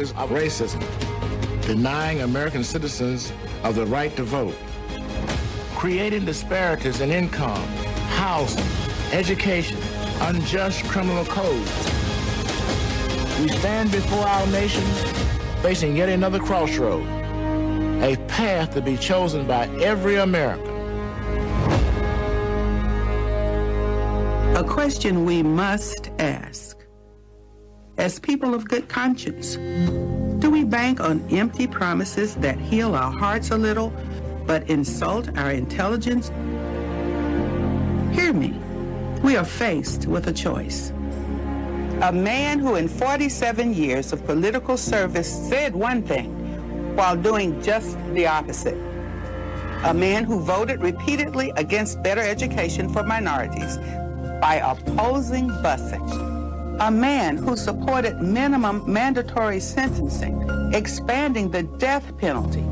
of racism, denying American citizens of the right to vote, creating disparities in income, housing, education, unjust criminal codes. We stand before our nation facing yet another crossroad, a path to be chosen by every American. A question we must ask. As people of good conscience, do we bank on empty promises that heal our hearts a little, but insult our intelligence? Hear me. We are faced with a choice. A man who in 47 years of political service said one thing while doing just the opposite. A man who voted repeatedly against better education for minorities by opposing busing. A man who supported minimum mandatory sentencing, expanding the death penalty.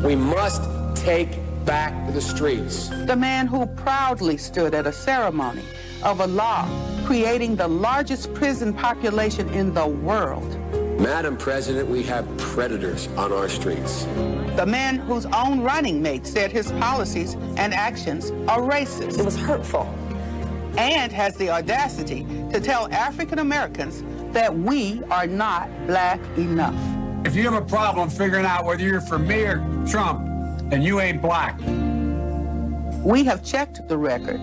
We must take back to the streets. The man who proudly stood at a ceremony of a law creating the largest prison population in the world. Madam President, we have predators on our streets. The man whose own running mate said his policies and actions are racist. It was hurtful. And has the audacity to tell African Americans that we are not black enough. If you have a problem figuring out whether you're for me or Trump, then you ain't black. We have checked the record.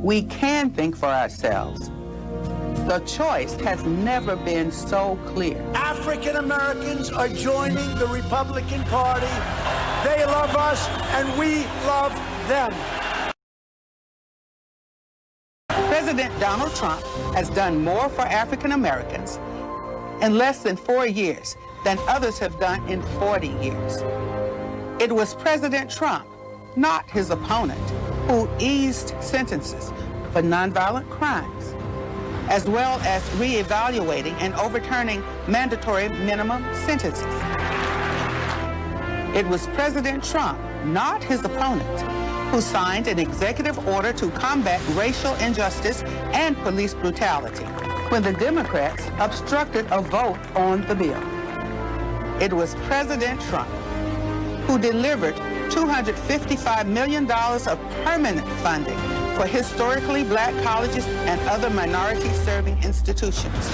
We can think for ourselves. The choice has never been so clear. African Americans are joining the Republican Party. They love us and we love them. President Donald Trump has done more for African Americans in less than 4 years than others have done in 40 years. It was President Trump, not his opponent, who eased sentences for nonviolent crimes, as well as reevaluating and overturning mandatory minimum sentences. It was President Trump, not his opponent, who signed an executive order to combat racial injustice and police brutality when the Democrats obstructed a vote on the bill. It was President Trump who delivered $255 million of permanent funding for historically black colleges and other minority-serving institutions,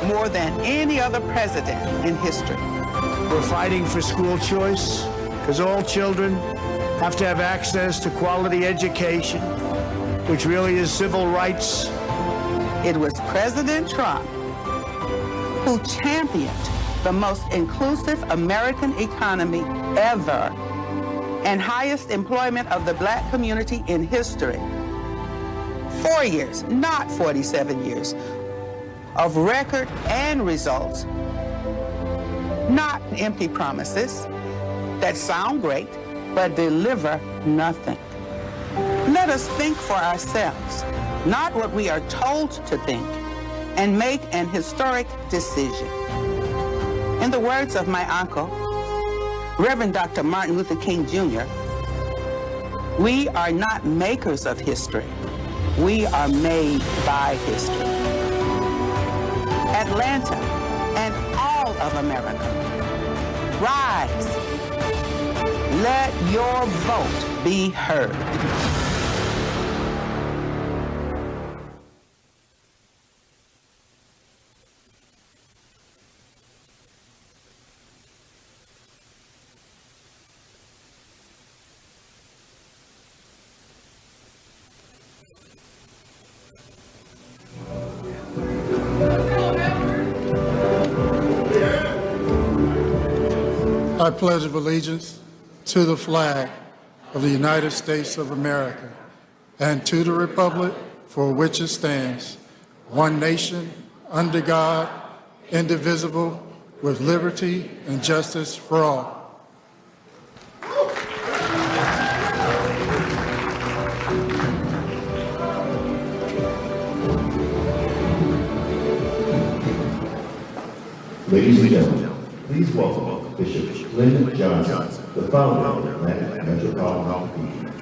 more than any other president in history. We're fighting for school choice because all children have to have access to quality education, which really is civil rights. It was President Trump who championed the most inclusive American economy ever and highest employment of the black community in history. 4 years, not 47 years, of record and results, not empty promises that sound great, but deliver nothing. Let us think for ourselves, not what we are told to think, and make an historic decision. In the words of my uncle, Reverend Dr. Martin Luther King Jr., we are not makers of history. We are made by history. Atlanta and all of America, rise. Let your vote be heard. I pledge allegiance to the flag of the United States of America and to the republic for which it stands, one nation, under God, indivisible, with liberty and justice for all. Ladies and gentlemen, please welcome Bishop Lyndon Johnson, the founder of the Atlanta Metropolitan Cathedral.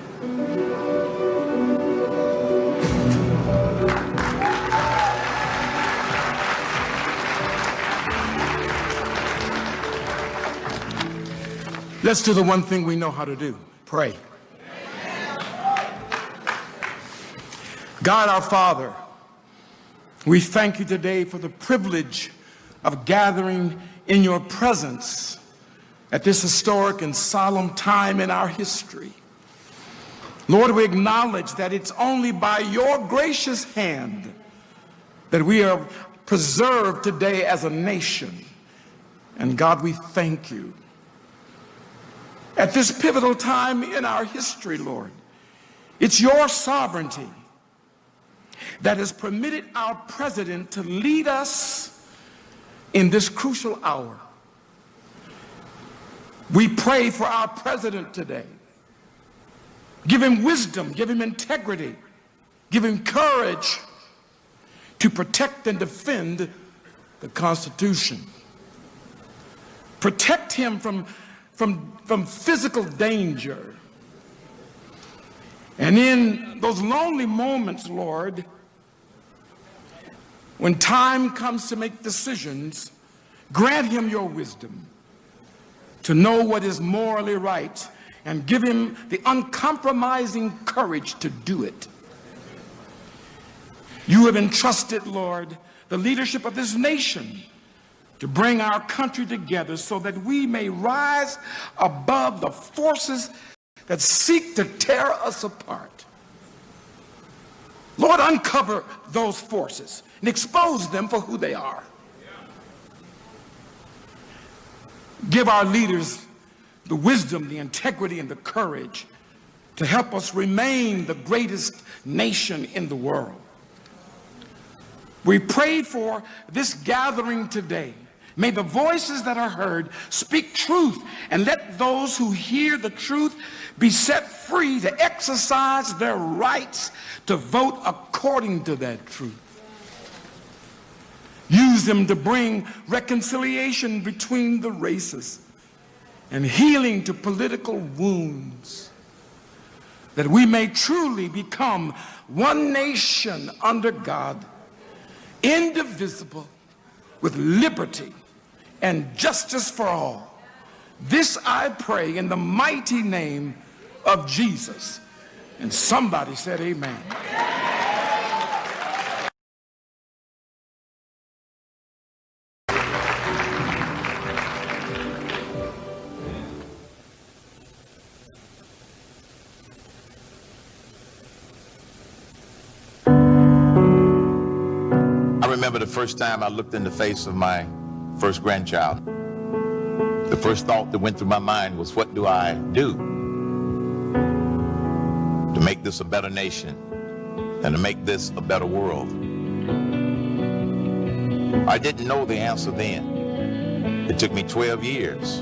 Let's do the one thing we know how to do, pray. God our Father, we thank you today for the privilege of gathering in your presence at this historic and solemn time in our history. Lord, we acknowledge that it's only by your gracious hand that we are preserved today as a nation. And God, we thank you. At this pivotal time in our history, Lord, it's your sovereignty that has permitted our president to lead us in this crucial hour. We pray for our president today. Give him wisdom, give him integrity, give him courage to protect and defend the Constitution. Protect him from physical danger. And in those lonely moments, Lord, when time comes to make decisions, grant him your wisdom to know what is morally right and give him the uncompromising courage to do it. You have entrusted, Lord, the leadership of this nation to bring our country together so that we may rise above the forces that seek to tear us apart. Lord, uncover those forces and expose them for who they are. Give our leaders the wisdom, the integrity, and the courage to help us remain the greatest nation in the world. We pray for this gathering today. May the voices that are heard speak truth, and let those who hear the truth be set free to exercise their rights to vote according to that truth. Use them to bring reconciliation between the races and healing to political wounds, that we may truly become one nation under God, indivisible, with liberty and justice for all. This I pray in the mighty name of Jesus. And somebody said amen. I remember the first time I looked in the face of my first grandchild. The first thought that went through my mind was, what do I do to make this a better nation and to make this a better world? I didn't know the answer then. It took me 12 years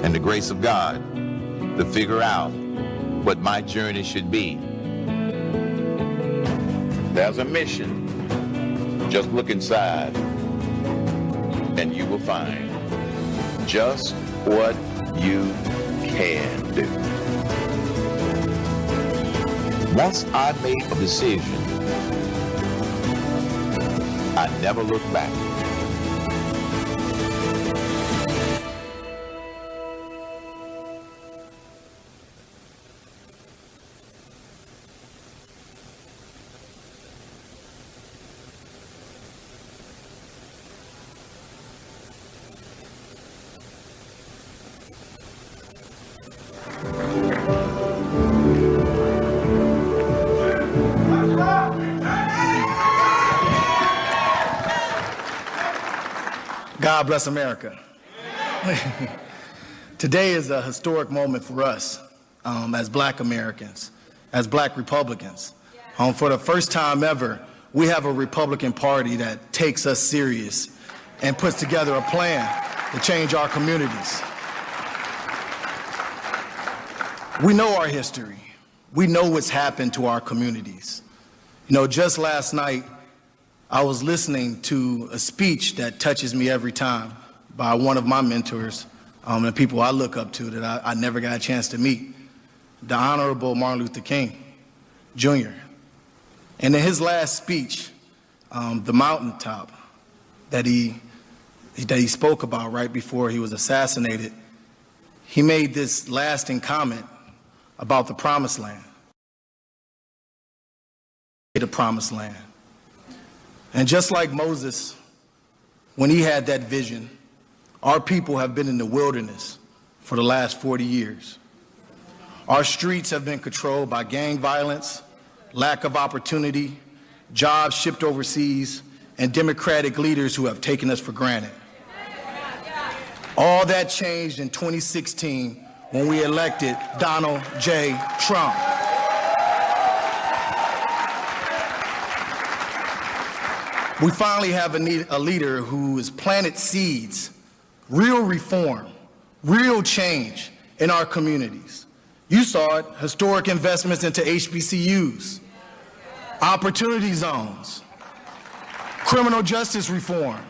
and the grace of God to figure out what my journey should be. There's a mission. Just look inside and you will find just what you can do. Once I made a decision, I never looked back. God bless America. Today is a historic moment for us as Black Americans, as Black Republicans. For the first time ever, we have a Republican Party that takes us serious and puts together a plan to change our communities. We know our history. We know what's happened to our communities. You know, just last night, I was listening to a speech that touches me every time by one of my mentors and people I look up to that I never got a chance to meet, the Honorable Martin Luther King, Jr. And in his last speech, the mountaintop that he spoke about right before he was assassinated, he made this lasting comment about the promised land. The promised land. And just like Moses, when he had that vision, our people have been in the wilderness for the last 40 years. Our streets have been controlled by gang violence, lack of opportunity, jobs shipped overseas, and democratic leaders who have taken us for granted. All that changed in 2016 when we elected Donald J. Trump. We finally have a leader who has planted seeds, real reform, real change in our communities. You saw it, historic investments into HBCUs, opportunity zones, criminal justice reform,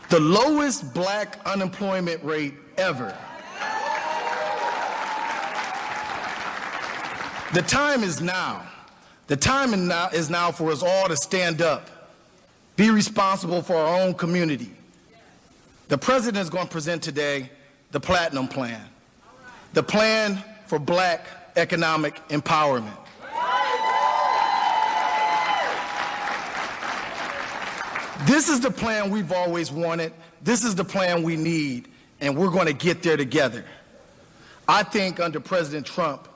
the lowest black unemployment rate ever. The time is now. The time is now for us all to stand up, be responsible for our own community. The president is going to present today the Platinum Plan, the plan for black economic empowerment. This is the plan we've always wanted. This is the plan we need, and we're going to get there together. I think under President Trump,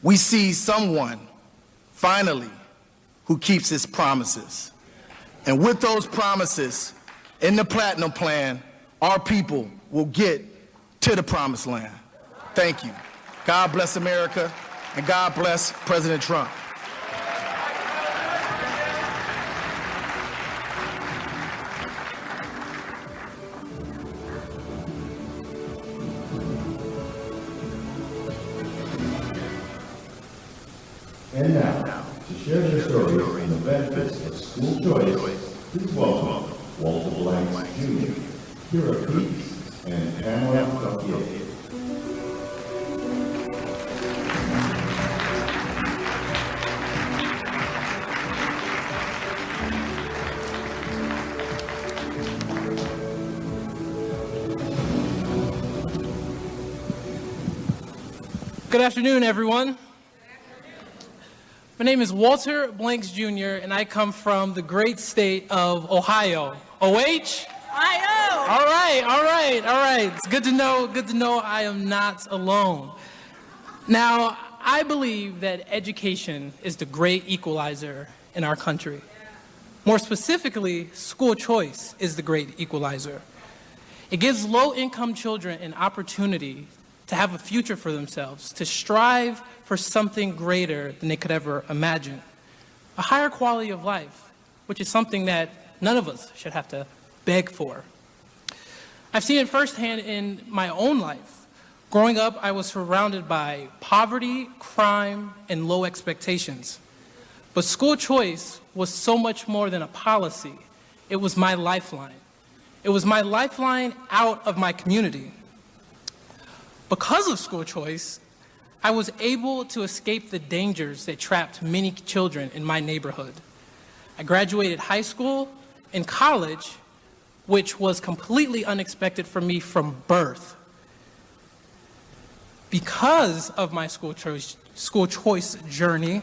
we see someone finally who keeps his promises. And with those promises in the Platinum Plan, our people will get to the promised land. Thank you. God bless America, and God bless President Trump. And now, to share their stories and the benefits of school choice, please welcome Walter Blanks Jr., Kira Peaks, and Pamela Duffy. Good afternoon, everyone. My name is Walter Blanks Jr., and I come from the great state of Ohio. OH? Ohio! All right. It's good to know I am not alone. Now, I believe that education is the great equalizer in our country. More specifically, school choice is the great equalizer. It gives low-income children an opportunity to have a future for themselves, to strive for something greater than they could ever imagine. A higher quality of life, which is something that none of us should have to beg for. I've seen it firsthand in my own life. Growing up, I was surrounded by poverty, crime, and low expectations. But school choice was so much more than a policy. It was my lifeline. It was my lifeline out of my community. Because of school choice, I was able to escape the dangers that trapped many children in my neighborhood. I graduated high school and college, which was completely unexpected for me from birth. Because of my school choice journey,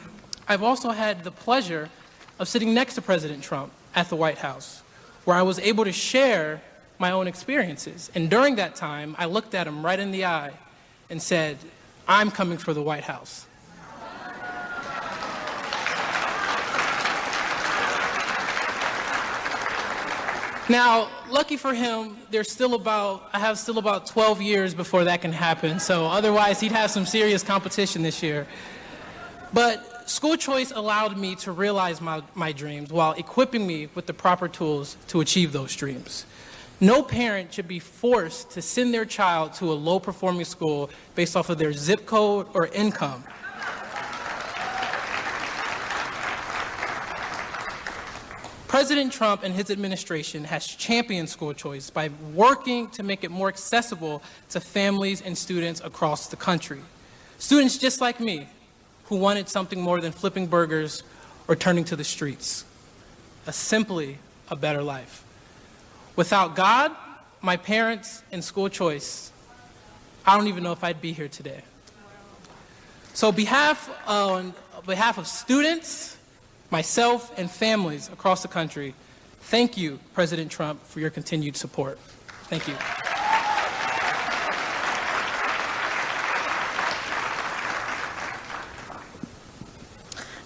I've also had the pleasure of sitting next to President Trump at the White House, where I was able to share my own experiences. And during that time, I looked at him right in the eye and said, I'm coming for the White House. Now, lucky for him, I have still about 12 years before that can happen, so otherwise he'd have some serious competition this year. But school choice allowed me to realize my dreams while equipping me with the proper tools to achieve those dreams. No parent should be forced to send their child to a low-performing school based off of their zip code or income. President Trump and his administration has championed school choice by working to make it more accessible to families and students across the country. Students just like me, who wanted something more than flipping burgers or turning to the streets. Simply a better life. Without God, my parents, and school choice, I don't even know if I'd be here today. So on behalf of students, myself, and families across the country, thank you, President Trump, for your continued support. Thank you.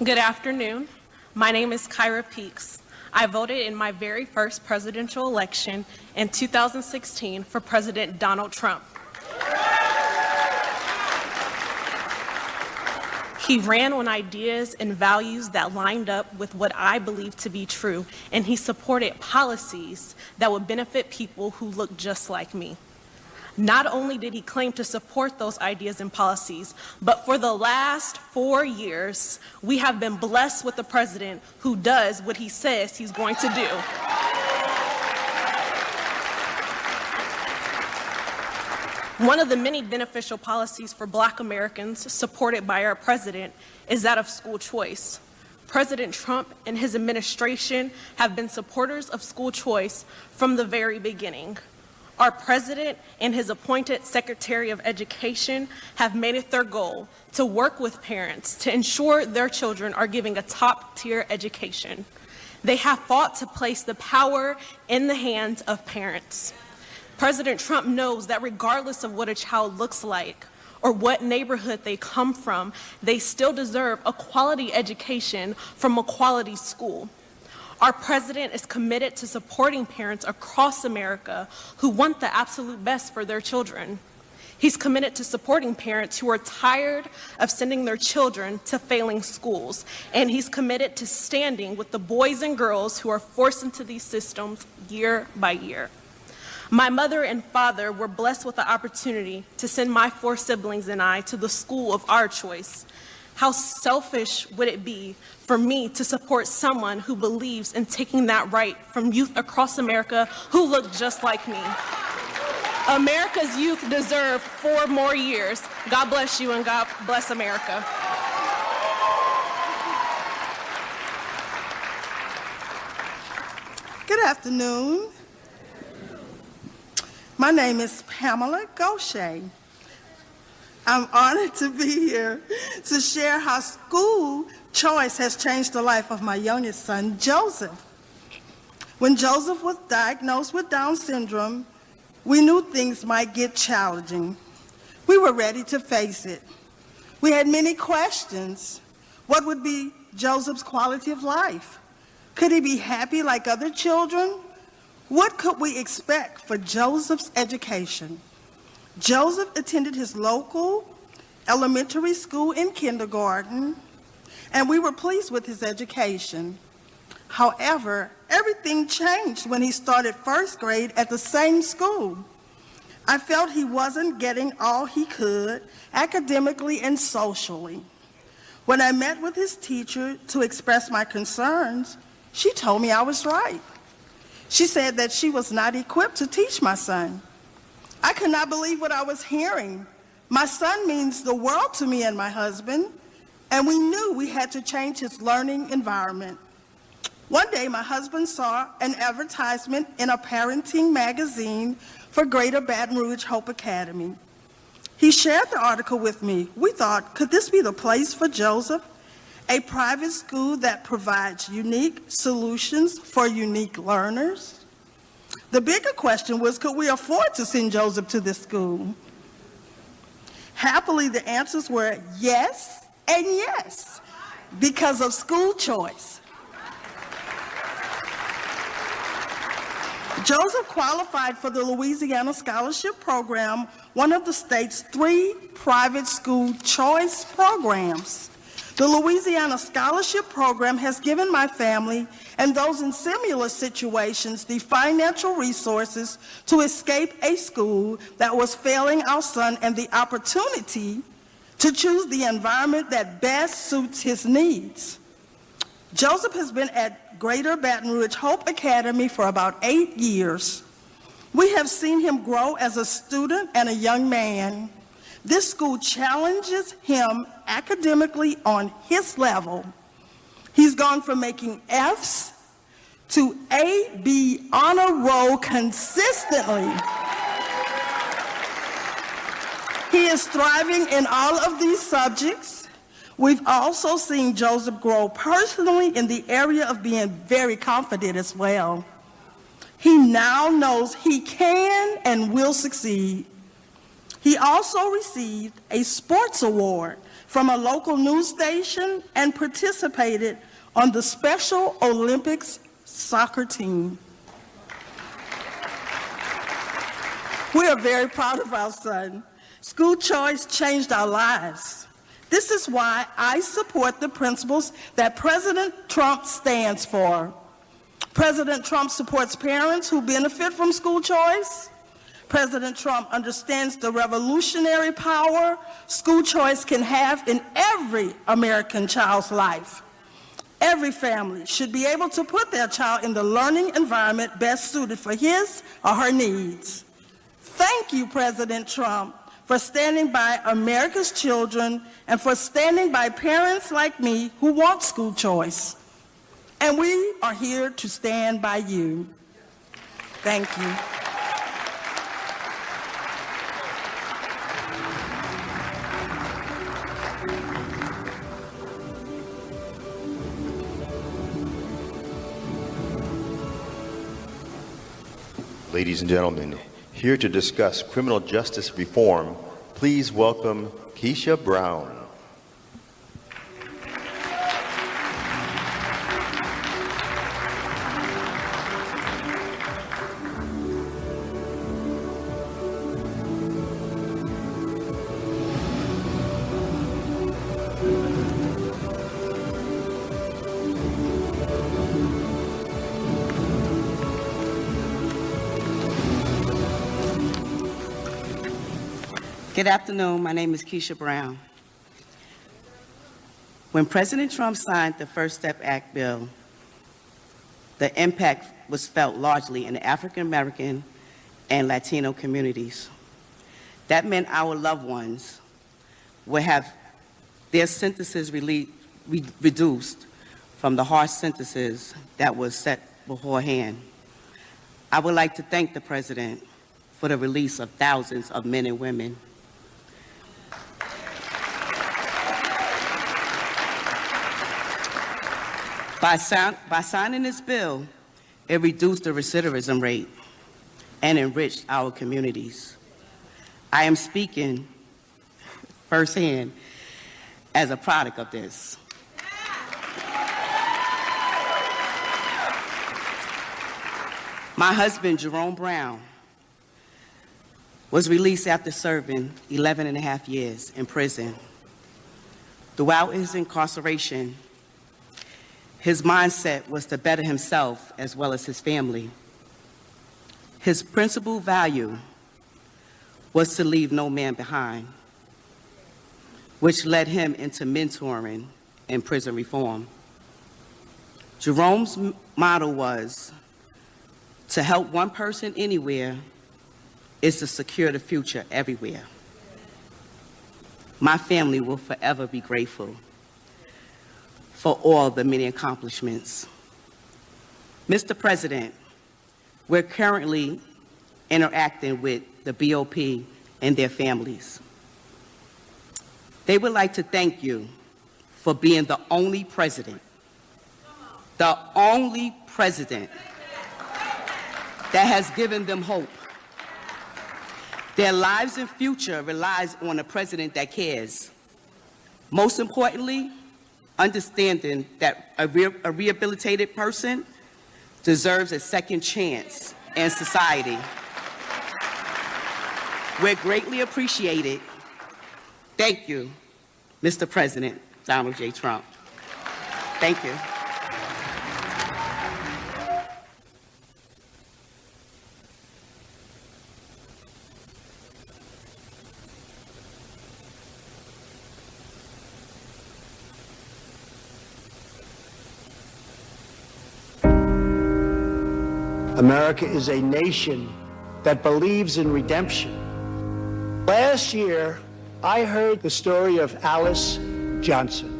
Good afternoon. My name is Kyra Peaks. I voted in my very first presidential election in 2016 for President Donald Trump. He ran on ideas and values that lined up with what I believe to be true, and he supported policies that would benefit people who look just like me. Not only did he claim to support those ideas and policies, but for the last 4 years, we have been blessed with a president who does what he says he's going to do. One of the many beneficial policies for Black Americans supported by our president is that of school choice. President Trump and his administration have been supporters of school choice from the very beginning. Our president and his appointed Secretary of Education have made it their goal to work with parents to ensure their children are getting a top-tier education. They have fought to place the power in the hands of parents. President Trump knows that regardless of what a child looks like or what neighborhood they come from, they still deserve a quality education from a quality school. Our president is committed to supporting parents across America who want the absolute best for their children. He's committed to supporting parents who are tired of sending their children to failing schools. And he's committed to standing with the boys and girls who are forced into these systems year by year. My mother and father were blessed with the opportunity to send my 4 siblings and I to the school of our choice. How selfish would it be for me to support someone who believes in taking that right from youth across America who look just like me? America's youth deserve 4 more years. God bless you and God bless America. Good afternoon. My name is Pamela Gaucher. I'm honored to be here to share how school choice has changed the life of my youngest son, Joseph. When Joseph was diagnosed with Down syndrome, we knew things might get challenging. We were ready to face it. We had many questions. What would be Joseph's quality of life? Could he be happy like other children? What could we expect for Joseph's education? Joseph attended his local elementary school in kindergarten, and we were pleased with his education. However, everything changed when he started first grade at the same school. I felt he wasn't getting all he could academically and socially. When I met with his teacher to express my concerns, she told me I was right. She said that she was not equipped to teach my son. I could not believe what I was hearing. My son means the world to me and my husband, and we knew we had to change his learning environment. One day, my husband saw an advertisement in a parenting magazine for Greater Baton Rouge Hope Academy. He shared the article with me. We thought, could this be the place for Joseph? A private school that provides unique solutions for unique learners? The bigger question was, could we afford to send Joseph to this school? Happily, the answers were yes and yes, because of school choice. Joseph qualified for the Louisiana Scholarship Program, one of the state's 3 private school choice programs. The Louisiana Scholarship Program has given my family and those in similar situations the financial resources to escape a school that was failing our son and the opportunity to choose the environment that best suits his needs. Joseph has been at Greater Baton Rouge Hope Academy for about 8 years. We have seen him grow as a student and a young man. This school challenges him academically on his level. He's gone from making F's to A/B honor roll consistently. He is thriving in all of these subjects. We've also seen Joseph grow personally in the area of being very confident as well. He now knows he can and will succeed. He also received a sports award from a local news station and participated on the Special Olympics soccer team. We are very proud of our son. School choice changed our lives. This is why I support the principles that President Trump stands for. President Trump supports parents who benefit from school choice. President Trump understands the revolutionary power school choice can have in every American child's life. Every family should be able to put their child in the learning environment best suited for his or her needs. Thank you, President Trump, for standing by America's children and for standing by parents like me who want school choice. And we are here to stand by you. Thank you. Ladies and gentlemen, here to discuss criminal justice reform, please welcome Keisha Brown. Good afternoon. My name is Keisha Brown. When President Trump signed the First Step Act bill, the impact was felt largely in the African American and Latino communities. That meant our loved ones would have their sentences reduced from the harsh sentences that was set beforehand. I would like to thank the President for the release of thousands of men and women. By signing this bill, it reduced the recidivism rate and enriched our communities. I am speaking firsthand as a product of this. My husband, Jerome Brown, was released after serving 11 and a half years in prison. Throughout his incarceration, his mindset was to better himself as well as his family. His principal value was to leave no man behind, which led him into mentoring and prison reform. Jerome's motto was, to help one person anywhere is to secure the future everywhere. My family will forever be grateful for all the many accomplishments. Mr. President, we're currently interacting with the BOP and their families. They would like to thank you for being the only president that has given them hope. Their lives and future relies on a president that cares. Most importantly, understanding that a rehabilitated person deserves a second chance in society. We're greatly appreciated. Thank you, Mr. President Donald J. Trump. Thank you. America is a nation that believes in redemption. Last year, I heard the story of Alice Johnson.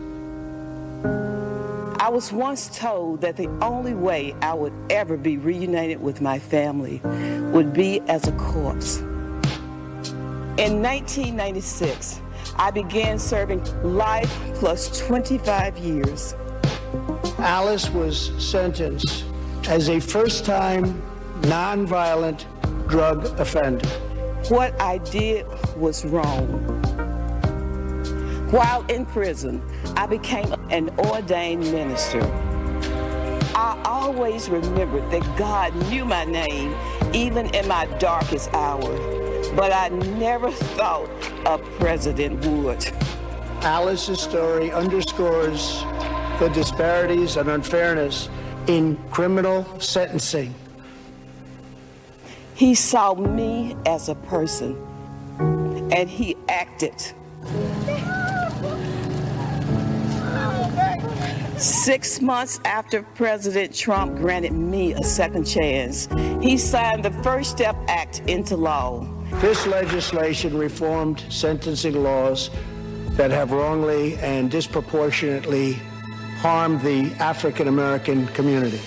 I I was once told that the only way I would ever be reunited with my family would be as a corpse. In 1996, I began serving life plus 25 years. Alice was sentenced as a first-time nonviolent drug offender. What I did was wrong. While in prison, I became an ordained minister. I always remembered that God knew my name, even in my darkest hour, but I never thought a president would. Alice's story underscores the disparities and unfairness in criminal sentencing. He saw me as a person, and he acted. 6 months after President Trump granted me a second chance, he signed the First Step Act into law. This legislation reformed sentencing laws that have wrongly and disproportionately harmed the African American community.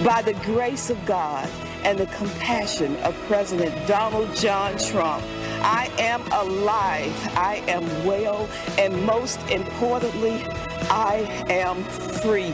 By the grace of God and the compassion of President Donald John Trump, I am alive, I am well, and most importantly, I am free.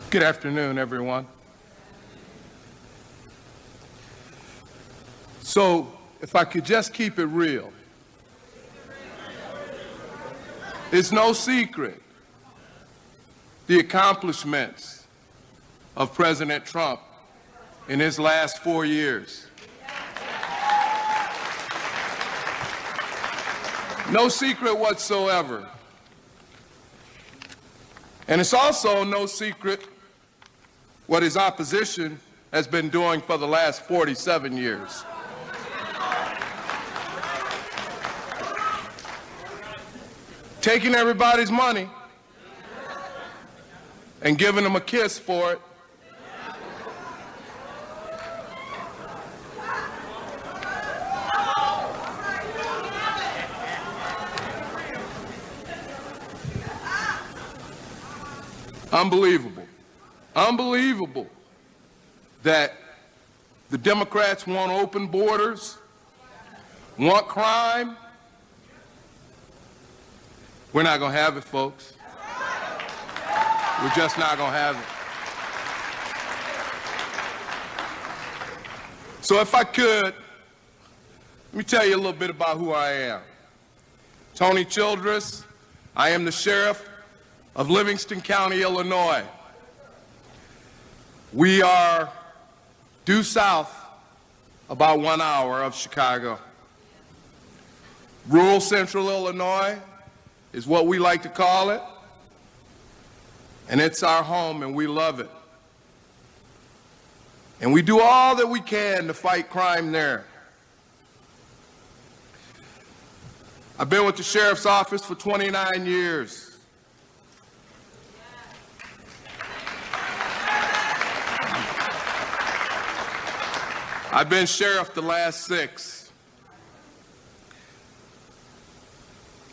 Good afternoon, everyone. So, if I could just keep it real, it's no secret the accomplishments of President Trump in his last 4 years. No secret whatsoever. And it's also no secret what his opposition has been doing for the last 47 years. Taking everybody's money and giving them a kiss for it. Unbelievable. Unbelievable that the Democrats want open borders, want crime. We're not going to have it, folks. We're just not going to have it. So if I could, let me tell you a little bit about who I am. Tony Childress. I am the sheriff of Livingston County, Illinois. We are due south about 1 hour of Chicago. Rural central Illinois is what we like to call it, and it's our home and we love it. And we do all that we can to fight crime there. I've been with the sheriff's office for 29 years. I've been sheriff the last 6.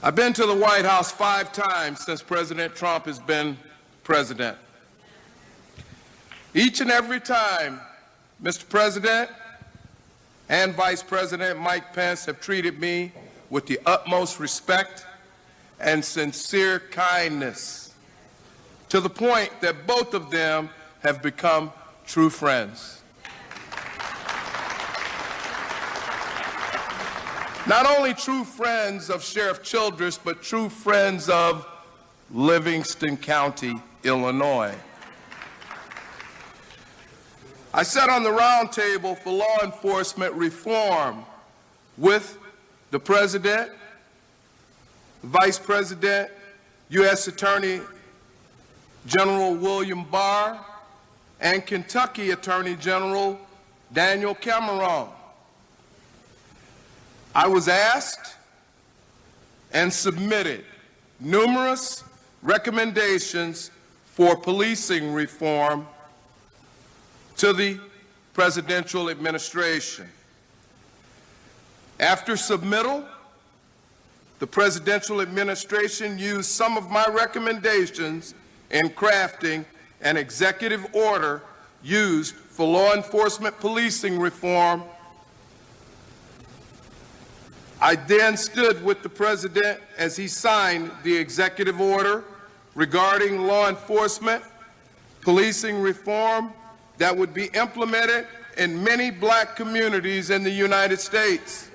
I've been to the White House 5 times since President Trump has been president. Each and every time, Mr. President and Vice President Mike Pence have treated me with the utmost respect and sincere kindness, to the point that both of them have become true friends. Not only true friends of Sheriff Childress, but true friends of Livingston County, Illinois. I sat on the round table for law enforcement reform with the President, the Vice President, U.S. Attorney General William Barr, and Kentucky Attorney General Daniel Cameron. I was asked and submitted numerous recommendations for policing reform to the presidential administration. After submittal, the presidential administration used some of my recommendations in crafting an executive order used for law enforcement policing reform. I then stood with the president as he signed the executive order regarding law enforcement policing reform that would be implemented in many black communities in the United States.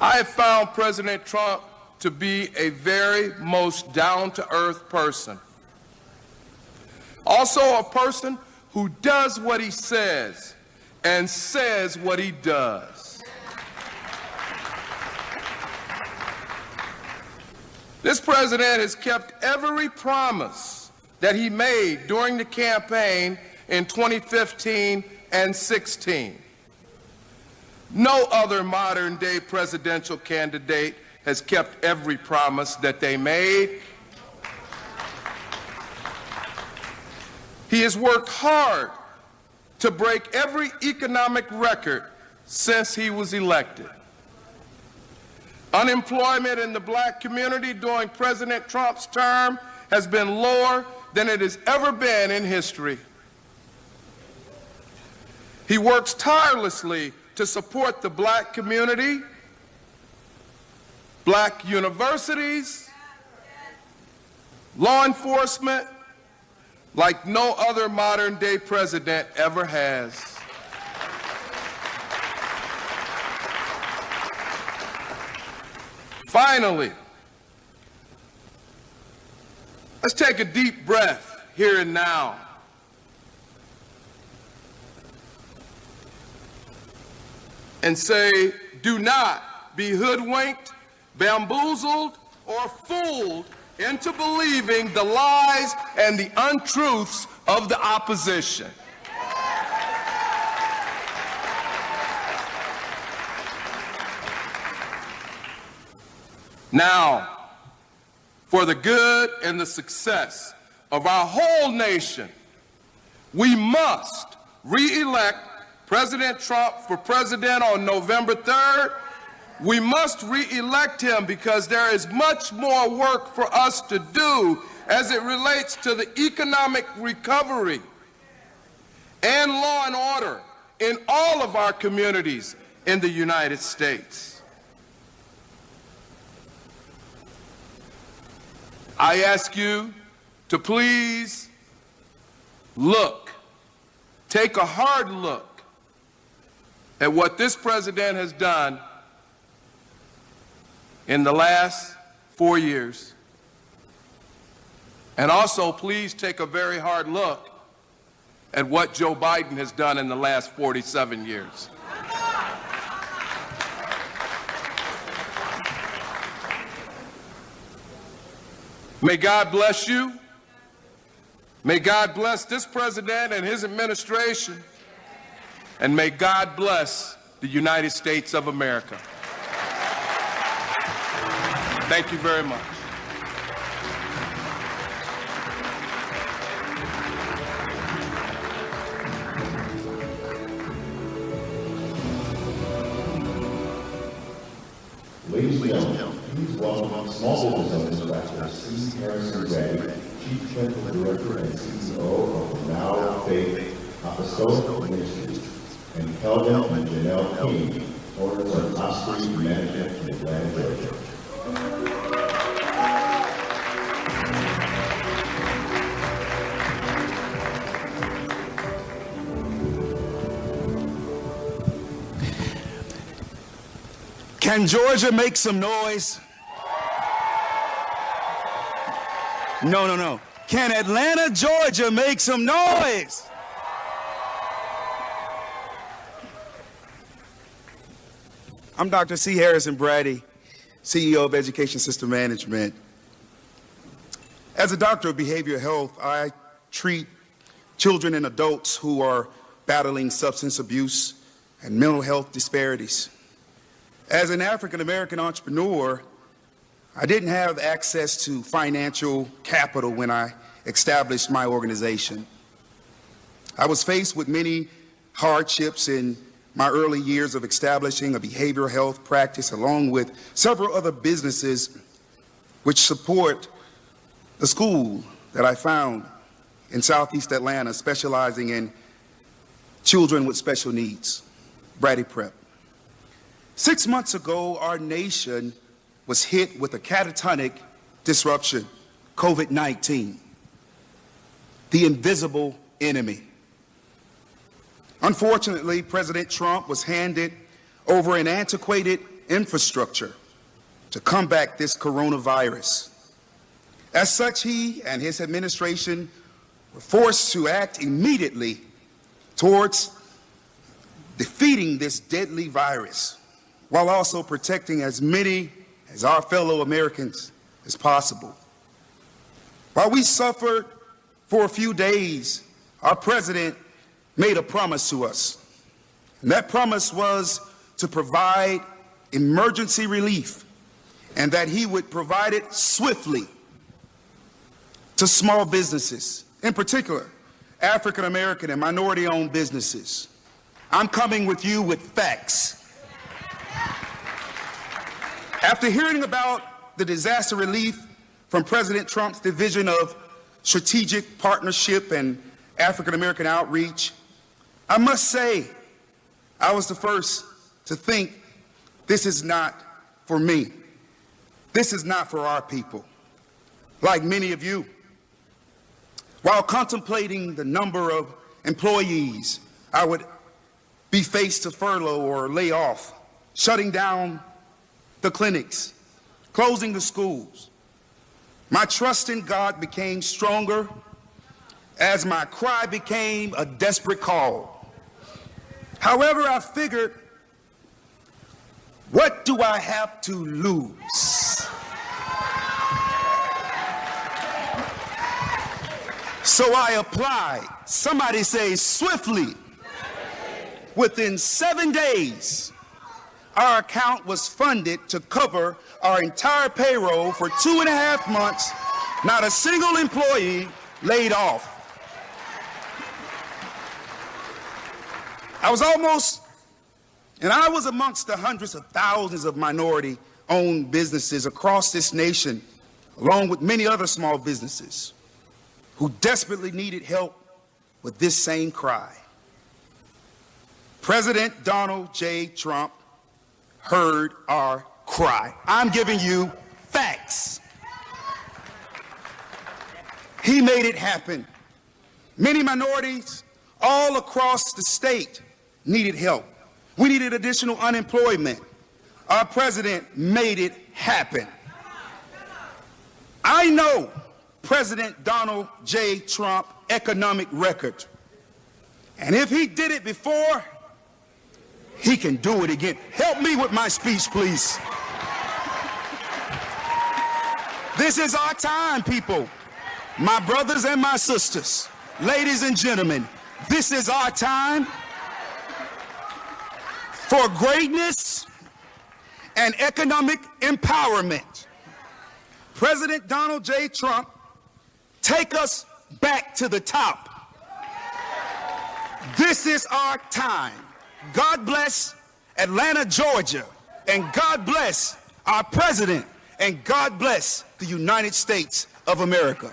I have found President Trump to be a very most down-to-earth person. Also a person who does what he says and says what he does. This president has kept every promise that he made during the campaign in 2015 and 16. No other modern-day presidential candidate has kept every promise that they made. He has worked hard to break every economic record since he was elected. Unemployment in the black community during President Trump's term has been lower than it has ever been in history. He works tirelessly to support the black community, black universities, law enforcement, like no other modern-day president ever has. Finally, let's take a deep breath here and now. And say, do not be hoodwinked, bamboozled, or fooled into believing the lies and the untruths of the opposition. Now, for the good and the success of our whole nation, we must re-elect President Trump for president on November 3rd. We must re-elect him because there is much more work for us to do as it relates to the economic recovery and law and order in all of our communities in the United States. I ask you to please take a hard look at what this president has done in the last 4 years. And also, please take a very hard look at what Joe Biden has done in the last 47 years. May God bless you. May God bless this president and his administration. And may God bless the United States of America. Thank you very much. Ladies and gentlemen, please welcome small business owner Dr. C. Harrison Reddy, Chief Clinical Director and CEO of the Now Faith Apostolic Ministries, and Kelvin and Janelle King, owners of Osprey Management in Atlanta, Georgia. Can Georgia make some noise? No. Can Atlanta, Georgia make some noise? I'm Dr. C. Harrison Brady, CEO of Education System Management. As a doctor of behavioral health, I treat children and adults who are battling substance abuse and mental health disparities. As an African American entrepreneur, I didn't have access to financial capital when I established my organization. I was faced with many hardships in my early years of establishing a behavioral health practice, along with several other businesses which support the school that I found in Southeast Atlanta, specializing in children with special needs, Brady Prep. 6 months ago, our nation was hit with a catatonic disruption, COVID-19, the invisible enemy. Unfortunately, President Trump was handed over an antiquated infrastructure to combat this coronavirus. As such, he and his administration were forced to act immediately towards defeating this deadly virus, while also protecting as many as our fellow Americans as possible. While we suffered for a few days, our president made a promise to us. And that promise was to provide emergency relief, and that he would provide it swiftly to small businesses, in particular, African American and minority-owned businesses. I'm coming with you with facts. After hearing about the disaster relief from President Trump's Division of Strategic Partnership and African American Outreach, I must say I was the first to think, this is not for me. This is not for our people. Like many of you, while contemplating the number of employees I would be faced to furlough or lay off, shutting down the clinics, closing the schools, my trust in God became stronger as my cry became a desperate call. However, I figured, what do I have to lose? So I applied. Somebody say swiftly. Within 7 days, our account was funded to cover our entire payroll for 2.5 months, not a single employee laid off. I was amongst the hundreds of thousands of minority-owned businesses across this nation, along with many other small businesses, who desperately needed help with this same cry. President Donald J. Trump heard our cry. I'm giving you facts. He made it happen. Many minorities all across the state needed help. We needed additional unemployment. Our president made it happen. I know President Donald J. Trump economic record. And if he did it before, he can do it again. Help me with my speech, please. This is our time, people. My brothers and my sisters, ladies and gentlemen, this is our time for greatness and economic empowerment. President Donald J. Trump, take us back to the top. This is our time. God bless Atlanta, Georgia, and God bless our president, and God bless the United States of America.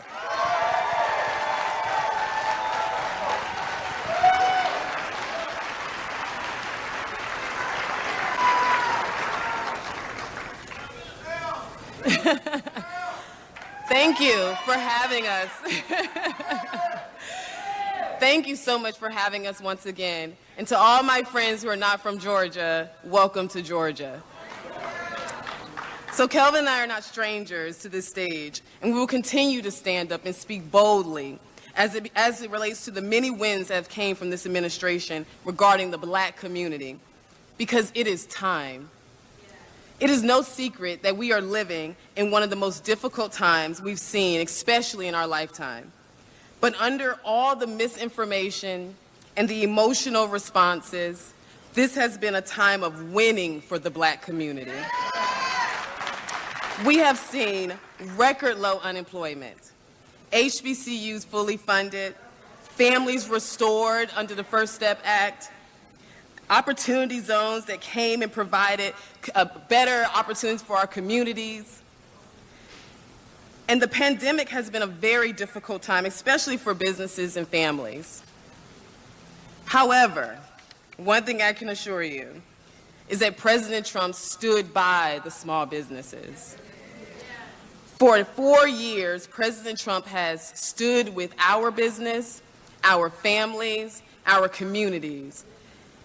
Thank you for having us. Thank you so much for having us once again. And to all my friends who are not from Georgia, welcome to Georgia. So Kelvin and I are not strangers to this stage, and we will continue to stand up and speak boldly as it relates to the many wins that have came from this administration regarding the Black community, because it is time. It is no secret that we are living in one of the most difficult times we've seen, especially in our lifetime. But under all the misinformation and the emotional responses, this has been a time of winning for the Black community. We have seen record low unemployment, HBCUs fully funded, families restored under the First Step Act, opportunity zones that came and provided better opportunities for our communities. And the pandemic has been a very difficult time, especially for businesses and families. However, one thing I can assure you is that President Trump stood by the small businesses. For 4 years, President Trump has stood with our business, our families, our communities.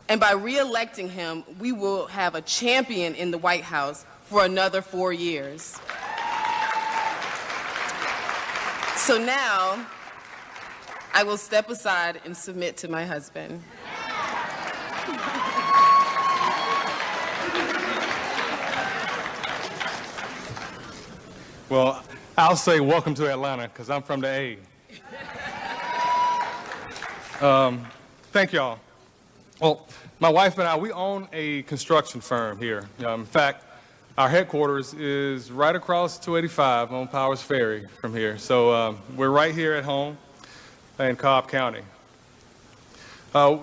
And by re-electing him, we will have a champion in the White House for another 4 years. So now, I will step aside and submit to my husband. Well, I'll say welcome to Atlanta, because I'm from the A. Thank y'all. Well, my wife and I, we own a construction firm here. In fact, our headquarters is right across 285 on Powers Ferry from here. So we're right here at home in Cobb County.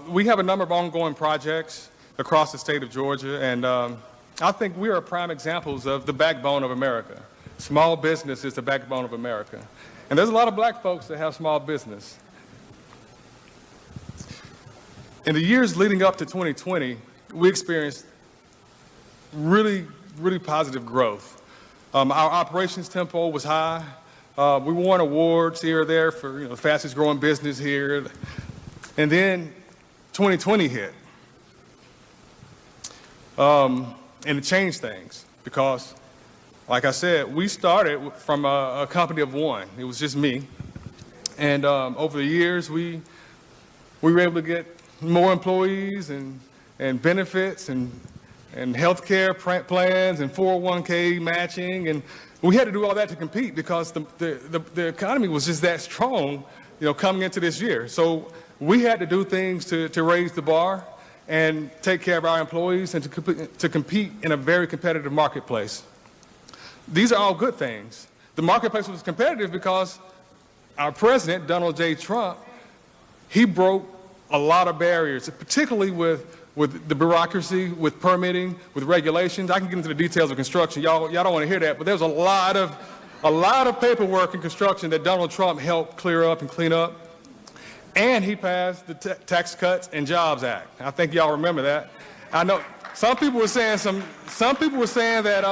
We have a number of ongoing projects across the state of Georgia, and I think we are prime examples of the backbone of America. Small business is the backbone of America. And there's a lot of Black folks that have small business. In the years leading up to 2020, we experienced really positive growth. Our operations tempo was high. We won awards here or there for the fastest growing business here. And then 2020 hit. And it changed things because, like I said, we started from a company of one. It was just me. And over the years, we were able to get more employees and benefits and health care plans and 401k matching. And we had to do all that to compete because the economy was just that strong, coming into this year. So we had to do things to raise the bar and take care of our employees and to compete in a very competitive marketplace. These are all good things. The marketplace was competitive because our president, Donald J. Trump, he broke a lot of barriers, particularly with the bureaucracy, with permitting, with regulations. I can get into the details of construction. Y'all don't want to hear that, but there's a lot of paperwork in construction that Donald Trump helped clear up and clean up. And he passed the Tax Cuts and Jobs Act. I think y'all remember that. I know some people were saying that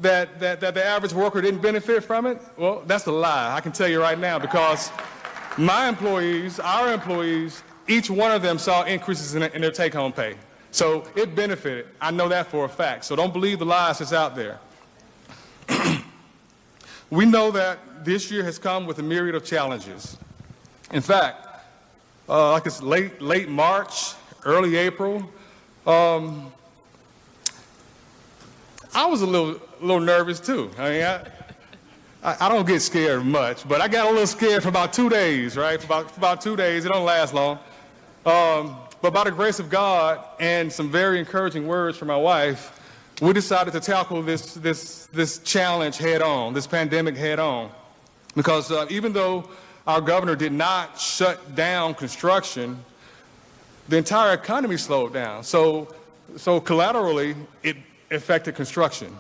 the average worker didn't benefit from it. Well, that's a lie. I can tell you right now because my employees, our employees, each one of them saw increases in their take-home pay. So it benefited. I know that for a fact. So don't believe the lies that's out there. We know that this year has come with a myriad of challenges. In fact, like it's late March, early April, I was a little nervous too. I mean, I don't get scared much, but I got a little scared for about 2 days, right? For about 2 days. It don't last long. But by the grace of God and some very encouraging words from my wife, we decided to tackle this challenge head on, this pandemic head on. Because even though our governor did not shut down construction, the entire economy slowed down. So collaterally, it affected construction.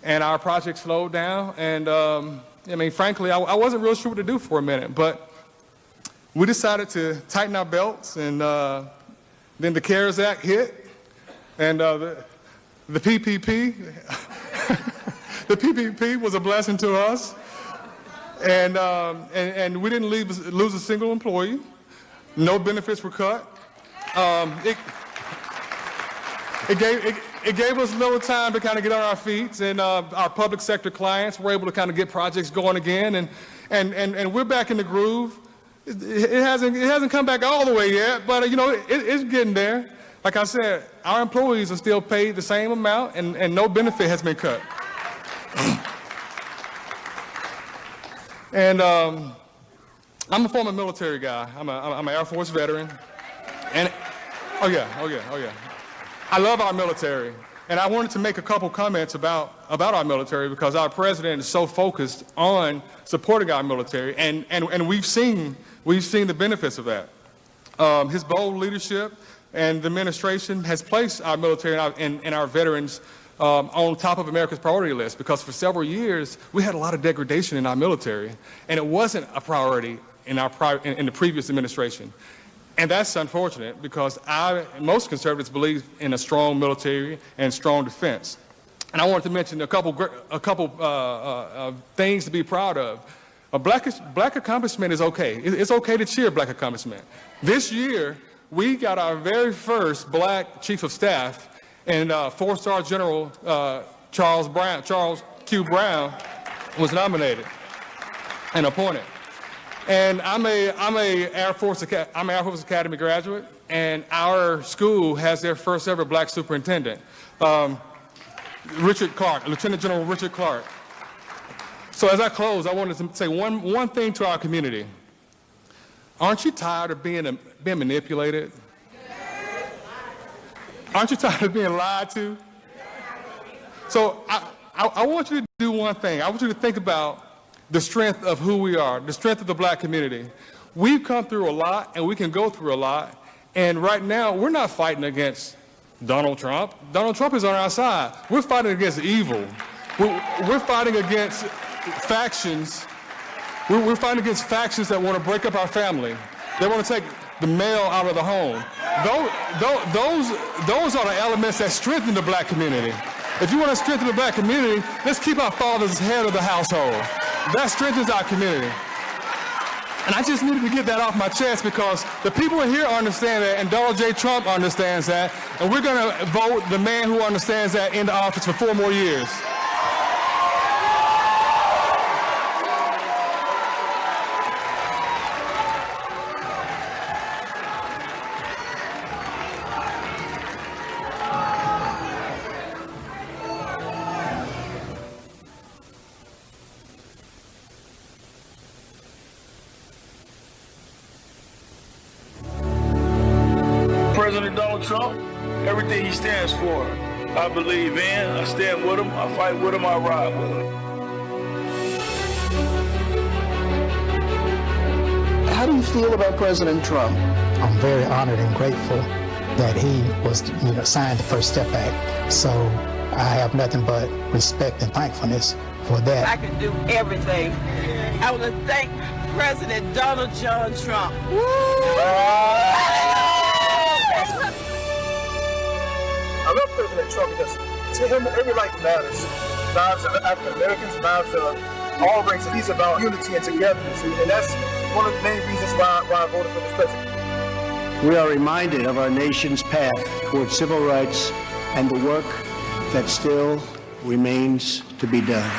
And our project slowed down. And I mean, frankly, I wasn't real sure what to do for a minute. But we decided to tighten our belts. And then the CARES Act hit. And the PPP, the PPP was a blessing to us. And we didn't lose a single employee. No benefits were cut. it gave us a little time to kind of get on our feet, and our public sector clients were able to kind of get projects going again, and we're back in the groove. It hasn't come back all the way yet, but it's getting there. Like I said, our employees are still paid the same amount, and no benefit has been cut. And I'm a former military guy. I'm an Air Force veteran, and oh yeah. I love our military, and I wanted to make a couple comments about our military because our president is so focused on supporting our military, and we've seen the benefits of that. His bold leadership and the administration has placed our military and our veterans on top of America's priority list because for several years we had a lot of degradation in our military, and it wasn't a priority in the previous administration. And that's unfortunate because most conservatives believe in a strong military and strong defense. And I wanted to mention a couple things to be proud of. A black accomplishment is okay. It's okay to cheer black accomplishment. This year, we got our very first black chief of staff, and 4-star General Charles Q. Brown was nominated and appointed. And I'm an Air Force Academy graduate, and our school has their first ever black superintendent, Richard Clark, Lieutenant General Richard Clark. So as I close, I wanted to say one thing to our community. Aren't you tired of being manipulated? Aren't you tired of being lied to? So I want you to do one thing. I want you to think about the strength of who we are, the strength of the black community. We've come through a lot, and we can go through a lot. And right now, we're not fighting against Donald Trump. Donald Trump is on our side. We're fighting against evil. We're fighting against factions. We're fighting against factions that want to break up our family. They want to take the male out of the home. Those are the elements that strengthen the black community. If you want to strengthen the black community, let's keep our fathers head of the household. That strengthens our community. And I just needed to get that off my chest because the people in here understand that, and Donald J. Trump understands that, and we're going to vote the man who understands that into office for 4 more years. President Donald Trump, everything he stands for, I believe in, I stand with him, I fight with him, I ride with him. How do you feel about President Trump? I'm very honored and grateful that he was, signed the First Step Act. So I have nothing but respect and thankfulness for that. I can do everything. I want to thank President Donald John Trump. I love President Trump because to him, every life matters. Lives of African Americans, lives of all races. He's about unity and togetherness. And that's one of the main reasons why I voted for this president. We are reminded of our nation's path towards civil rights and the work that still remains to be done.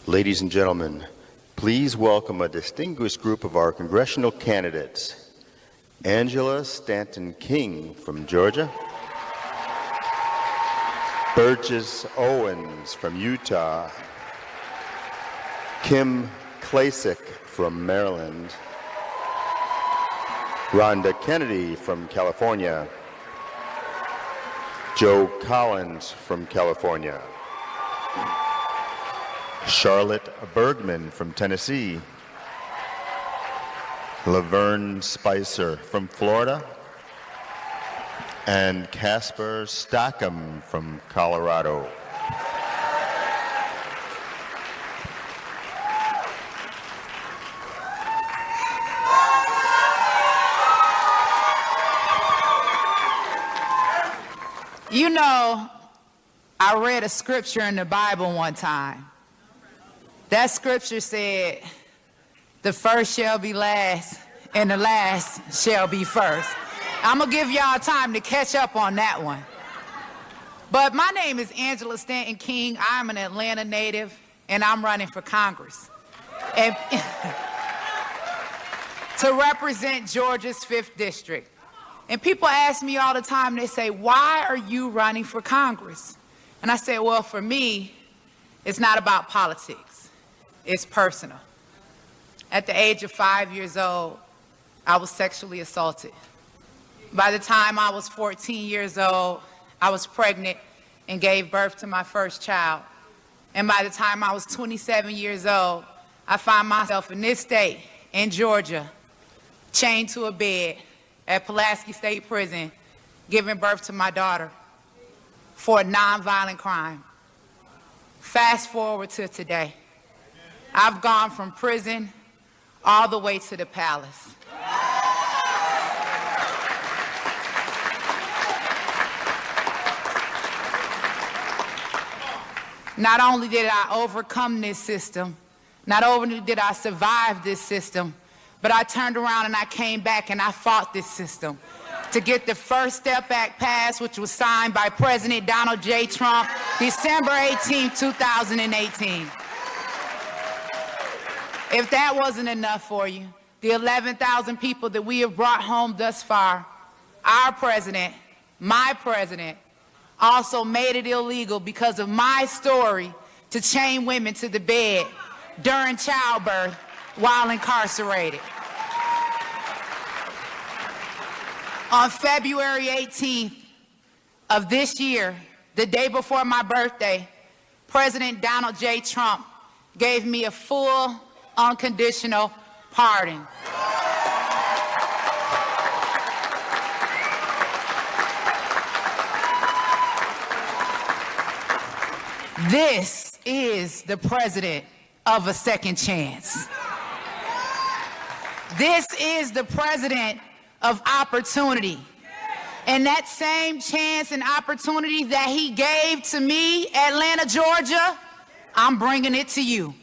Ladies and gentlemen, please welcome a distinguished group of our congressional candidates. Angela Stanton King from Georgia. Burgess Owens from Utah. Kim Klacik from Maryland. Rhonda Kennedy from California. Joe Collins from California. Charlotte Bergman from Tennessee. Laverne Spicer from Florida. And Casper Stockham from Colorado. You know, I read a scripture in the Bible one time. That scripture said, the first shall be last, and the last shall be first. I'm gonna give y'all time to catch up on that one. But my name is Angela Stanton King. I'm an Atlanta native, and I'm running for Congress. And to represent Georgia's 5th District. And people ask me all the time, they say, why are you running for Congress? And I say, well, for me, it's not about politics. It's personal. At the age of 5 years old, I was sexually assaulted. By the time I was 14 years old, I was pregnant and gave birth to my first child. And by the time I was 27 years old, I found myself in this state, in Georgia, chained to a bed at Pulaski State Prison, giving birth to my daughter for a nonviolent crime. Fast forward to today. I've gone from prison all the way to the palace. Not only did I overcome this system, not only did I survive this system, but I turned around and I came back and I fought this system to get the First Step Act passed, which was signed by President Donald J. Trump, December 18, 2018. If that wasn't enough for you, the 11,000 people that we have brought home thus far, our president, my president, also made it illegal because of my story to chain women to the bed during childbirth while incarcerated. On February 18th of this year, the day before my birthday, President Donald J. Trump gave me a full, unconditional pardon. This is the president of a second chance. This is the president of opportunity. And that same chance and opportunity that he gave to me, Atlanta, Georgia, I'm bringing it to you.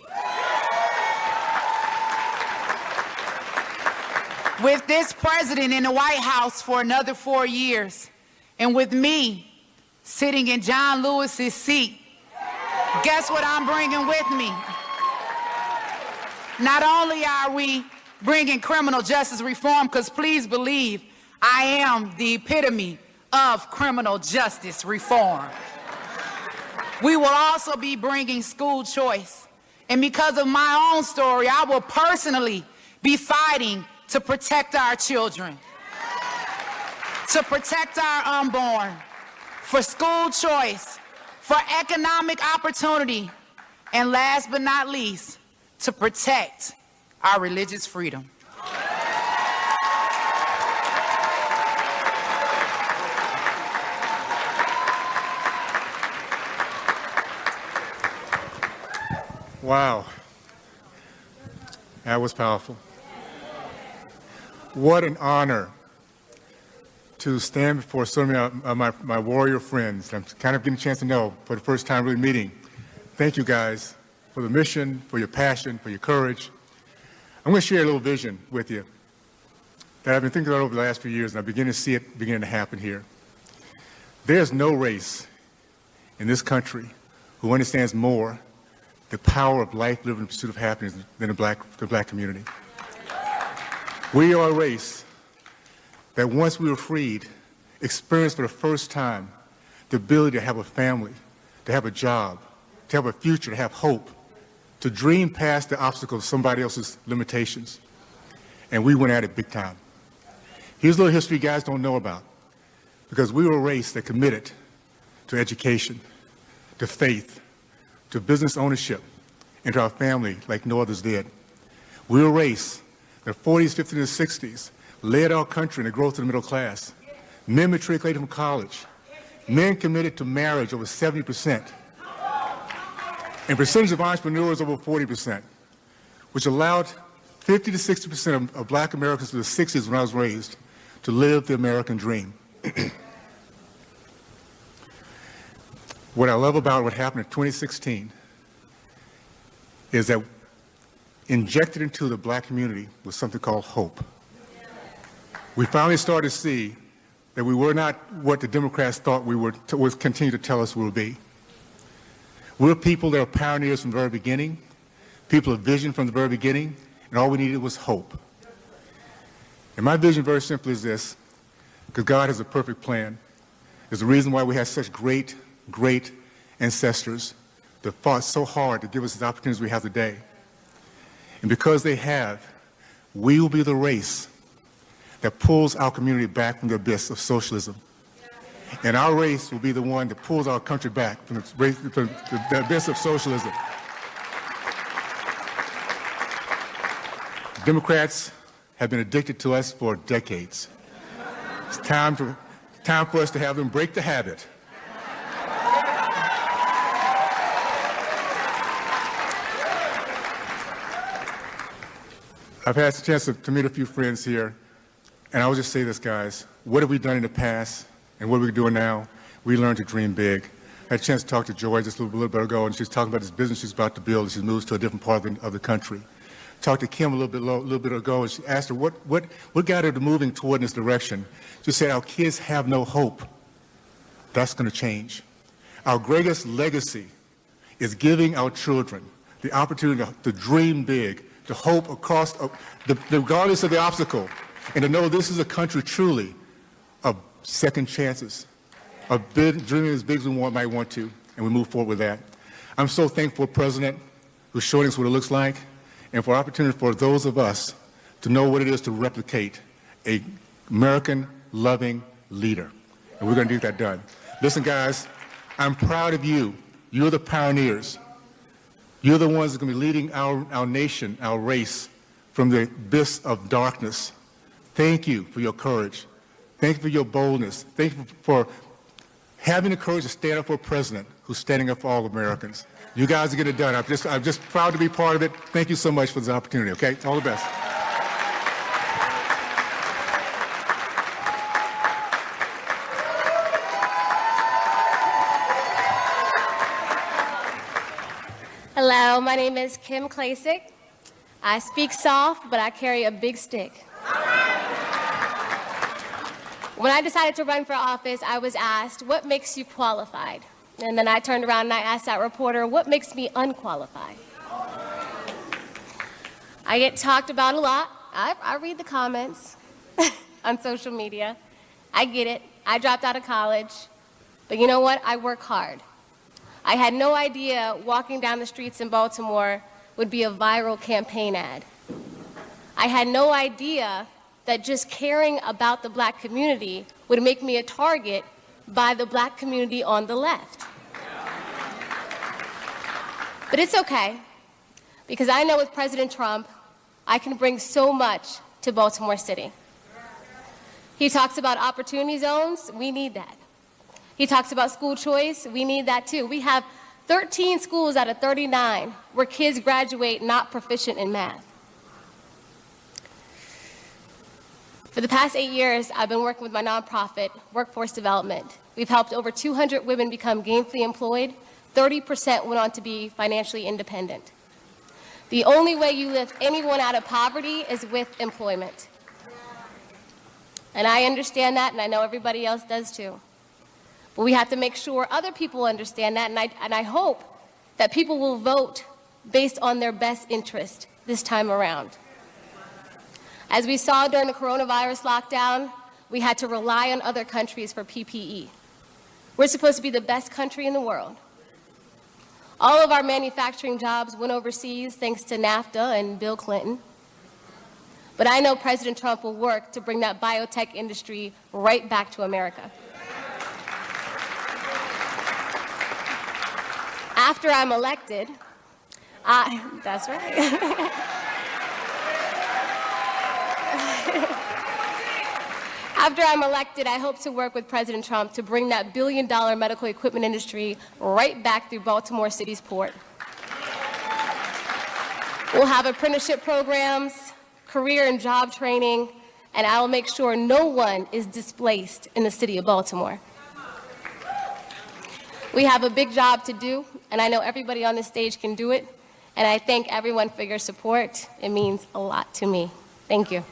With this president in the White House for another 4 years, and with me sitting in John Lewis's seat, guess what I'm bringing with me? Not only are we bringing criminal justice reform, because please believe I am the epitome of criminal justice reform. We will also be bringing school choice. And because of my own story, I will personally be fighting to protect our children, to protect our unborn, for school choice, for economic opportunity, and last but not least, to protect our religious freedom. Wow. That was powerful. What an honor to stand before so many of my warrior friends. I'm kind of getting a chance to know for the first time really meeting. Thank you guys for the mission, for your passion, for your courage. I'm going to share a little vision with you that I've been thinking about over the last few years, and I begin to see it beginning to happen here. There's no race in this country who understands more the power of life lived in pursuit of happiness than the black community. We are a race that once we were freed, experienced for the first time the ability to have a family, to have a job, to have a future, to have hope, to dream past the obstacles of somebody else's limitations. And we went at it big time. Here's a little history you guys don't know about, because we were a race that committed to education, to faith, to business ownership, and to our family like no others did. We were a race in the 40s, 50s, and 60s led our country in the growth of the middle class. Men matriculated from college. Men committed to marriage over 70%. And percentage of entrepreneurs over 40%, which allowed 50 to 60% of black Americans in the 60s when I was raised to live the American dream. What I love about what happened in 2016 is that injected into the black community was something called hope. We finally started to see that we were not what the Democrats thought we would continue to tell us we would be. We're people that are pioneers from the very beginning, people of vision from the very beginning, and all we needed was hope. And my vision very simply is this, because God has a perfect plan. There's a reason why we have such great, great ancestors that fought so hard to give us the opportunities we have today. And because they have, we will be the race that pulls our community back from the abyss of socialism. And our race will be the one that pulls our country back from the abyss of socialism. Democrats have been addicted to us for decades. It's time for us to have them break the habit. I've had a chance to meet a few friends here, and I will just say this, guys. What have we done in the past, and what are we doing now? We learned to dream big. I had a chance to talk to Joy just a little bit ago, and she was talking about this business she's about to build as she moves to a different part of the country. Talked to Kim a little bit ago, and she asked her what got her to moving toward this direction. She said, our kids have no hope. That's going to change. Our greatest legacy is giving our children the opportunity to dream big, to hope across, regardless of the obstacle, and to know this is a country truly of second chances, of dreaming as big as we might want to, and we move forward with that. I'm so thankful for the President who's showing us what it looks like, and for opportunity for those of us to know what it is to replicate an American-loving leader. And we're going to get that done. Listen, guys, I'm proud of you. You're the pioneers. You're the ones that are going to be leading our nation, our race, from the abyss of darkness. Thank you for your courage. Thank you for your boldness. Thank you for having the courage to stand up for a president who's standing up for all Americans. You guys are getting it done. I'm just proud to be part of it. Thank you so much for this opportunity, okay? All the best. Hello, my name is Kim Klasick. I speak soft, but I carry a big stick. When I decided to run for office, I was asked, what makes you qualified? And then I turned around and I asked that reporter, what makes me unqualified? I get talked about a lot. I read the comments on social media. I get it. I dropped out of college. But you know what? I work hard. I had no idea walking down the streets in Baltimore would be a viral campaign ad. I had no idea that just caring about the black community would make me a target by the black community on the left. But it's okay, because I know with President Trump, I can bring so much to Baltimore City. He talks about opportunity zones. We need that. He talks about school choice. We need that too. We have 13 schools out of 39 where kids graduate not proficient in math. For the past 8 years, I've been working with my nonprofit, Workforce Development. We've helped over 200 women become gainfully employed. 30% went on to be financially independent. The only way you lift anyone out of poverty is with employment. And I understand that, and I know everybody else does too. But we have to make sure other people understand that, and I hope that people will vote based on their best interest this time around. As we saw during the coronavirus lockdown, we had to rely on other countries for PPE. We're supposed to be the best country in the world. All of our manufacturing jobs went overseas thanks to NAFTA and Bill Clinton. But I know President Trump will work to bring that biotech industry right back to America. After I'm elected, that's right. After I'm elected, I hope to work with President Trump to bring that billion-dollar medical equipment industry right back through Baltimore City's port. We'll have apprenticeship programs, career and job training, and I will make sure no one is displaced in the city of Baltimore. We have a big job to do, and I know everybody on this stage can do it, And I thank everyone for your support. It means a lot to me. Thank you.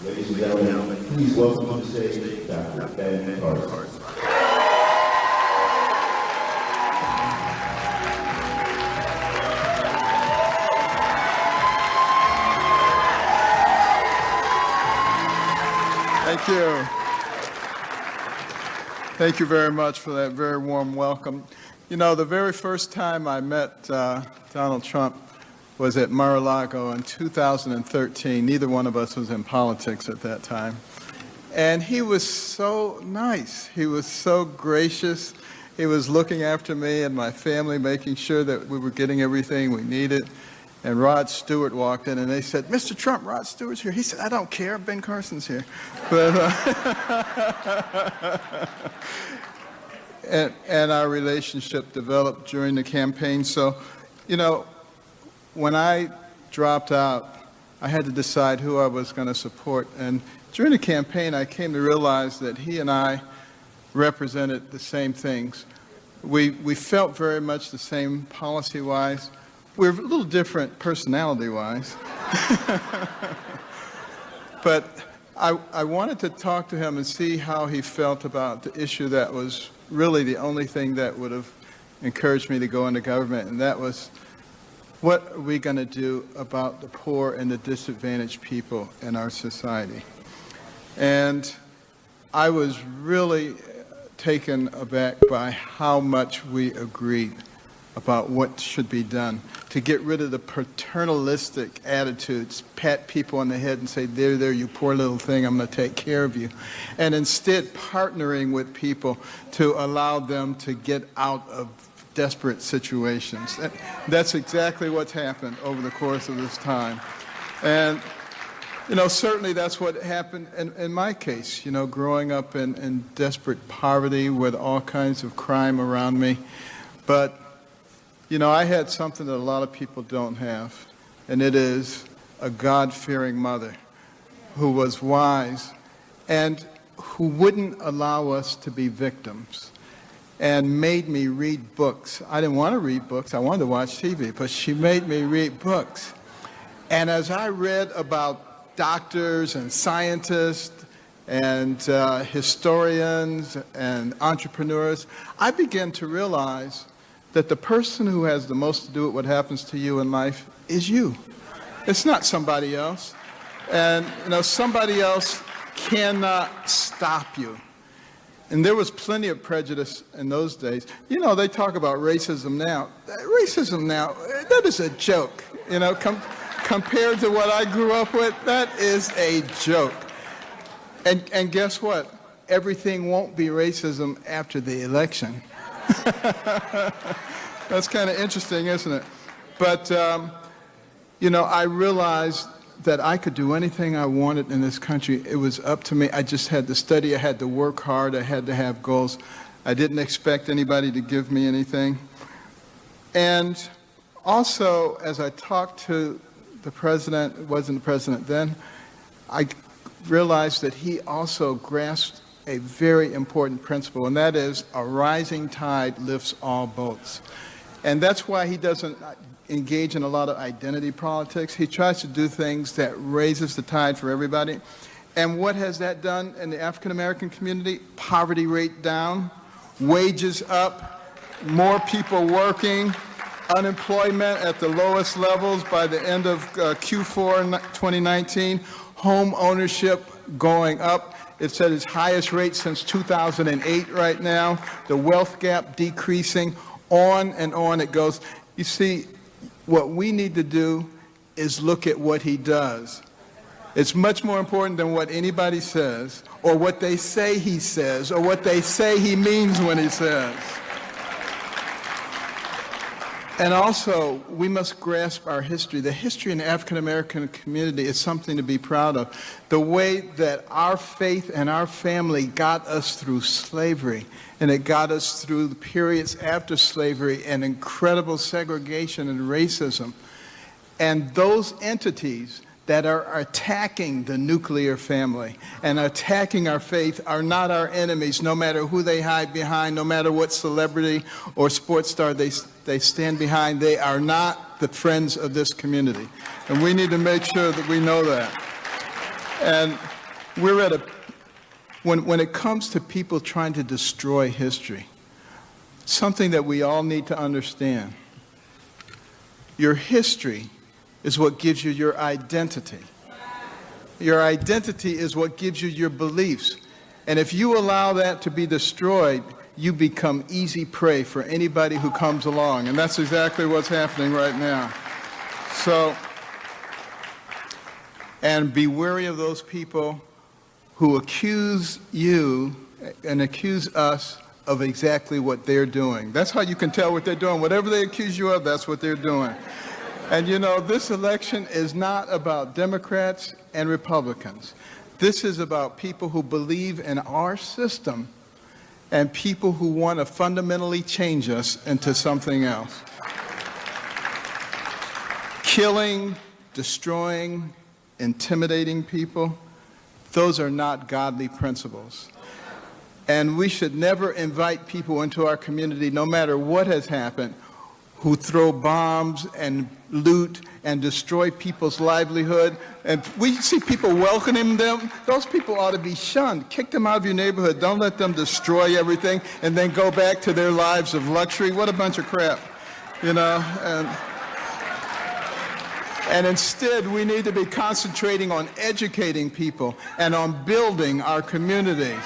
Ladies and gentlemen, please welcome to the stage Dr. Ben Carson. Thank you. Thank you very much for that very warm welcome. You know, the very first time I met Donald Trump was at Mar-a-Lago in 2013. Neither one of us was in politics at that time. And he was so nice. He was so gracious. He was looking after me and my family, making sure that we were getting everything we needed. And Rod Stewart walked in and they said, "Mr. Trump, Rod Stewart's here." He said, "I don't care, Ben Carson's here." But, and our relationship developed during the campaign. So, you know, when I dropped out, I had to decide who I was going to support. And during the campaign, I came to realize that he and I represented the same things. We felt very much the same policy-wise. We're a little different personality-wise. But I wanted to talk to him and see how he felt about the issue that was really the only thing that would have encouraged me to go into government, and that was, what are we going to do about the poor and the disadvantaged people in our society? And I was really taken aback by how much we agreed about what should be done to get rid of the paternalistic attitudes, pat people on the head and say, there, you poor little thing, I'm going to take care of you. And instead partnering with people to allow them to get out of desperate situations. That's exactly what's happened over the course of this time. And, you know, certainly that's what happened in my case, you know, growing up in desperate poverty with all kinds of crime around me. But, you know, I had something that a lot of people don't have, and it is a God-fearing mother who was wise and who wouldn't allow us to be victims and made me read books. I didn't want to read books. I wanted to watch TV, but she made me read books. And as I read about doctors and scientists and historians and entrepreneurs, I began to realize that the person who has the most to do with what happens to you in life is you. It's not somebody else. And, you know, somebody else cannot stop you. And there was plenty of prejudice in those days. You know, they talk about racism now. Racism now, that is a joke. You know, compared to what I grew up with, that is a joke. And guess what? Everything won't be racism after the election. That's kind of interesting, isn't it? But, you know, I realized that I could do anything I wanted in this country. It was up to me. I just had to study. I had to work hard. I had to have goals. I didn't expect anybody to give me anything. And also, as I talked to the president, wasn't the president then, I realized that he also grasped a very important principle, and that is a rising tide lifts all boats. And that's why he doesn't engage in a lot of identity politics. He tries to do things that raises the tide for everybody. And what has that done in the African American community? Poverty rate down, wages up, more people working, unemployment at the lowest levels by the end of Q4 2019, home ownership going up. It's at its highest rate since 2008 right now. The wealth gap decreasing, on and on it goes. You see, what we need to do is look at what he does. It's much more important than what anybody says, or what they say he says, or what they say he means when he says. And also, we must grasp our history. The history in the African American community is something to be proud of. The way that our faith and our family got us through slavery, and it got us through the periods after slavery and incredible segregation and racism. And those entities that are attacking the nuclear family and attacking our faith are not our enemies, no matter who they hide behind, no matter what celebrity or sports star they stand behind. They are not the friends of this community. And we need to make sure that we know that. And we're at when it comes to people trying to destroy history, something that we all need to understand. Your history is what gives you your identity. Your identity is what gives you your beliefs. And if you allow that to be destroyed, you become easy prey for anybody who comes along. And that's exactly what's happening right now. So, and be wary of those people who accuse you and accuse us of exactly what they're doing. That's how you can tell what they're doing. Whatever they accuse you of, that's what they're doing. And you know, this election is not about Democrats and Republicans. This is about people who believe in our system and people who want to fundamentally change us into something else. Killing, destroying, intimidating people, those are not godly principles. And we should never invite people into our community, no matter what has happened, who throw bombs and loot and destroy people's livelihood. And we see people welcoming them. Those people ought to be shunned. Kick them out of your neighborhood. Don't let them destroy everything and then go back to their lives of luxury. What a bunch of crap, you know? And instead, we need to be concentrating on educating people and on building our communities.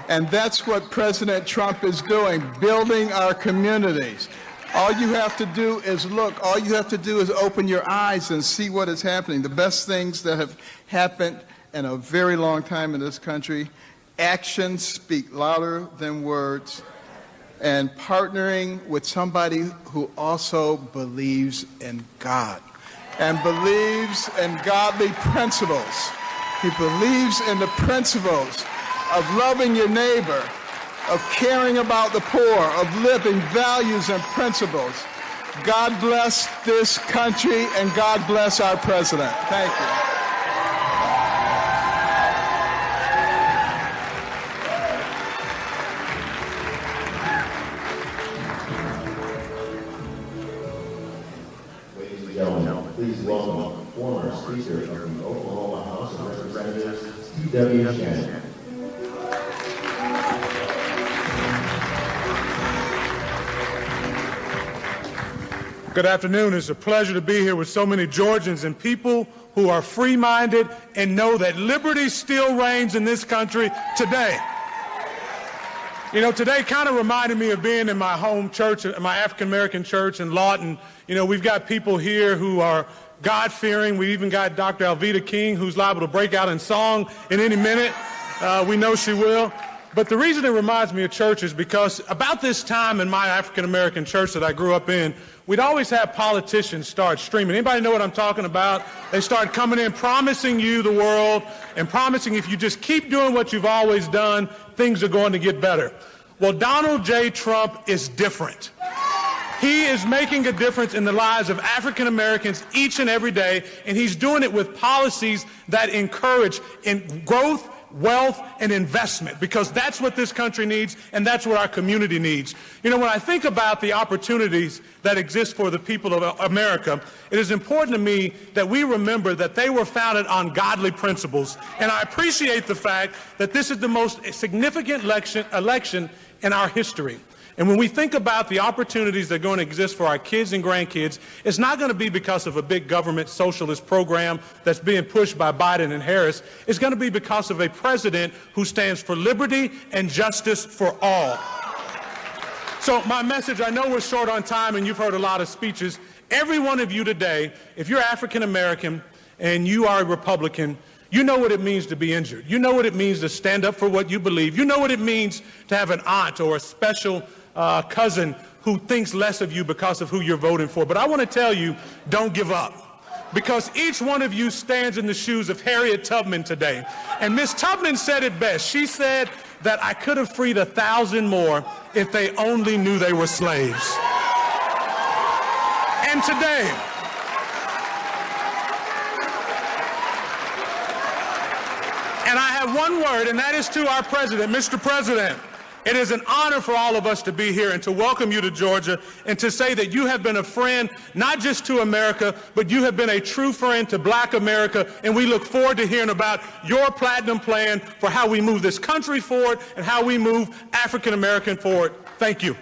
And that's what President Trump is doing, building our communities. All you have to do is look. All you have to do is open your eyes and see what is happening. The best things that have happened in a very long time in this country. Actions speak louder than words. And partnering with somebody who also believes in God and believes in godly principles. He believes in the principles of loving your neighbor, of caring about the poor, of living values and principles. God bless this country and God bless our president. Thank you. Ladies and gentlemen, please welcome former Speaker of the Oklahoma House of Representatives, T.W. Shannon. Good afternoon. It's a pleasure to be here with so many Georgians and people who are free-minded and know that liberty still reigns in this country today. You know, today kind of reminded me of being in my home church, my African-American church in Lawton. You know, we've got people here who are God-fearing. We even got Dr. Alveda King, who's liable to break out in song in any minute. We know she will. But the reason it reminds me of church is because about this time in my African-American church that I grew up in, we'd always have politicians start streaming. Anybody know what I'm talking about? They start coming in promising you the world and promising if you just keep doing what you've always done, things are going to get better. Well, Donald J. Trump is different. He is making a difference in the lives of African Americans each and every day, and he's doing it with policies that encourage growth, wealth, and investment, because that's what this country needs and that's what our community needs. You know, when I think about the opportunities that exist for the people of America, it is important to me that we remember that they were founded on godly principles. And I appreciate the fact that this is the most significant election in our history. And when we think about the opportunities that are going to exist for our kids and grandkids, it's not going to be because of a big government socialist program that's being pushed by Biden and Harris. It's going to be because of a president who stands for liberty and justice for all. So my message, I know we're short on time and you've heard a lot of speeches. Every one of you today, if you're African American and you are a Republican, You know what it means to be injured. You know what it means to stand up for what you believe. You know what it means to have an aunt or a special cousin who thinks less of you because of who you're voting for. But I want to tell you, don't give up. Because each one of you stands in the shoes of Harriet Tubman today. And Miss Tubman said it best. She said that I could have freed 1,000 more if they only knew they were slaves. And today, and I have one word, and that is to our president. Mr. President, it is an honor for all of us to be here and to welcome you to Georgia and to say that you have been a friend not just to America, but you have been a true friend to Black America, and we look forward to hearing about your platinum plan for how we move this country forward and how we move African American forward. Thank you.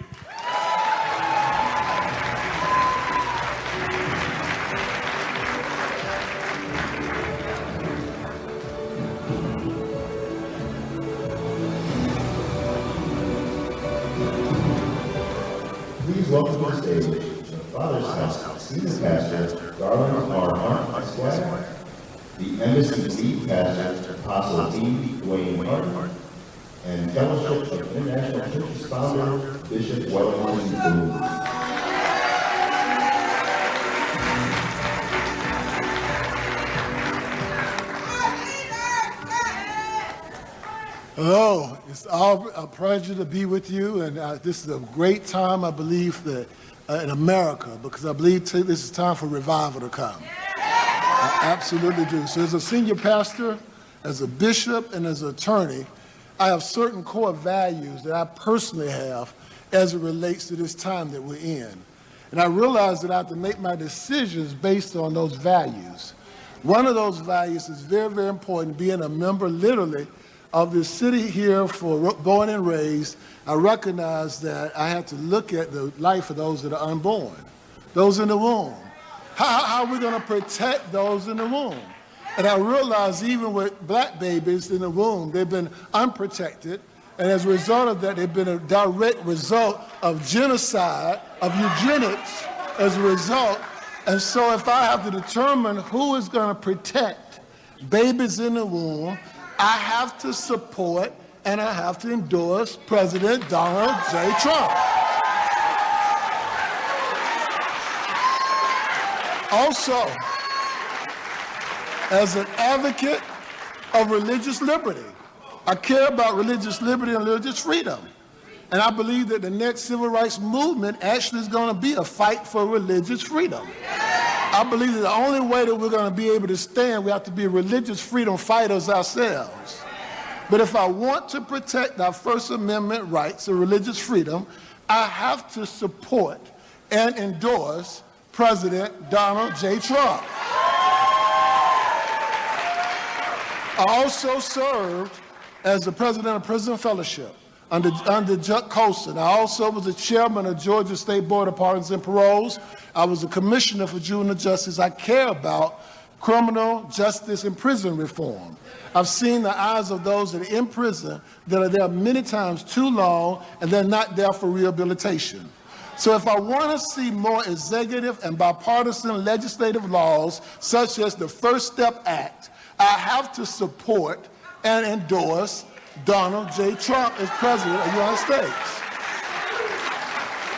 Please welcome to the stage the Father's House Senior Pastor Garland R. Hart, Esquire, the Embassy Lead Pastor Apostle D. Dwayne Hart, and Fellowship of International Churches Founder Bishop Wellington Boone. Hello, it's all a pleasure to be with you, and this is a great time, I believe, that in America, because I believe this is time for revival to come. I absolutely do. So as a senior pastor, as a bishop, and as an attorney, I have certain core values that I personally have as it relates to this time that we're in. And I realize that I have to make my decisions based on those values. One of those values is very, very important, being a member, literally, of the city here for born and raised. I recognize that I have to look at the life of those that are unborn, those in the womb. How are we going to protect those in the womb? And I realize even with Black babies in the womb, they've been unprotected. And as a result of that, they've been a direct result of genocide, of eugenics as a result. And so if I have to determine who is going to protect babies in the womb, I have to support and I have to endorse President Donald J. Trump. Also, as an advocate of religious liberty, I care about religious liberty and religious freedom. And I believe that the next civil rights movement actually is going to be a fight for religious freedom. I believe that the only way that we're going to be able to stand, we have to be religious freedom fighters ourselves. But if I want to protect our First Amendment rights and religious freedom, I have to support and endorse President Donald J. Trump. I also served as the president of Prison Fellowship under Chuck Colson. I also was the chairman of Georgia State Board of Pardons and Paroles. I was a commissioner for juvenile justice. I care about criminal justice and prison reform. I've seen the eyes of those that are in prison that are there many times too long, and they're not there for rehabilitation. So if I want to see more executive and bipartisan legislative laws, such as the First Step Act, I have to support and endorse Donald J. Trump as President of the United States.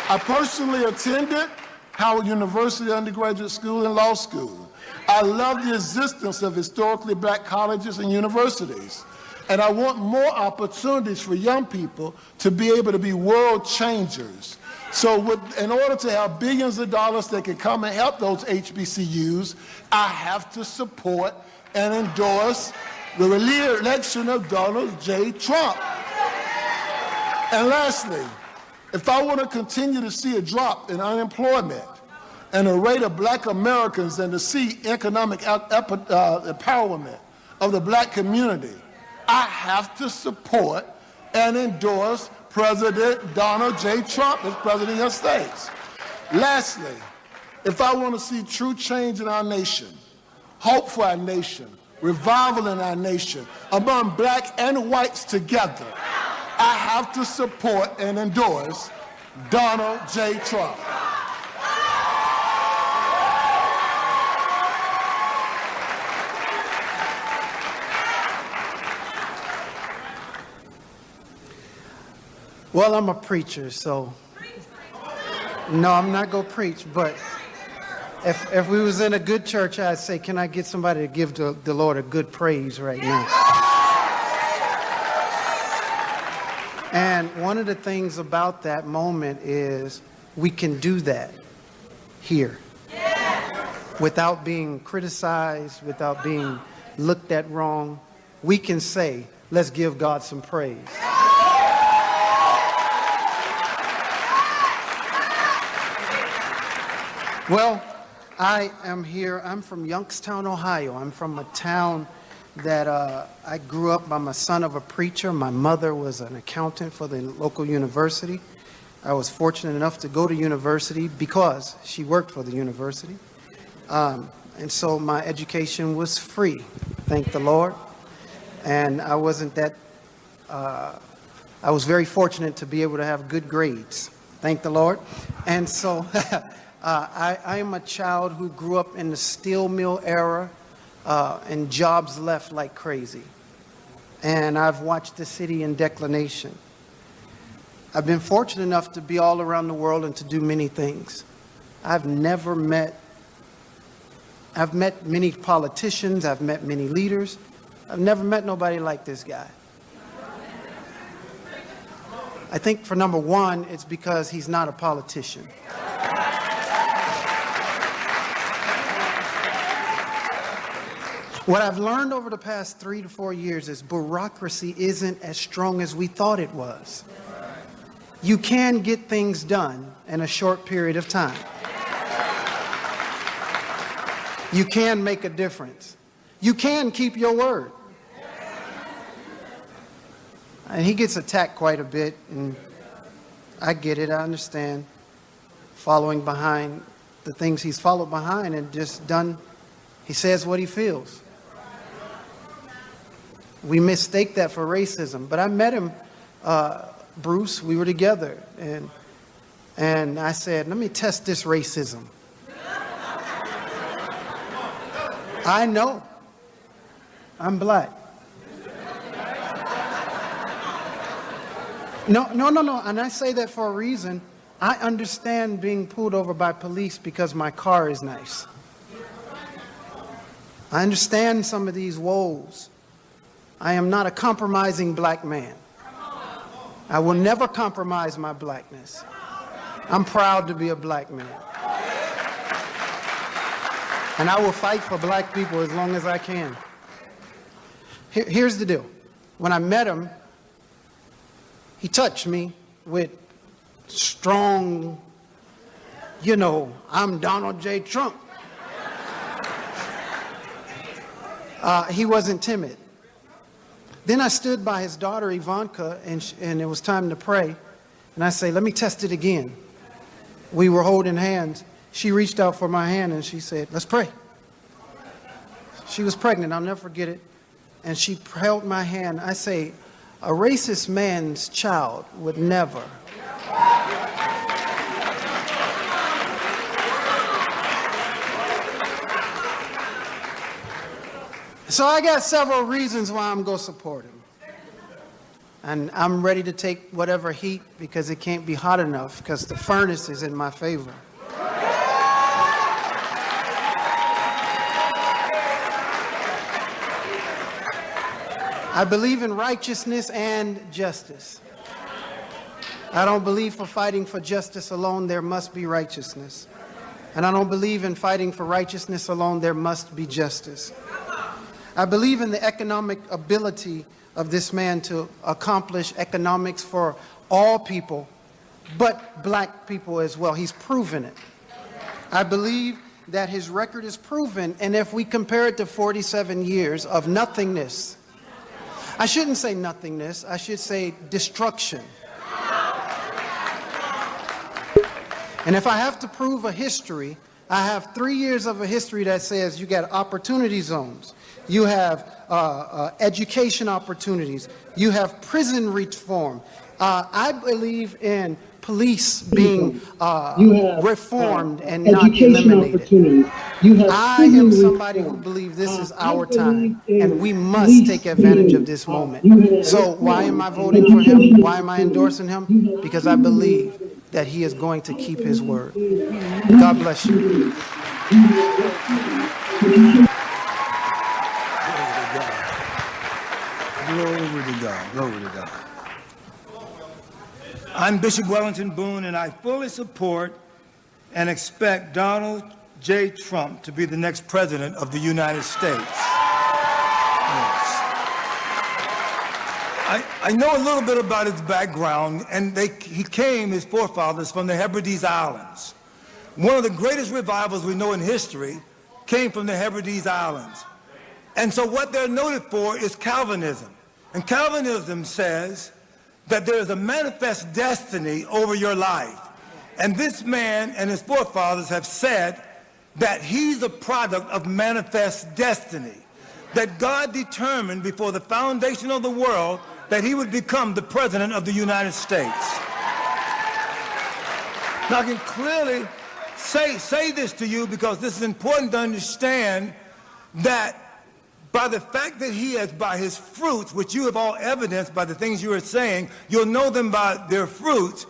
I personally attended Howard University undergraduate school and law school. I love the existence of historically Black colleges and universities. And I want more opportunities for young people to be able to be world changers. So in order to have billions of dollars that can come and help those HBCUs, I have to support and endorse the re-election of Donald J. Trump. And lastly, if I want to continue to see a drop in unemployment and a rate of Black Americans and to see economic empowerment of the Black community, I have to support and endorse President Donald J. Trump as President of the United States. Lastly, if I want to see true change in our nation, hope for our nation, revival in our nation, among Black and whites together, I have to support and endorse Donald J. Trump. Well, I'm a preacher, so no, I'm not going to preach, but if we was in a good church, I'd say, can I get somebody to give the Lord a good praise right now? And one of the things about that moment is we can do that here without being criticized, without being looked at wrong. We can say, let's give God some praise. Well, I am here. I'm from Youngstown, Ohio. I'm from a town that I grew up. I'm a son of a preacher. My mother was an accountant for the local university. I was fortunate enough to go to university because she worked for the university. And so my education was free, thank the Lord. And I wasn't that, I was very fortunate to be able to have good grades, thank the Lord. And so I am a child who grew up in the steel mill era and jobs left like crazy. And I've watched the city in declination. I've been fortunate enough to be all around the world and to do many things. I've met many politicians, I've met many leaders. I've never met nobody like this guy. I think for number one, it's because he's not a politician. What I've learned over the past 3 to 4 years is bureaucracy isn't as strong as we thought it was. You can get things done in a short period of time. You can make a difference. You can keep your word. And he gets attacked quite a bit, and I get it, I understand. Following behind the things he's followed behind and just done, he says what he feels. We mistake that for racism, but I met him, Bruce, we were together, and I said, let me test this racism. I know I'm black. No, and I say that for a reason. I understand being pulled over by police because my car is nice. I understand some of these woes. I am not a compromising black man. I will never compromise my blackness. I'm proud to be a black man. And I will fight for black people as long as I can. Here's the deal. When I met him, he touched me with strong, I'm Donald J. Trump. He wasn't timid. Then I stood by his daughter, Ivanka, and it was time to pray. And I say, let me test it again. We were holding hands. She reached out for my hand and she said, let's pray. She was pregnant, I'll never forget it. And she held my hand. I say, a racist man's child would never. So I got several reasons why I'm going to support him. And I'm ready to take whatever heat because it can't be hot enough because the furnace is in my favor. I believe in righteousness and justice. I don't believe for fighting for justice alone, there must be righteousness. And I don't believe in fighting for righteousness alone, there must be justice. I believe in the economic ability of this man to accomplish economics for all people, but black people as well. He's proven it. I believe that his record is proven, and if we compare it to 47 years of nothingness, I shouldn't say nothingness, I should say destruction. And if I have to prove a history, I have 3 years of a history that says you got opportunity zones. You have education opportunities. You have prison reform. I believe in police being reformed and not eliminated. I am somebody who believes this is our time, and we must take advantage of this moment. So why am I voting for him? Why am I endorsing him? Because I believe that he is going to keep his word. God bless you. Glory to God. Glory to God. I'm Bishop Wellington Boone, and I fully support and expect Donald J. Trump to be the next president of the United States. Yes. I know a little bit about his background, and he came, his forefathers, from the Hebrides Islands. One of the greatest revivals we know in history came from the Hebrides Islands. And so what they're noted for is Calvinism. And Calvinism says that there is a manifest destiny over your life. And this man and his forefathers have said that he's a product of manifest destiny, that God determined before the foundation of the world that he would become the president of the United States. Now I can clearly say this to you because this is important to understand that by the fact that he has, by his fruits, which you have all evidenced by the things you are saying, you'll know them by their fruits.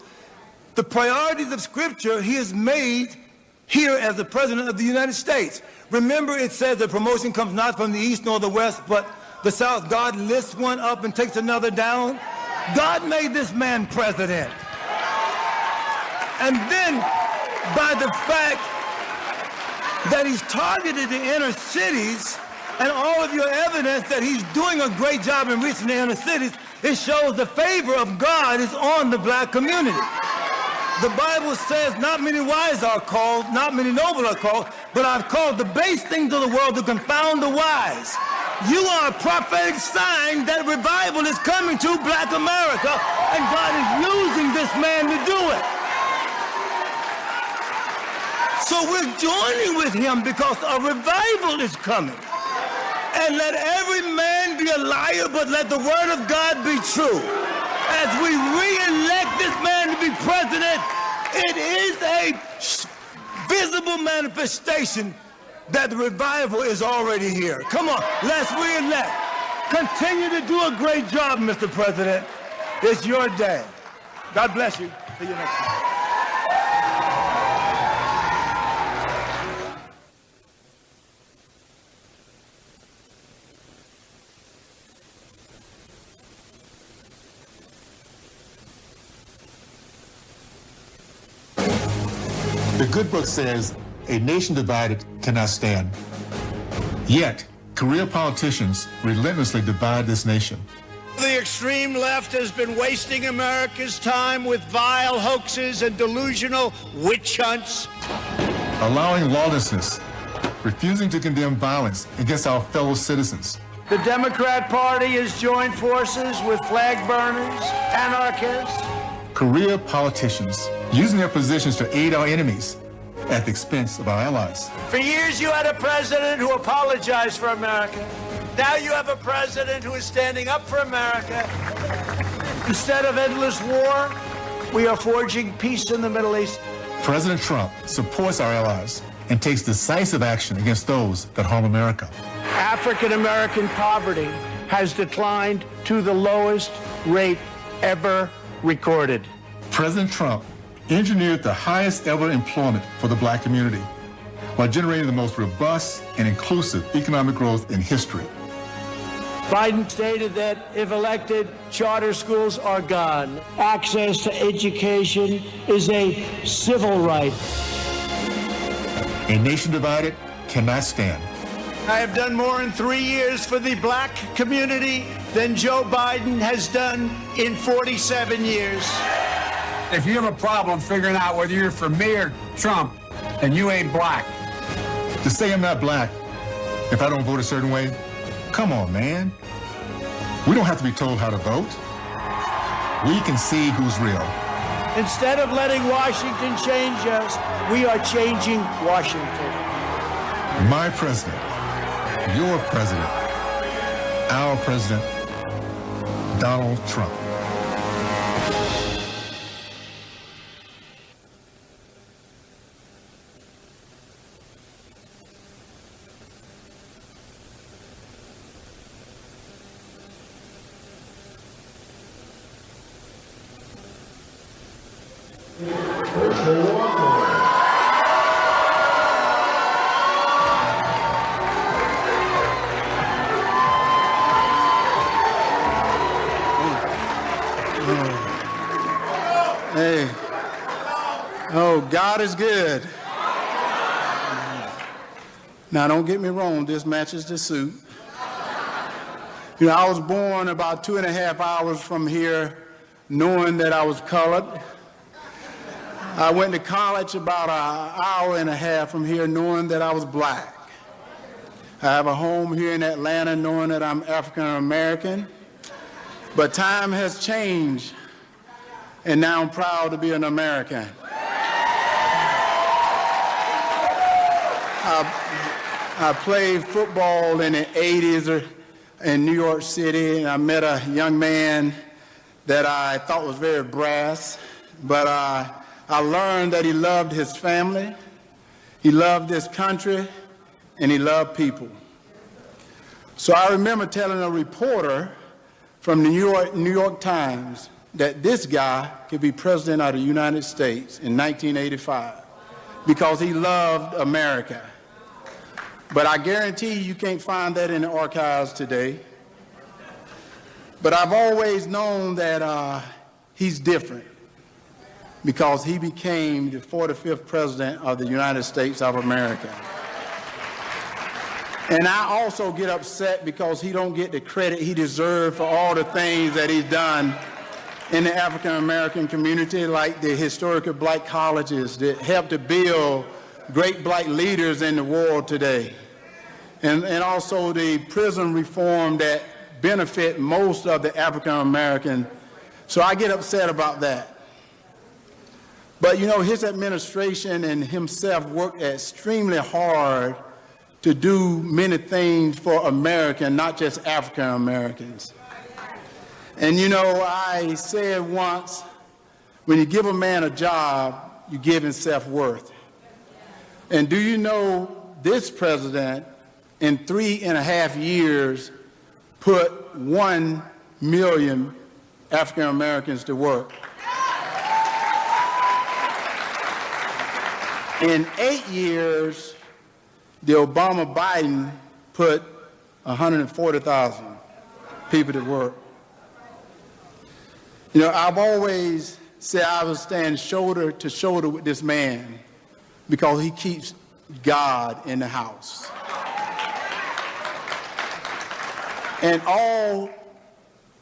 The priorities of Scripture he has made here as the President of the United States. Remember, it says that promotion comes not from the east nor the west, but the south. God lifts one up and takes another down. God made this man president. And then, by the fact that he's targeted the inner cities, and all of your evidence that he's doing a great job in reaching the inner cities, it shows the favor of God is on the black community. The Bible says not many wise are called, not many noble are called, but I've called the base things of the world to confound the wise. You are a prophetic sign that revival is coming to black America, and God is using this man to do it. So we're joining with him because a revival is coming. And let every man be a liar, but let the word of God be true. As we re-elect this man to be president, it is a visible manifestation that the revival is already here. Come on, let's re-elect. Continue to do a great job, Mr. President. It's your day. God bless you. See you next time. The good book says, a nation divided cannot stand. Yet, career politicians relentlessly divide this nation. The extreme left has been wasting America's time with vile hoaxes and delusional witch hunts. Allowing lawlessness, refusing to condemn violence against our fellow citizens. The Democrat Party has joined forces with flag burners, anarchists. Career politicians using their positions to aid our enemies at the expense of our allies. For years you had a president who apologized for America. Now you have a president who is standing up for America. Instead of endless war, we are forging peace in the Middle East. President Trump supports our allies and takes decisive action against those that harm America. African American poverty has declined to the lowest rate ever recorded. President Trump engineered the highest ever employment for the black community while generating the most robust and inclusive economic growth in history. Biden stated that if elected, charter schools are gone. Access to education is a civil right. A nation divided cannot stand. I have done more in 3 years for the black community than Joe Biden has done in 47 years. If you have a problem figuring out whether you're for me or Trump, then you ain't black. To say I'm not black if I don't vote a certain way, come on, man. We don't have to be told how to vote. We can see who's real. Instead of letting Washington change us, we are changing Washington. My president, your president, our president, Donald Trump. Hey, oh, God is good. Now, don't get me wrong, this matches the suit. You know, I was born about 2.5 hours from here, knowing that I was colored. I went to college about an hour and a half from here, knowing that I was black. I have a home here in Atlanta, knowing that I'm African American. But time has changed, and now I'm proud to be an American. I played football in the 80s in New York City, and I met a young man that I thought was very brass, but I learned that he loved his family, he loved this country, and he loved people. So I remember telling a reporter from the New York Times that this guy could be president of the United States in 1985 because he loved America. But I guarantee you can't find that in the archives today. But I've always known that he's different because he became the 45th president of the United States of America. And I also get upset because he don't get the credit he deserves for all the things that he's done in the African American community, like the historical black colleges that helped to build great black leaders in the world today. And also the prison reform that benefit most of the African American. So I get upset about that. But you know, his administration and himself worked extremely hard to do many things for America, not just African Americans. And you know, I said once, when you give a man a job, you give him self-worth. And do you know this president, in 3.5 years, put 1 million African Americans to work. In 8 years, the Obama-Biden put 140,000 people to work. You know, I've always said I would stand shoulder to shoulder with this man because he keeps God in the house. And all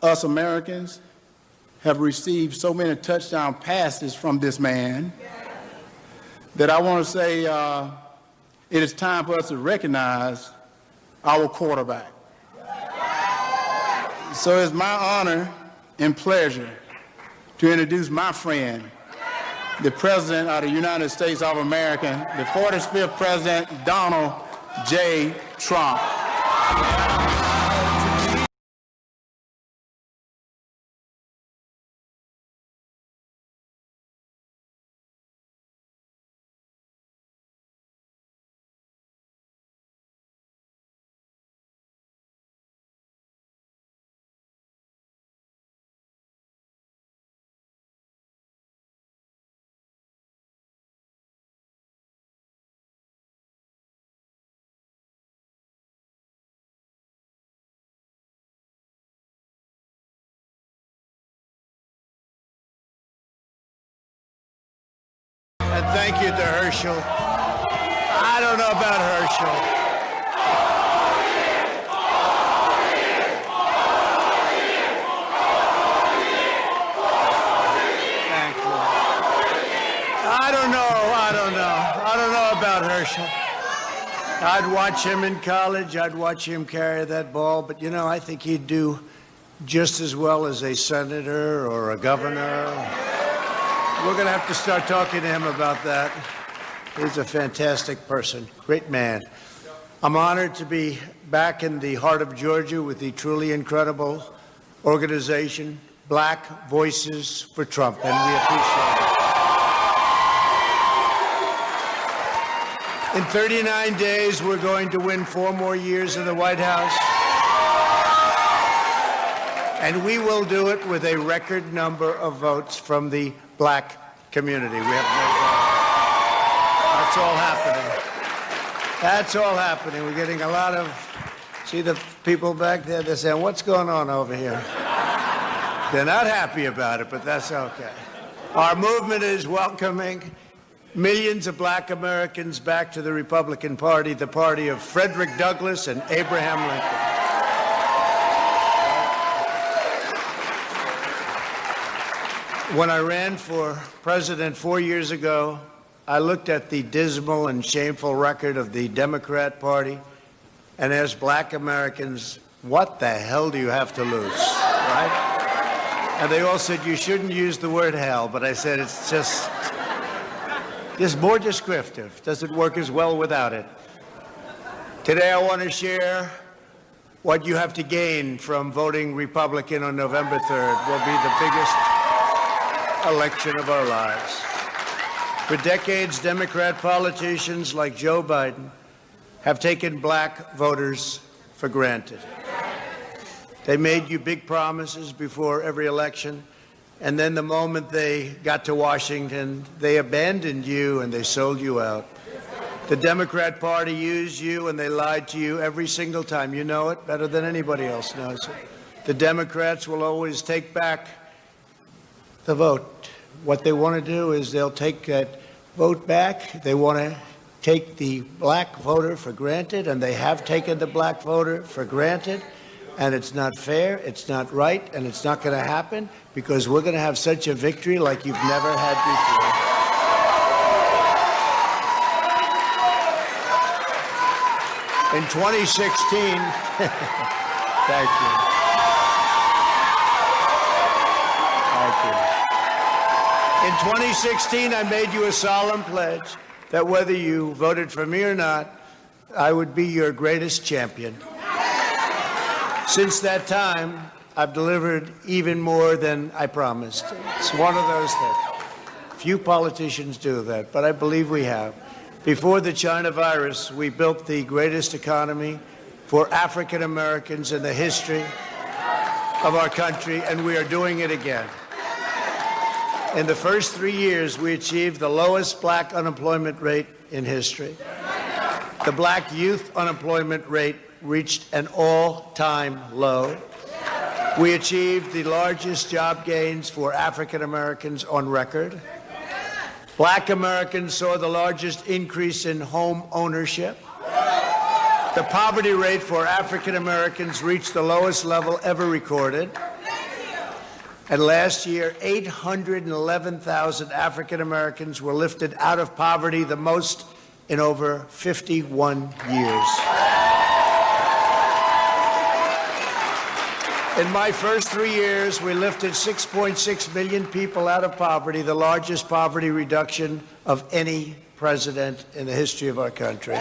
us Americans have received so many touchdown passes from this man that I want to say it is time for us to recognize our quarterback. So it's my honor and pleasure to introduce my friend, the President of the United States of America, the 45th President, Donald J. Trump. And thank you to Herschel. I don't know about Herschel. Thank you. I don't know about Herschel. I'd watch him in college. I'd watch him carry that ball. But, you know, I think he'd do just as well as a senator or a governor. We're going to have to start talking to him about that. He's a fantastic person, great man. I'm honored to be back in the heart of Georgia with the truly incredible organization, Black Voices for Trump, and we appreciate it. In 39 days, we're going to win 4 more years in the White House. And we will do it with a record number of votes from the black community. We have no doubt. That's all happening. That's all happening. We're getting a lot of, see the people back there, they're saying, what's going on over here? They're not happy about it, but that's okay. Our movement is welcoming millions of black Americans back to the Republican Party, the party of Frederick Douglass and Abraham Lincoln. When I ran for president 4 years ago, I looked at the dismal and shameful record of the Democrat Party and asked black Americans, what the hell do you have to lose, right? And they all said, you shouldn't use the word hell, but I said, it's just more descriptive. Doesn't work as well without it. Today I want to share what you have to gain from voting Republican on November 3rd. Will be the biggest election of our lives. For decades, Democrat politicians like Joe Biden have taken black voters for granted. They made you big promises before every election, and then the moment they got to Washington, they abandoned you and they sold you out. The Democrat Party used you and they lied to you every single time. You know it better than anybody else knows it. The Democrats will always take back the vote. What they want to do is they'll take that vote back. They want to take the black voter for granted, and they have taken the black voter for granted. And it's not fair, it's not right, and it's not going to happen because we're going to have such a victory like you've never had before. In 2016, thank you. Thank you. In 2016, I made you a solemn pledge that whether you voted for me or not, I would be your greatest champion. Since that time, I've delivered even more than I promised. It's one of those things. Few politicians do that, but I believe we have. Before the China virus, we built the greatest economy for African Americans in the history of our country, and we are doing it again. In the first 3 years, we achieved the lowest black unemployment rate in history. The black youth unemployment rate reached an all-time low. We achieved the largest job gains for African Americans on record. Black Americans saw the largest increase in home ownership. The poverty rate for African Americans reached the lowest level ever recorded. And last year, 811,000 African Americans were lifted out of poverty, the most in over 51 years. In my first 3 years, we lifted 6.6 million people out of poverty, the largest poverty reduction of any president in the history of our country.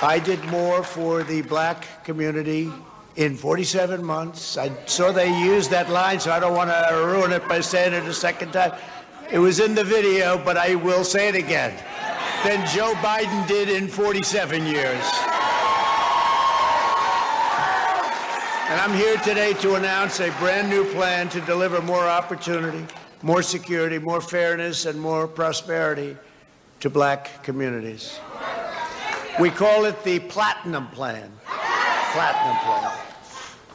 I did more for the black community in 47 months. I saw they used that line, so I don't want to ruin it by saying it a second time. It was in the video, but I will say it again. Than Joe Biden did in 47 years. And I'm here today to announce a brand new plan to deliver more opportunity, more security, more fairness, and more prosperity to black communities. We call it the Platinum Plan. Platinum Plan.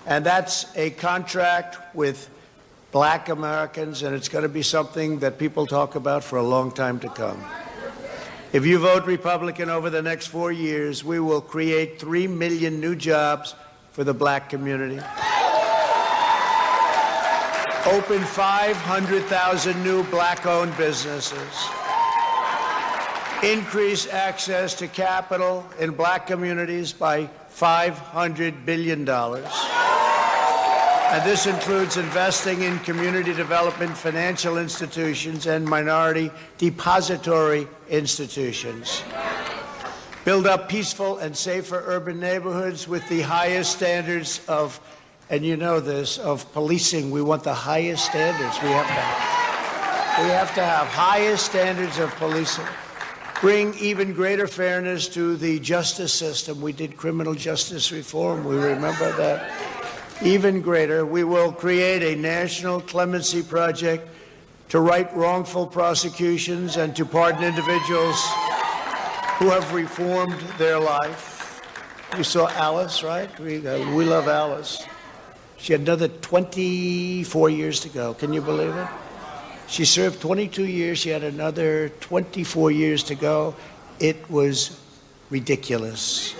And that's a contract with black Americans, and it's going to be something that people talk about for a long time to come. If you vote Republican over the next 4 years, we will create 3 million new jobs for the black community. Open 500,000 new black-owned businesses. Increase access to capital in black communities by $500 billion. And this includes investing in community development, financial institutions, and minority depository institutions. Build up peaceful and safer urban neighborhoods with the highest standards of, and you know this, of policing. We want the highest standards. We have to have highest standards of policing. Bring even greater fairness to the justice system. We did criminal justice reform. We remember that. Even greater, we will create a national clemency project to right wrongful prosecutions and to pardon individuals who have reformed their life. You saw Alice, right? We love Alice. She had another 24 years to go. Can you believe it? She served 22 years. She had another 24 years to go. It was ridiculous.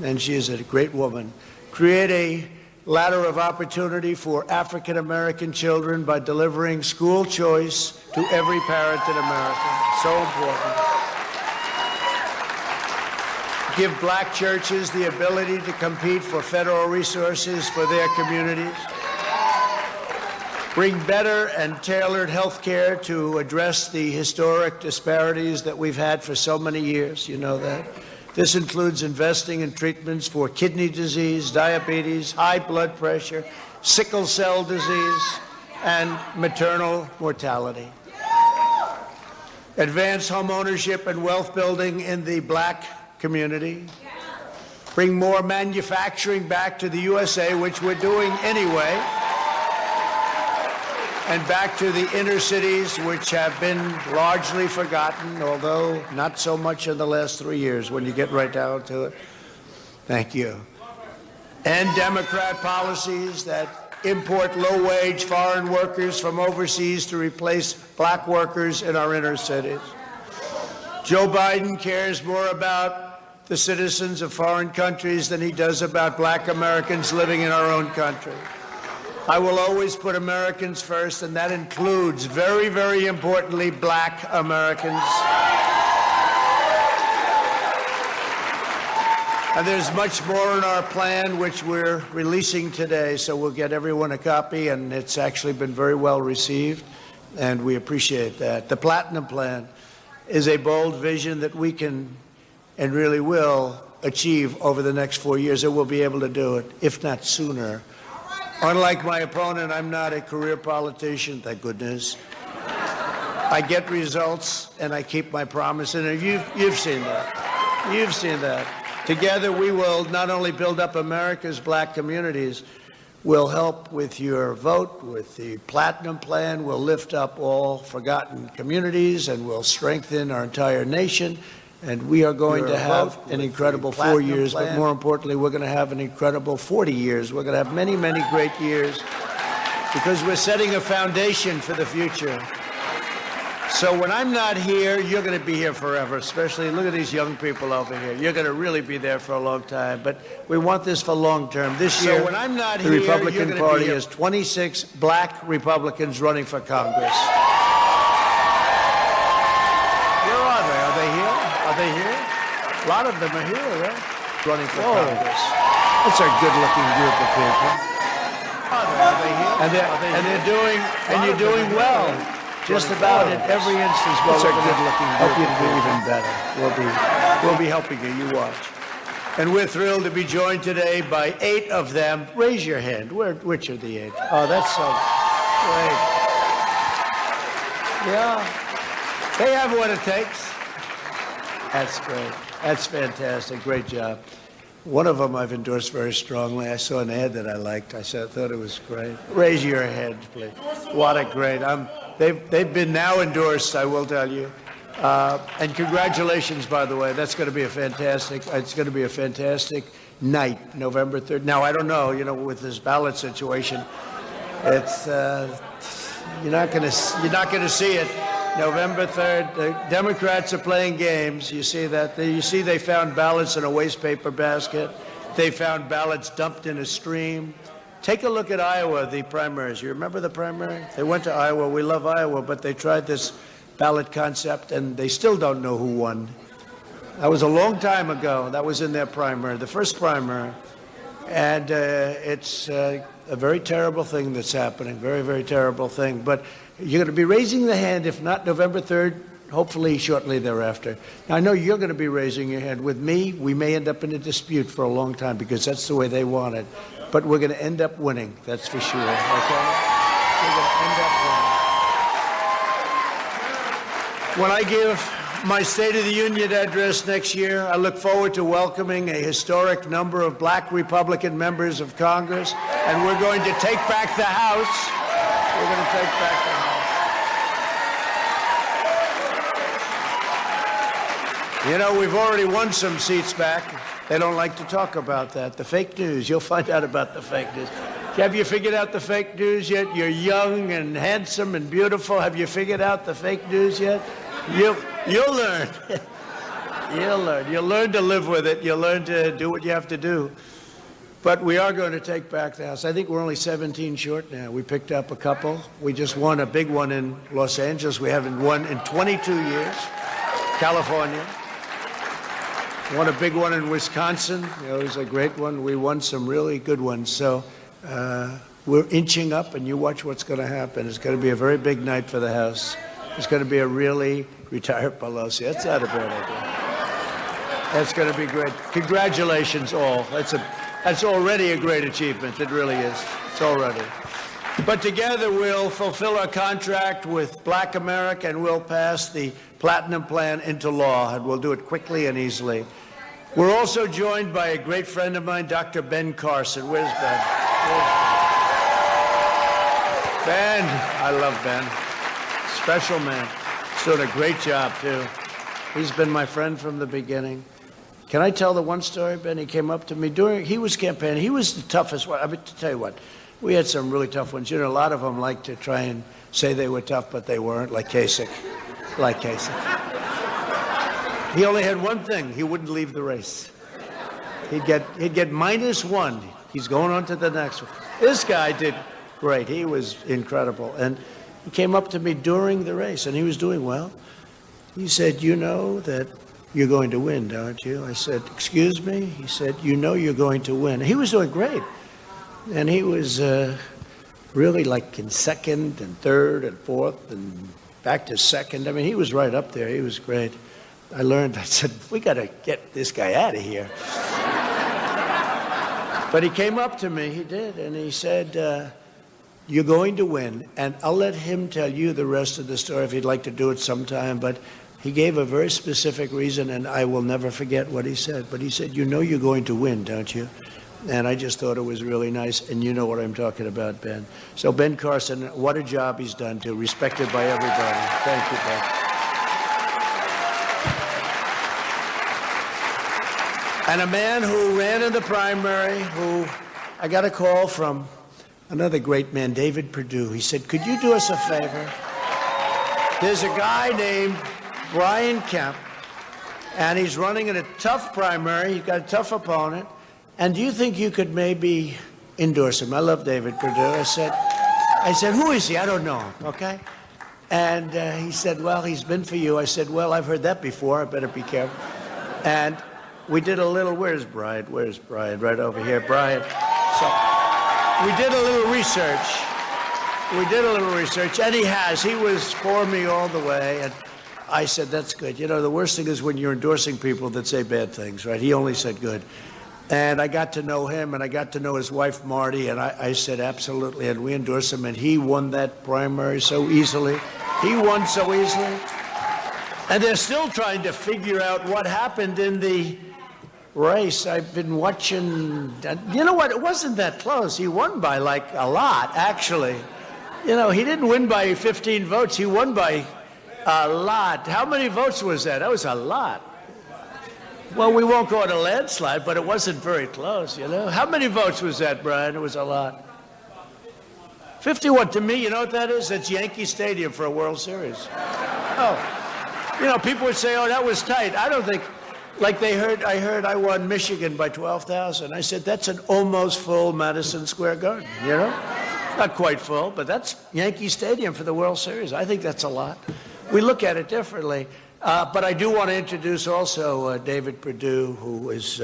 And she is a great woman. Create a ladder of opportunity for African American children by delivering school choice to every parent in America. So important. Give black churches the ability to compete for federal resources for their communities. Bring better and tailored health care to address the historic disparities that we've had for so many years. You know that. This includes investing in treatments for kidney disease, diabetes, high blood pressure, sickle cell disease, and maternal mortality. Advance home ownership and wealth building in the black community. Bring more manufacturing back to the USA, which we're doing anyway, and back to the inner cities, which have been largely forgotten, although not so much in the last 3 years when you get right down to it. Thank you. And Democrat policies that import low-wage foreign workers from overseas to replace black workers in our inner cities. Joe Biden cares more about the citizens of foreign countries than he does about black Americans living in our own country. I will always put Americans first, and that includes, very, very importantly, black Americans. And there's much more in our plan, which we're releasing today, so we'll get everyone a copy, and it's actually been very well received, and we appreciate that. The Platinum Plan is a bold vision that we can and really will achieve over the next 4 years, and we'll be able to do it, if not sooner. Unlike my opponent, I'm not a career politician, thank goodness. I get results, and I keep my promise, and you've seen that. You've seen that. Together, we will not only build up America's black communities, we'll help with your vote, with the Platinum Plan, we'll lift up all forgotten communities, and we'll strengthen our entire nation. And we are going to have an incredible 4 years, but more importantly, we're going to have an incredible 40 years. We're going to have many, many great years because we're setting a foundation for the future. So when I'm not here, you're going to be here forever, especially look at these young people over here. You're going to really be there for a long time, but we want this for long term. This year, when I'm not the Republican Party has 26 black Republicans running for Congress. Where are they? Are they here? Are they here? A lot of them are here, right? Running for Congress. That's a good-looking group of people. Are they here? And you're doing well. Just about in every instance. That's a good-looking group. Hope you do even better. We'll be helping you. You watch. And we're thrilled to be joined today by 8 of them. Raise your hand. Which are the 8? Oh, that's so great. Yeah. They have what it takes. That's great. That's fantastic. Great job. One of them I've endorsed very strongly. I saw an ad that I liked. I thought it was great. Raise your hand, please. What a great. They've been now endorsed, I will tell you. And congratulations, by the way. It's going to be a fantastic night, November 3rd. Now, I don't know, with this ballot situation, it's you're not going to see it. November 3rd, the Democrats are playing games. You see that? You see they found ballots in a waste paper basket. They found ballots dumped in a stream. Take a look at Iowa, the primaries. You remember the primary? They went to Iowa. We love Iowa, but they tried this ballot concept, and they still don't know who won. That was a long time ago. That was in their primary, the first primary. And it's a very terrible thing that's happening, very, very terrible thing. But you're going to be raising the hand, if not November 3rd, hopefully shortly thereafter. Now, I know you're going to be raising your hand. With me, we may end up in a dispute for a long time because that's the way they want it. But we're going to end up winning, that's for sure, okay? We're going to end up winning. When I give my State of the Union address next year, I look forward to welcoming a historic number of black Republican members of Congress, and we're going to take back the House. We're going to take back the House. You know, we've already won some seats back. They don't like to talk about that. The fake news. You'll find out about the fake news. Have you figured out the fake news yet? You're young and handsome and beautiful. Have you figured out the fake news yet? You'll learn. You'll learn. You'll learn to live with it. You'll learn to do what you have to do. But we are going to take back the House. I think we're only 17 short now. We picked up a couple. We just won a big one in Los Angeles. We haven't won in 22 years. California. Won a big one in Wisconsin. You know, it was a great one. We won some really good ones. So we're inching up, and you watch what's going to happen. It's going to be a very big night for the House. It's going to be a really retired Pelosi. That's not a bad idea. That's going to be great. Congratulations, all. That's already a great achievement. It really is. It's already. But together we'll fulfill our contract with Black America, and we'll pass the Platinum Plan into law, and we'll do it quickly and easily. We're also joined by a great friend of mine, Dr. Ben Carson. Where's Ben? Ben, I love Ben. Special man. He's doing a great job, too. He's been my friend from the beginning. Can I tell the one story, Ben? He came up to me he was campaigning. He was the toughest one. I mean, to tell you what, we had some really tough ones. You know, a lot of them like to try and say they were tough, but they weren't, like Kasich. He only had one thing. He wouldn't leave the race. He'd get -1. He's going on to the next one. This guy did great. He was incredible. And he came up to me during the race, and he was doing well. He said, you know that you're going to win, don't you? I said, excuse me? He said, you know you're going to win. He was doing great. And he was really like in second and third and fourth and back to second. I mean, he was right up there. He was great. I said, we got to get this guy out of here. But he came up to me, he did, and he said, you're going to win. And I'll let him tell you the rest of the story if he'd like to do it sometime. But he gave a very specific reason, and I will never forget what he said. But he said, you know you're going to win, don't you? And I just thought it was really nice, and you know what I'm talking about, Ben. So Ben Carson, what a job he's done, too, respected by everybody. Thank you, Ben. And a man who ran in the primary, who I got a call from another great man, David Perdue. He said, could you do us a favor? There's a guy named Brian Kemp, and he's running in a tough primary. He's got a tough opponent. And do you think you could maybe endorse him? I love David Perdue. I said, who is he? I don't know him, okay? And he said, well, he's been for you. I said, well, I've heard that before. I better be careful. And we did a little, where's Brian? Where's Brian? Right over here, Brian. So we did a little research. And he was for me all the way. And I said, that's good. You know, the worst thing is when you're endorsing people that say bad things, right? He only said good. And I got to know him, and I got to know his wife, Marty, and I said, absolutely, and we endorsed him, and he won that primary so easily. He won so easily. And they're still trying to figure out what happened in the race. I've been watching. You know what? It wasn't that close. He won by, like, a lot, actually. You know, he didn't win by 15 votes. He won by a lot. How many votes was that? That was a lot. Well, we won't call it a landslide, but it wasn't very close, you know. How many votes was that, Brian? It was a lot. 51. To me, you know what that is? That's Yankee Stadium for a World Series. Oh. You know, people would say, oh, that was tight. I don't think, like I heard I won Michigan by 12,000. I said, that's an almost full Madison Square Garden, you know? Not quite full, but that's Yankee Stadium for the World Series. I think that's a lot. We look at it differently. But I do want to introduce also David Perdue, who is,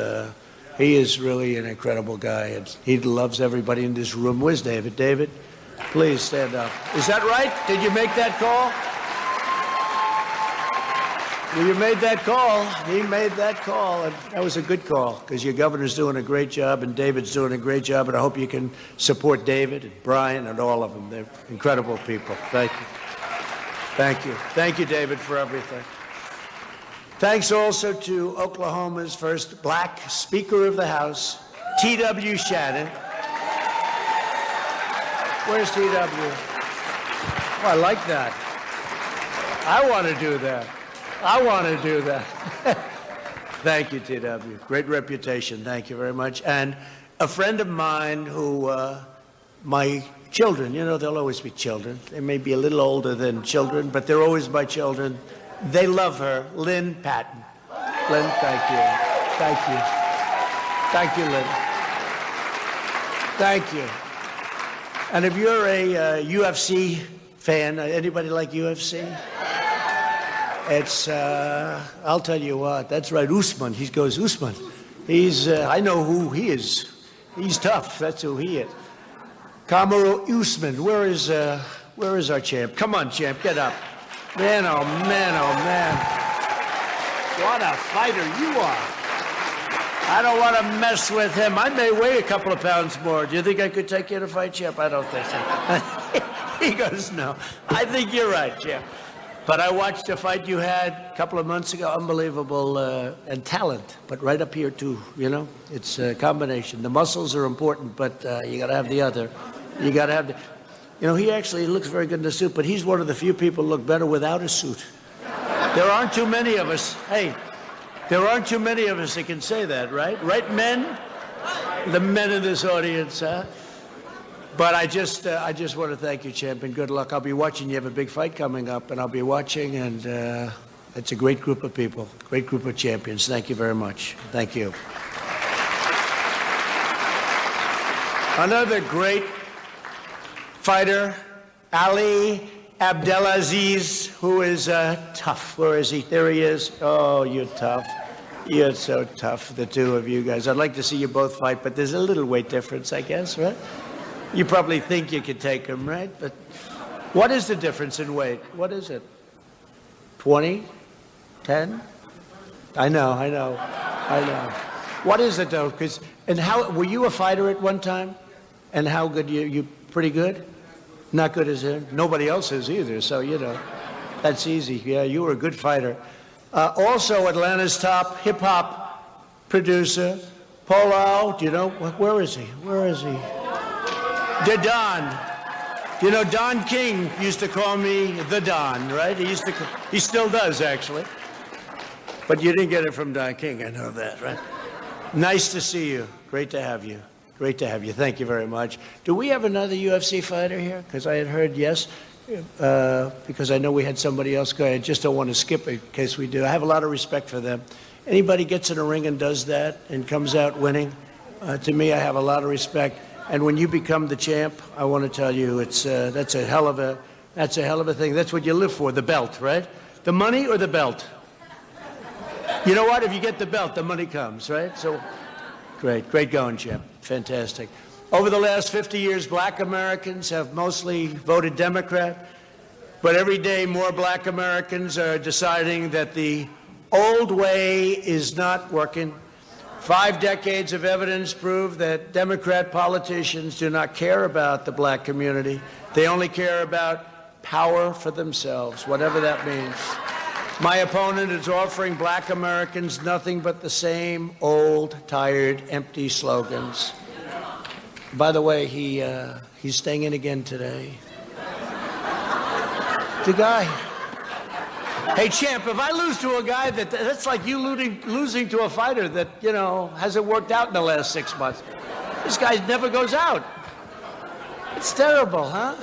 he is really an incredible guy, and he loves everybody in this room. Where's David? David, please stand up. Is that right? Did you make that call? Well, you made that call. He made that call, and that was a good call, because your governor's doing a great job, and David's doing a great job, and I hope you can support David and Brian and all of them. They're incredible people. Thank you. Thank you. Thank you, David, for everything. Thanks also to Oklahoma's first black Speaker of the House, T.W. Shannon. Where's T.W.? Oh, I like that. I want to do that. Thank you, TW. Great reputation. Thank you very much. And a friend of mine who, my children, you know, they'll always be children. They may be a little older than children, but they're always my children. They love her, Lynn Patton. Lynn, thank you. Thank you. Thank you, Lynn. Thank you. And if you're a UFC fan, anybody like UFC? It's, I'll tell you what, that's right, Usman. He goes, Usman. He's, I know who he is. He's tough, that's who he is. Kamaru Usman, where is our champ? Come on, champ, get up. Man, oh man, oh man. What a fighter you are. I don't want to mess with him. I may weigh a couple of pounds more. Do you think I could take you to fight, champ? I don't think so. He goes, no. I think you're right, champ. But I watched a fight you had a couple of months ago, unbelievable, and talent, but right up here too, you know? It's a combination. The muscles are important, but you gotta have the other. You gotta have the, you know, he actually looks very good in the suit, but he's one of the few people who look better without a suit. There aren't too many of us, hey, there aren't too many of us that can say that, right? Right, men? The men in this audience, huh? But I just want to thank you, champ, and good luck. I'll be watching. You have a big fight coming up, and I'll be watching, and it's a great group of people, great group of champions. Thank you very much. Thank you. Another great fighter, Ali Abdelaziz, who is tough. Where is he? There he is. Oh, you're tough. You're so tough, the two of you guys. I'd like to see you both fight, but there's a little weight difference, I guess, right? You probably think you could take him, right? But what is the difference in weight? What is it? 20? 10? I know. What is it, though? And how, were you a fighter at one time? And how good, you pretty good? Not good as him? Nobody else is either, so, you know, that's easy. Yeah, you were a good fighter. Also, Atlanta's top hip-hop producer, Polo, do you know, where is he? Where is he? The Don. You know, Don King used to call me the Don, right? He still does, actually. But you didn't get it from Don King, I know that, right? Nice to see you. Great to have you. Great to have you. Thank you very much. Do we have another UFC fighter here? Because I had heard yes, because I know we had somebody else go. I just don't want to skip it in case we do. I have a lot of respect for them. Anybody gets in a ring and does that and comes out winning, to me, I have a lot of respect. And when you become the champ, I want to tell you, it's that's a hell of a thing. That's what you live for, the belt, right? The money or the belt? You know what? If you get the belt, the money comes, right? So, great going, champ. Fantastic. Over the last 50 years, black Americans have mostly voted Democrat, but every day more black Americans are deciding that the old way is not working. 5 decades of evidence prove that Democrat politicians do not care about the black community. They only care about power for themselves, whatever that means. My opponent is offering black Americans nothing but the same old, tired, empty slogans. By the way, he's staying in again today. The guy. Hey, champ, if I lose to a guy that's like you losing to a fighter that, you know, hasn't worked out in the last 6 months. This guy never goes out. It's terrible, huh?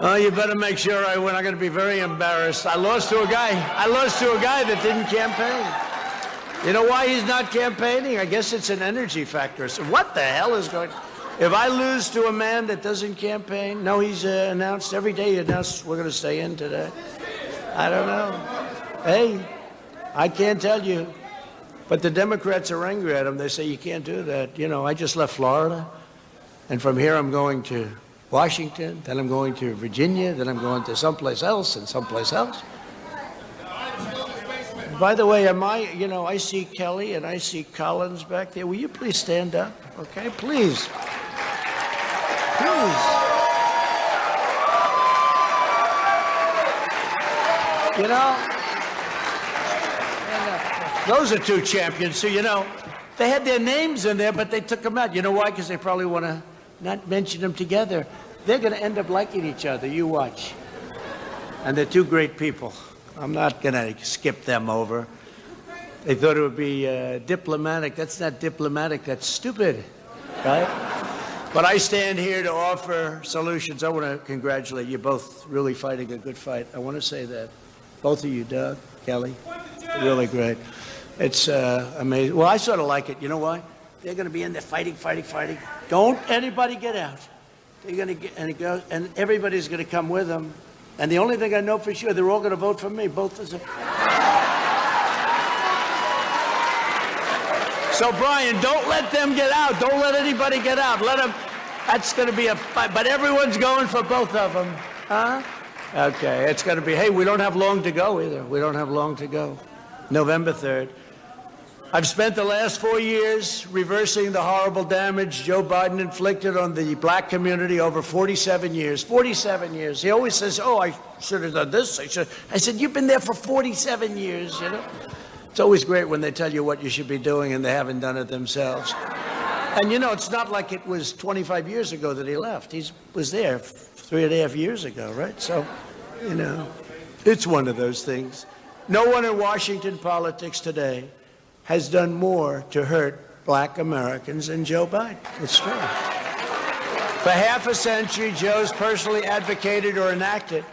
Oh, you better make sure I win. I'm going to be very embarrassed. I lost to a guy that didn't campaign. You know why he's not campaigning? I guess it's an energy factor. So what the hell is going on? If I lose to a man that doesn't campaign, no, he's announced every day. He announced we're going to stay in today. I don't know. Hey, I can't tell you. But the Democrats are angry at him. They say you can't do that. You know, I just left Florida, and from here I'm going to Washington, then I'm going to Virginia, then I'm going to someplace else and someplace else. By the way, I see Kelly and I see Collins back there. Will you please stand up? Okay, please. Please. You know, those are two champions. So, you know, they had their names in there, but they took them out. You know why? Because they probably want to not mention them together. They're going to end up liking each other. You watch. And they're two great people. I'm not going to skip them over. They thought it would be diplomatic. That's not diplomatic. That's stupid, right? But I stand here to offer solutions. I want to congratulate you both, really fighting a good fight. I want to say that. Both of you, Doug, Kelly, really great. It's amazing. Well, I sort of like it. You know why? They're going to be in there fighting. Don't anybody get out. They're going to get, and everybody's going to come with them. And the only thing I know for sure, they're all going to vote for me, both of them. So, Brian, don't let them get out. Don't let anybody get out. Let them. That's going to be a fight. But everyone's going for both of them. Huh? Okay, it's going to be, hey, we don't have long to go either. We don't have long to go. November 3rd. I've spent the last 4 years reversing the horrible damage Joe Biden inflicted on the black community over 47 years. 47 years. He always says, oh, I should have done this. I said, you've been there for 47 years, you know? It's always great when they tell you what you should be doing and they haven't done it themselves. And, you know, it's not like it was 25 years ago that he left. He was there 3.5 years ago, right? So, you know, it's one of those things. No one in Washington politics today has done more to hurt black Americans than Joe Biden. It's true. For half a century, Joe's personally advocated or enacted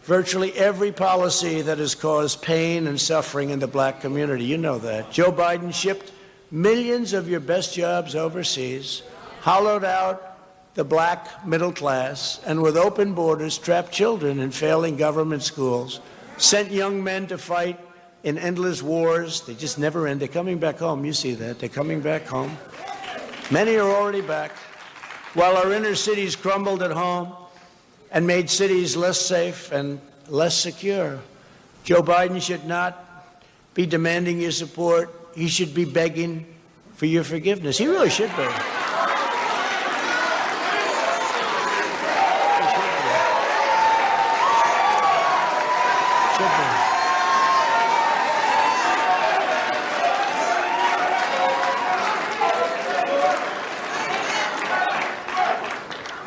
virtually every policy that has caused pain and suffering in the black community. You know that. Joe Biden shipped millions of your best jobs overseas, hollowed out the black middle class, and with open borders, trapped children in failing government schools, sent young men to fight in endless wars. They just never end. They're coming back home. You see that. They're coming back home. Many are already back. While our inner cities crumbled at home and made cities less safe and less secure, Joe Biden should not be demanding your support. He should be begging for your forgiveness. He really should be.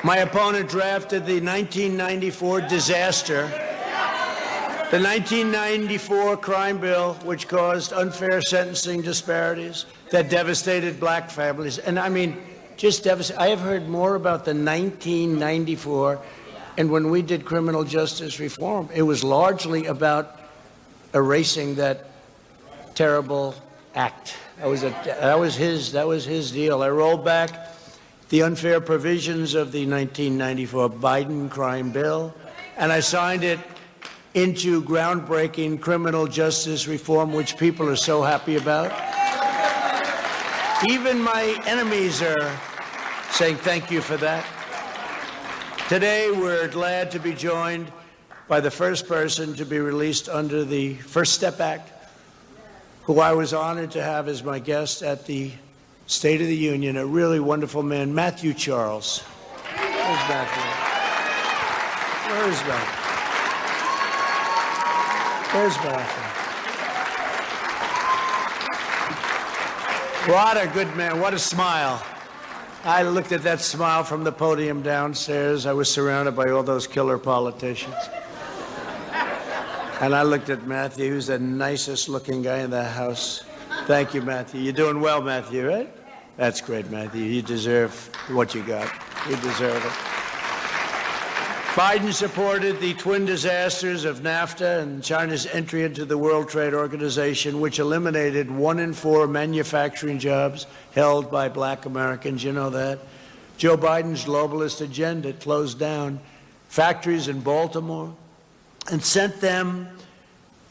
My opponent drafted the 1994 disaster, the 1994 crime bill, which caused unfair sentencing disparities that devastated black families. And I mean, just devastated. I have heard more about the 1994, and when we did criminal justice reform, it was largely about erasing that terrible act. That was his deal. I rolled back the unfair provisions of the 1994 Biden crime bill, and I signed it into groundbreaking criminal justice reform, which people are so happy about. Even my enemies are saying thank you for that. Today, we're glad to be joined by the first person to be released under the First Step Act, who I was honored to have as my guest at the State of the Union, a really wonderful man, Matthew Charles. Where's Matthew? Where's Matthew? Where's Matthew? What a good man. What a smile. I looked at that smile from the podium downstairs. I was surrounded by all those killer politicians. And I looked at Matthew, who's the nicest looking guy in the house. Thank you, Matthew. You're doing well, Matthew, right? That's great, Matthew. You deserve what you got. You deserve it. Biden supported the twin disasters of NAFTA and China's entry into the World Trade Organization, which eliminated 1 in 4 manufacturing jobs held by black Americans. You know that. Joe Biden's globalist agenda closed down factories in Baltimore and sent them.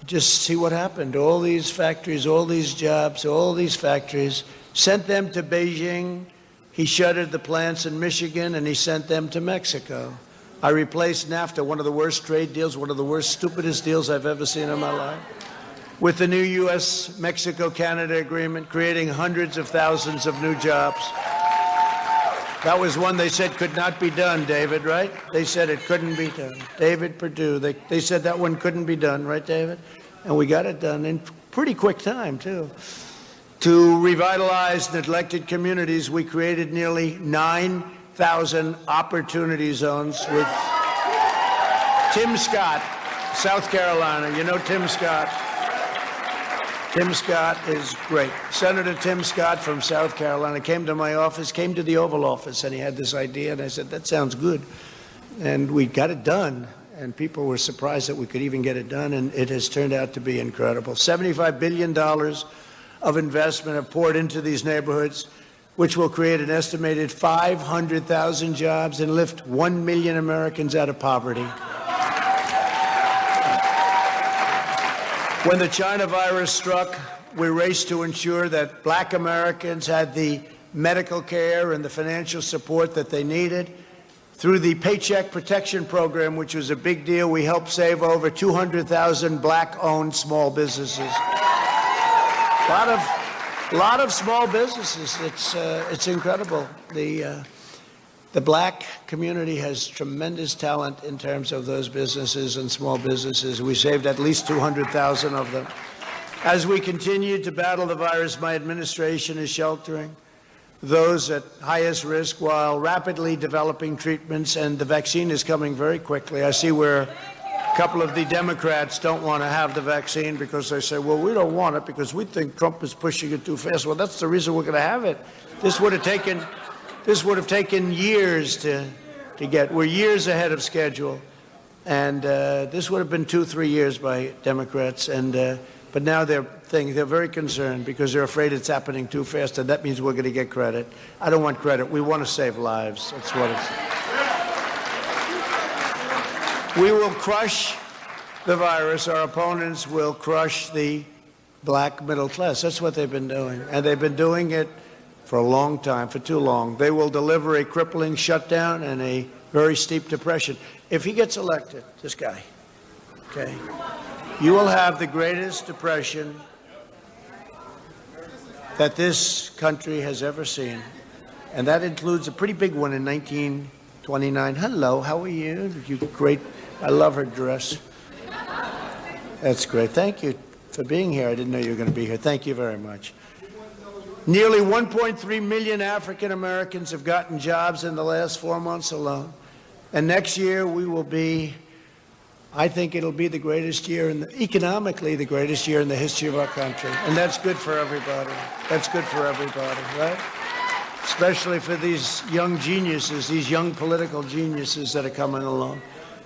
Just see what happened. All these factories, all these jobs, all these factories, sent them to Beijing. He shuttered the plants in Michigan, and he sent them to Mexico. I replaced NAFTA, one of the worst trade deals, one of the worst, stupidest deals I've ever seen in my life, with the new U.S.-Mexico-Canada agreement, creating hundreds of thousands of new jobs. That was one they said could not be done, David, right? They said it couldn't be done. David Perdue, they said that one couldn't be done, right, David? And we got it done in pretty quick time, too. To revitalize neglected communities, we created nearly 9,000 opportunity zones with Tim Scott, South Carolina. You know Tim Scott. Tim Scott is great. Senator Tim Scott from South Carolina came to my office, came to the Oval Office, and he had this idea, and I said, that sounds good. And we got it done, and people were surprised that we could even get it done, and it has turned out to be incredible. $75 billion of investment have poured into these neighborhoods, which will create an estimated 500,000 jobs and lift 1 million Americans out of poverty. When the China virus struck, we raced to ensure that Black Americans had the medical care and the financial support that they needed. Through the Paycheck Protection Program, which was a big deal, we helped save over 200,000 Black-owned small businesses. A lot of small businesses. It's incredible. The Black community has tremendous talent in terms of those businesses and small businesses. We saved at least 200,000 of them. As we continue to battle the virus, my administration is sheltering those at highest risk while rapidly developing treatments, and the vaccine is coming very quickly. I see where a couple of the Democrats don't want to have the vaccine because they say, well, we don't want it because we think Trump is pushing it too fast. Well, that's the reason we're going to have it. This would have taken years to get. We're years ahead of schedule, and this would have been 2-3 years by Democrats. But now they're very concerned because they're afraid it's happening too fast, and that means we're going to get credit. I don't want credit. We want to save lives. That's what it's. We will crush the virus. Our opponents will crush the Black middle class. That's what they've been doing, and they've been doing it for a long time, for too long. They will deliver a crippling shutdown and a very steep depression. If he gets elected, this guy, okay, you will have the greatest depression that this country has ever seen. And that includes a pretty big one in 1929. Hello, how are you? You great. I love her dress. That's great. Thank you for being here. I didn't know you were going to be here. Thank you very much. Nearly 1.3 million African Americans have gotten jobs in the last 4 months alone. And next year we will be, I think it'll be the greatest year, economically the greatest year in the history of our country. And that's good for everybody. That's good for everybody, right? Especially for these young geniuses, these young political geniuses that are coming along.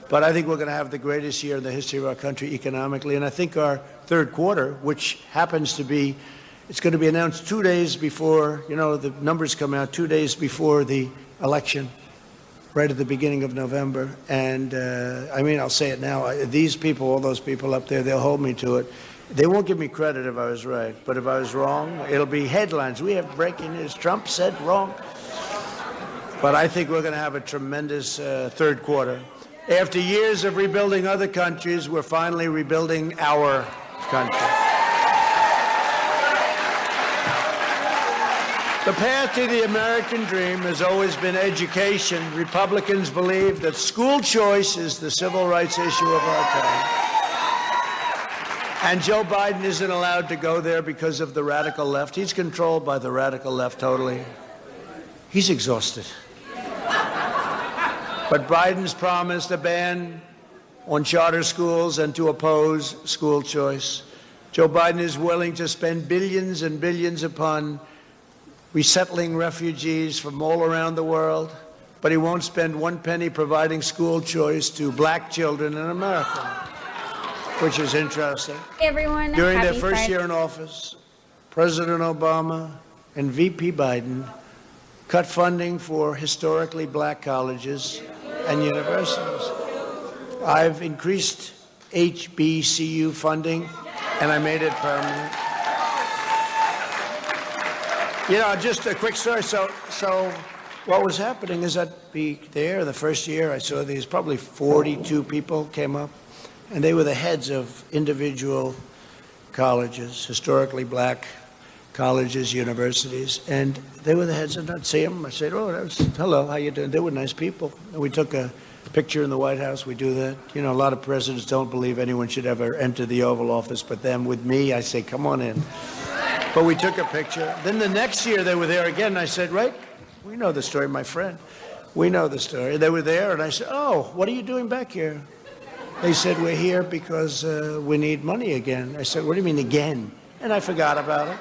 But I think we're going to have the greatest year in the history of our country economically. And I think our third quarter, which happens to be, it's going to be announced 2 days before, the numbers come out 2 days before the election, right at the beginning of November. And I'll say it now. These people, all those people up there, they'll hold me to it. They won't give me credit if I was right. But if I was wrong, it'll be headlines. We have breaking news. Trump said wrong. But I think we're going to have a tremendous third quarter. After years of rebuilding other countries, we're finally rebuilding our country. The path to the American dream has always been education. Republicans believe that school choice is the civil rights issue of our time. And Joe Biden isn't allowed to go there because of the radical left. He's controlled by the radical left totally. He's exhausted. But Biden's promised a ban on charter schools and to oppose school choice. Joe Biden is willing to spend billions and billions upon resettling refugees from all around the world, but he won't spend one penny providing school choice to Black children in America, which is interesting. Hey everyone. During their first year in office, President Obama and VP Biden cut funding for historically Black colleges and universities. I've increased HBCU funding, and I made it permanent. Just a quick story. So what was happening is I'd be there the first year. I saw these probably 42 people came up, and they were the heads of individual colleges, historically Black colleges, universities, and they were the heads. And I'd see them. I said, hello, how you doing? They were nice people. And we took a picture in the White House. We do that. A lot of presidents don't believe anyone should ever enter the Oval Office, but then with me, I say, come on in. But we took a picture. Then the next year they were there again, and I said, right, we know the story, my friend. We know the story. They were there, and I said, oh, what are you doing back here? They said, we're here because we need money again. I said, what do you mean again? And I forgot about it.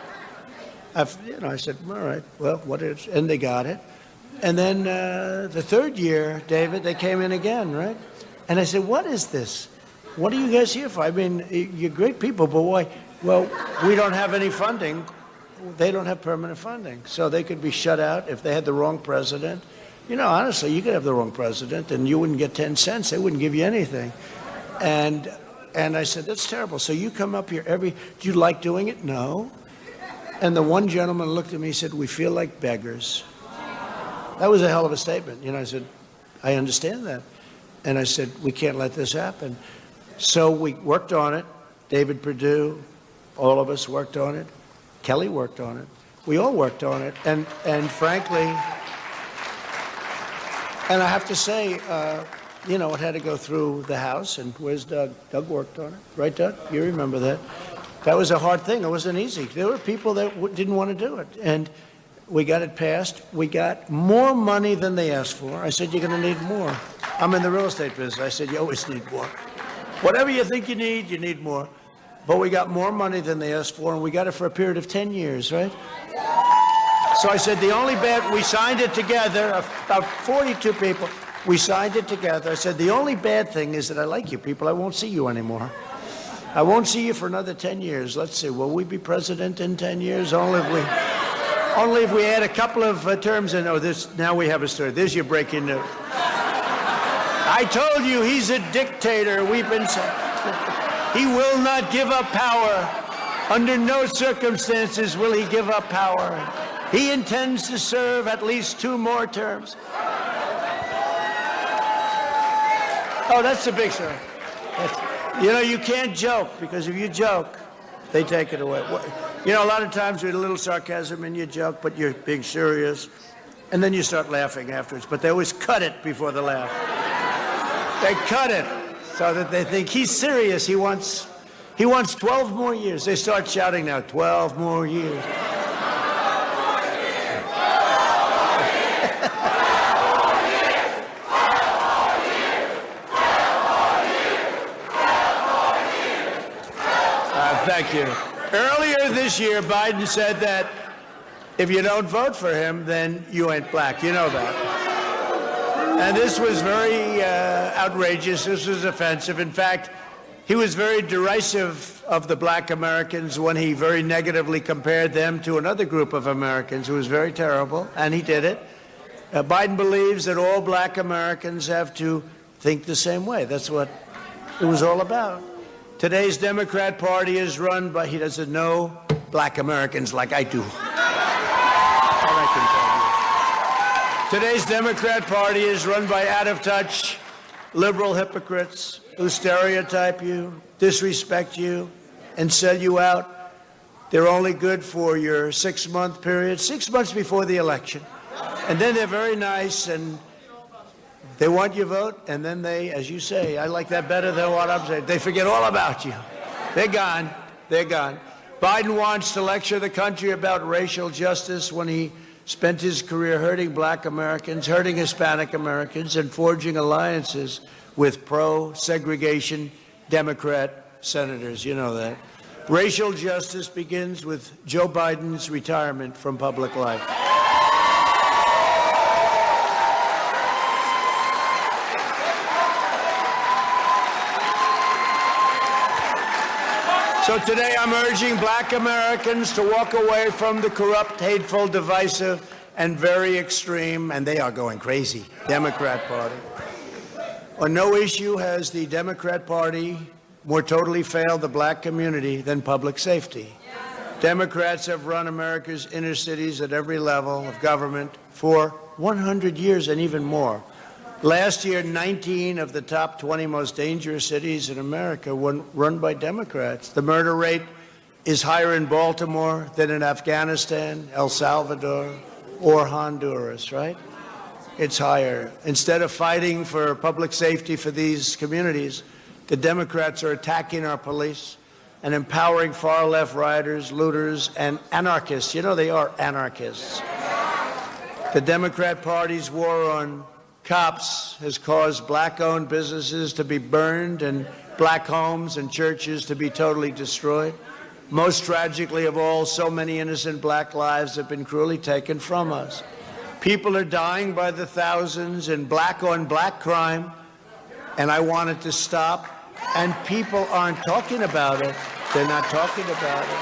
I said, all right, well, what is, and they got it. And then the third year, David, they came in again, right? And I said, what is this? What are you guys here for? I mean, you're great people, but why? Well, we don't have any funding. They don't have permanent funding. So they could be shut out if they had the wrong president. You know, honestly, you could have the wrong president and you wouldn't get 10 cents. They wouldn't give you anything. And I said, that's terrible. So you come up here do you like doing it? No. And the one gentleman looked at me and said, we feel like beggars. That was a hell of a statement. You know, I said, I understand that. And I said, we can't let this happen. So we worked on it. David Perdue, all of us worked on it. Kelly worked on it. We all worked on it. And frankly, and I have to say, you know, it had to go through the House. And where's Doug? Doug worked on it. Right, Doug? You remember that. That was a hard thing. It wasn't easy. There were people that didn't want to do it. And we got it passed. We got more money than they asked for. I said, you're going to need more. I'm in the real estate business. I said, you always need more. Whatever you think you need more. But we got more money than they asked for, and we got it for a period of 10 years, right? So I said, the only bad, we signed it together, about 42 people. We signed it together. I said, the only bad thing is that I like you people. I won't see you anymore. I won't see you for another 10 years. Let's see, will we be president in 10 years? Only if we add a couple of terms in. Oh, now we have a story. There's your breaking news. I told you he's a dictator. We've been saying he will not give up power. Under no circumstances will he give up power. He intends to serve at least 2 more terms. Oh, that's the big story. You know, you can't joke, because if you joke, they take it away. You know, a lot of times with a little sarcasm in your joke, but you're being serious, and then you start laughing afterwards. But they always cut it before the laugh. They cut it so that they think he's serious. He wants 12 more years. They start shouting now, 12 more years. Thank you. Earlier this year, Biden said that if you don't vote for him, then you ain't black. You know that. And this was very outrageous. This was offensive. In fact, he was very derisive of the black Americans when he very negatively compared them to another group of Americans who was very terrible, and he did it. Biden believes that all black Americans have to think the same way. That's what it was all about. Today's Democrat Party is run by, he doesn't know black Americans like I do. Today's Democrat Party is run by out-of-touch liberal hypocrites who stereotype you, disrespect you, and sell you out. They're only good for your 6-month period, 6 months before the election. And then they're very nice and they want your vote, and then they, as you say, I like that better than what I'm saying, they forget all about you. They're gone. They're gone. Biden wants to lecture the country about racial justice when he spent his career hurting black Americans, hurting Hispanic Americans, and forging alliances with pro-segregation Democrat senators. You know that. Racial justice begins with Joe Biden's retirement from public life. So today I'm urging black Americans to walk away from the corrupt, hateful, divisive, and very extreme, and they are going crazy, Democrat Party. On no issue has the Democrat Party more totally failed the black community than public safety. Democrats have run America's inner cities at every level of government for 100 years and even more. Last year, 19 of the top 20 most dangerous cities in America were run by Democrats. The murder rate is higher in Baltimore than in Afghanistan, El Salvador, or Honduras, right? It's higher. Instead of fighting for public safety for these communities, the Democrats are attacking our police and empowering far-left rioters, looters, and anarchists. You know, they are anarchists. The Democrat Party's war on cops has caused black-owned businesses to be burned and black homes and churches to be totally destroyed. Most tragically of all, so many innocent black lives have been cruelly taken from us. People are dying by the thousands in black-on-black crime, and I want it to stop. And people aren't talking about it. They're not talking about it.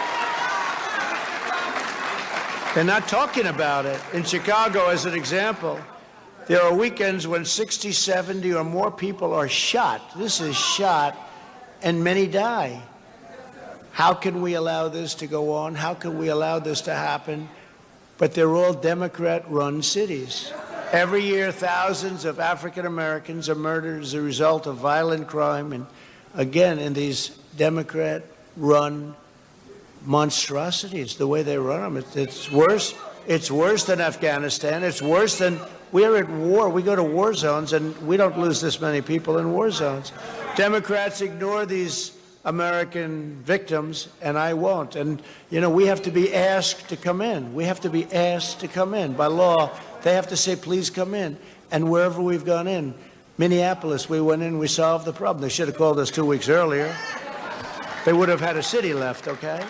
They're not talking about it. In Chicago, as an example, there are weekends when 60, 70 or more people are shot. This is shot, and many die. How can we allow this to go on? How can we allow this to happen? But they're all Democrat-run cities. Every year, thousands of African Americans are murdered as a result of violent crime, and again, in these Democrat-run monstrosities, the way they run them. It's worse. It's worse than Afghanistan. It's worse than, we're at war. We go to war zones, and we don't lose this many people in war zones. Democrats ignore these American victims, and I won't. And, you know, we have to be asked to come in. We have to be asked to come in. By law, they have to say, please come in. And wherever we've gone in, Minneapolis, we went in, we solved the problem. They should have called us 2 weeks earlier. They would have had a city left, okay?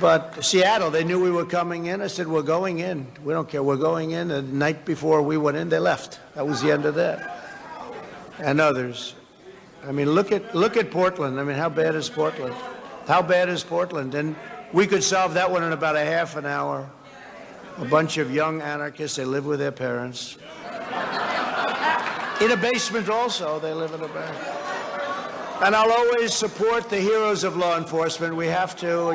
But Seattle, they knew we were coming in. I said, we're going in. We don't care. We're going in. The night before we went in, they left. That was the end of that. And others. I mean, look at Portland. I mean, how bad is Portland? How bad is Portland? And we could solve that one in about a half an hour. A bunch of young anarchists, they live with their parents. In a basement also, they live in a basement. And I'll always support the heroes of law enforcement. We have to,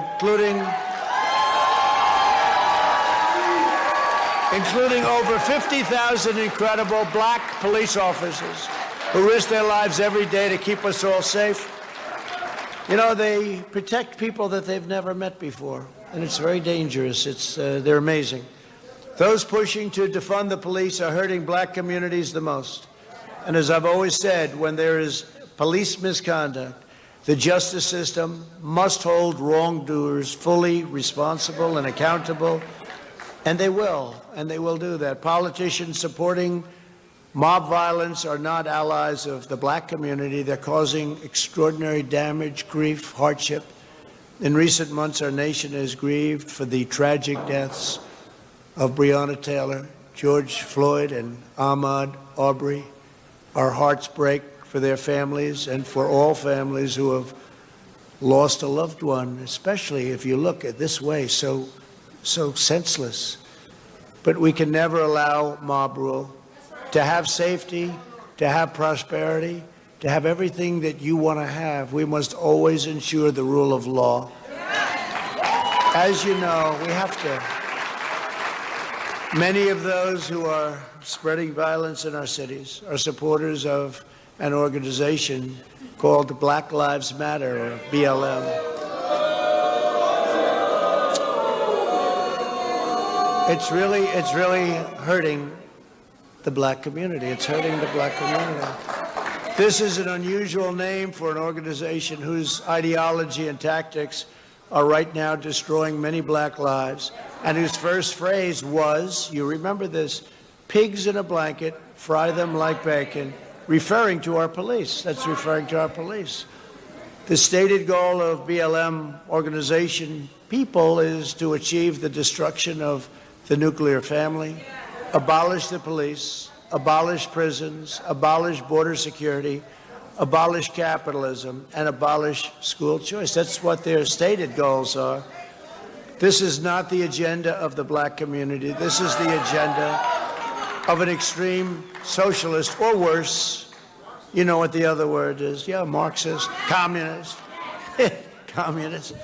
including over 50,000 incredible black police officers who risk their lives every day to keep us all safe. You know, they protect people that they've never met before, and it's very dangerous. They're amazing. Those pushing to defund the police are hurting black communities the most. And as I've always said, when there is police misconduct, the justice system must hold wrongdoers fully responsible and accountable, and they will do that. Politicians supporting mob violence are not allies of the black community. They're causing extraordinary damage, grief, hardship. In recent months, our nation has grieved for the tragic deaths of Breonna Taylor, George Floyd, and Ahmaud Arbery. Our hearts break for their families and for all families who have lost a loved one, especially if you look at this way, so senseless. But we can never allow mob rule. To have safety, to have prosperity, to have everything that you want to have, we must always ensure the rule of law. As you know, we have to. Many of those who are spreading violence in our cities are supporters of an organization called Black Lives Matter, or BLM. It's really hurting the black community. It's hurting the black community. This is an unusual name for an organization whose ideology and tactics are right now destroying many black lives, and whose first phrase was, you remember this, pigs in a blanket, fry them like bacon, referring to our police. That's referring to our police. The stated goal of BLM organization people is to achieve the destruction of the nuclear family, abolish the police, abolish prisons, abolish border security, abolish capitalism, and abolish school choice. That's what their stated goals are. This is not the agenda of the black community. This is the agenda of an extreme socialist, or worse. You know what the other word is. Yeah, Marxist, communist, communist.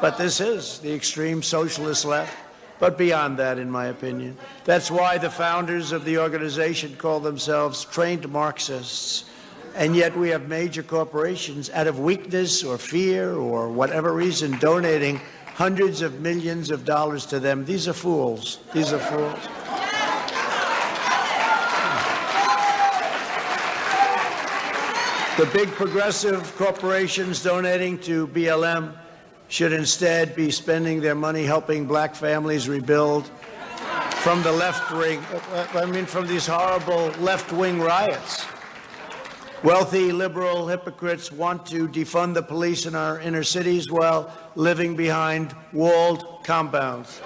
But this is the extreme socialist left. But beyond that, in my opinion. That's why the founders of the organization call themselves trained Marxists. And yet we have major corporations, out of weakness or fear or whatever reason, donating hundreds of millions of dollars to them. These are fools. These are fools. The big progressive corporations donating to BLM should instead be spending their money helping black families rebuild from the left wing, from these horrible left-wing riots. Wealthy, liberal hypocrites want to defund the police in our inner cities while living behind walled compounds.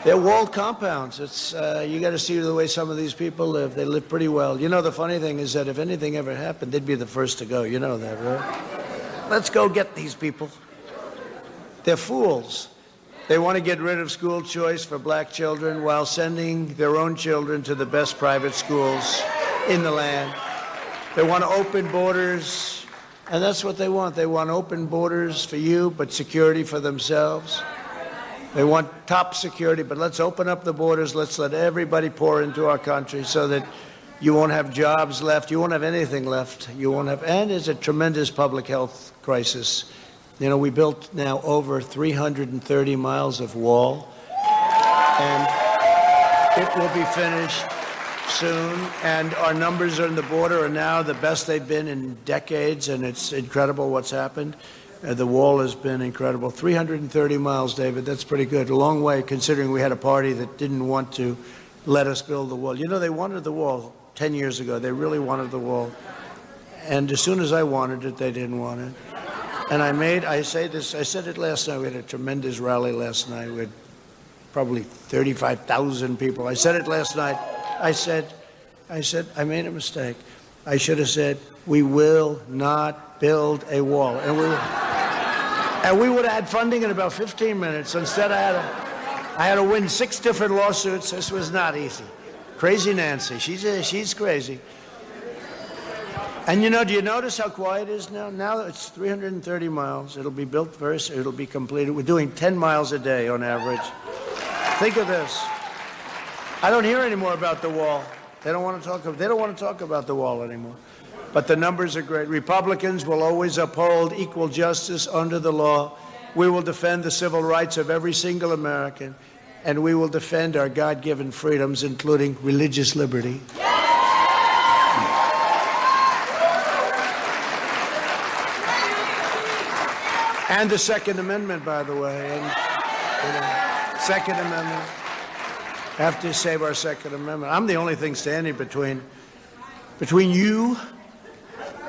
They're walled compounds. It's you got to see the way some of these people live. They live pretty well. You know, the funny thing is that if anything ever happened, they'd be the first to go. You know that, right? Let's go get these people. They're fools. They want to get rid of school choice for black children while sending their own children to the best private schools in the land. They want to open borders, and that's what they want. They want open borders for you, but security for themselves. They want top security, but let's open up the borders. Let's let everybody pour into our country so that you won't have jobs left. You won't have anything left. You won't have, and it's a tremendous public health crisis. You know, we built now over 330 miles of wall, and it will be finished soon. And our numbers on the border are now the best they've been in decades, and it's incredible what's happened. The wall has been incredible. 330 miles, David, that's pretty good. A long way, considering we had a party that didn't want to let us build the wall. You know, they wanted the wall 10 years ago. They really wanted the wall. And as soon as I wanted it, they didn't want it. And I said it last night. We had a tremendous rally last night with probably 35,000 people. I said it last night. I said, I made a mistake. I should have said, we will not build a wall. And we would have had funding in about 15 minutes. Instead, I had to win 6 different lawsuits. This was not easy. Crazy Nancy. She's crazy. And you know, do you notice how quiet it is now? Now it's 330 miles. It'll be built first. It'll be completed. We're doing 10 miles a day on average. Think of this. I don't hear any more about the wall. They don't want to talk about the wall anymore. But the numbers are great. Republicans will always uphold equal justice under the law. We will defend the civil rights of every single American, and we will defend our God-given freedoms, including religious liberty. And the Second Amendment, by the way. And, Second Amendment. Have to save our Second Amendment. I'm the only thing standing between you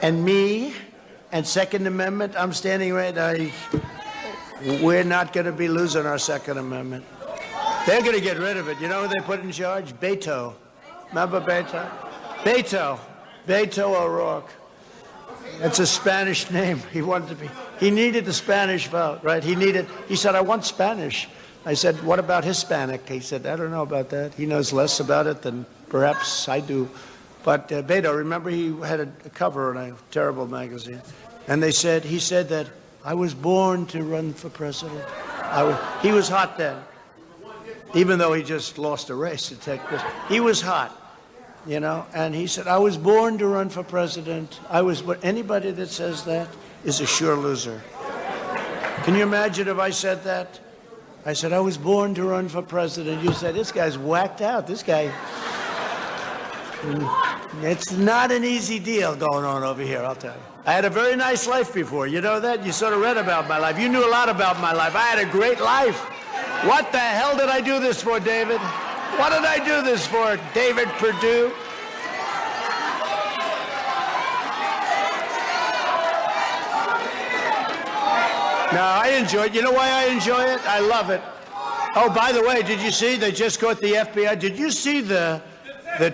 and me and Second Amendment. I'm standing right now. We're not going to be losing our Second Amendment. They're going to get rid of it. You know who they put in charge? Beto. Remember Beto? Beto O'Rourke. That's a Spanish name. He needed the Spanish vote, right? He said, I want Spanish. I said, what about Hispanic? He said, I don't know about that. He knows less about it than perhaps I do. But Beto, remember he had a cover in a terrible magazine. And he said that I was born to run for president. He was hot then. Even though he just lost a race to take this. He was hot. You know, and he said, I was born to run for president. Anybody that says that is a sure loser. Can you imagine if I said that? I said, I was born to run for president. You said, this guy's whacked out. This guy, it's not an easy deal going on over here, I'll tell you. I had a very nice life before. You know that? You sort of read about my life. You knew a lot about my life. I had a great life. What the hell did I do this for, David? What did I do this for, David Perdue? No, I enjoy it. You know why I enjoy it? I love it. Oh, by the way, did you see they just caught the FBI? Did you see the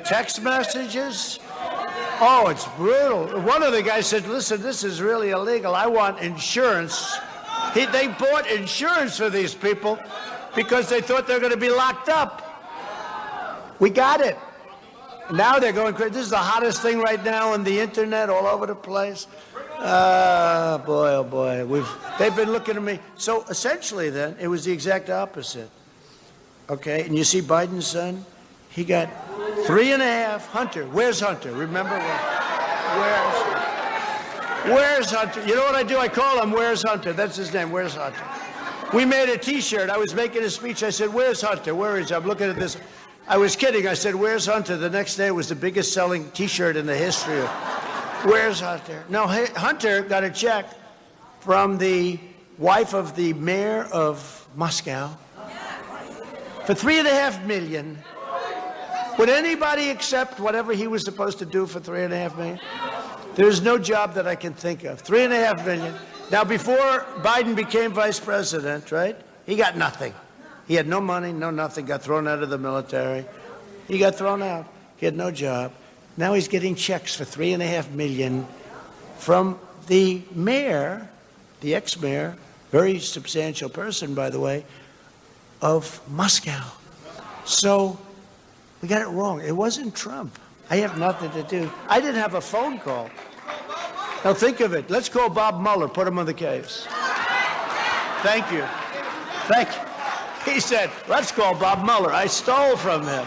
text messages? Oh, it's brutal. One of the guys said, listen, this is really illegal. I want insurance. They bought insurance for these people because they thought they were going to be locked up. We got it. Now they're going crazy. This is the hottest thing right now on the internet, all over the place. Boy, oh boy. They've been looking at me. So essentially then, it was the exact opposite. Okay, and you see Biden's son? He got 3.5. Hunter. Where's Hunter? Remember? Where's Hunter? You know what I do? I call him Where's Hunter? That's his name. Where's Hunter? We made a T-shirt. I was making a speech. I said, where's Hunter? Where is he? I'm looking at this. I was kidding. I said, where's Hunter? The next day it was the biggest selling T-shirt in the history of Where's Hunter? No, Hunter got a check from the wife of the mayor of Moscow for $3.5 million. Would anybody accept whatever he was supposed to do for $3.5 million? There's no job that I can think of. 3.5 million. Now, before Biden became vice president, right, he got nothing. He had no money, no nothing, got thrown out of the military. He got thrown out. He had no job. Now he's getting checks for $3.5 million from the mayor, the ex-mayor, very substantial person, by the way, of Moscow. So we got it wrong. It wasn't Trump. I have nothing to do. I didn't have a phone call. Now think of it. Let's call Bob Mueller, put him on the case. Thank you. Thank you. He said, let's call Bob Mueller. I stole from him.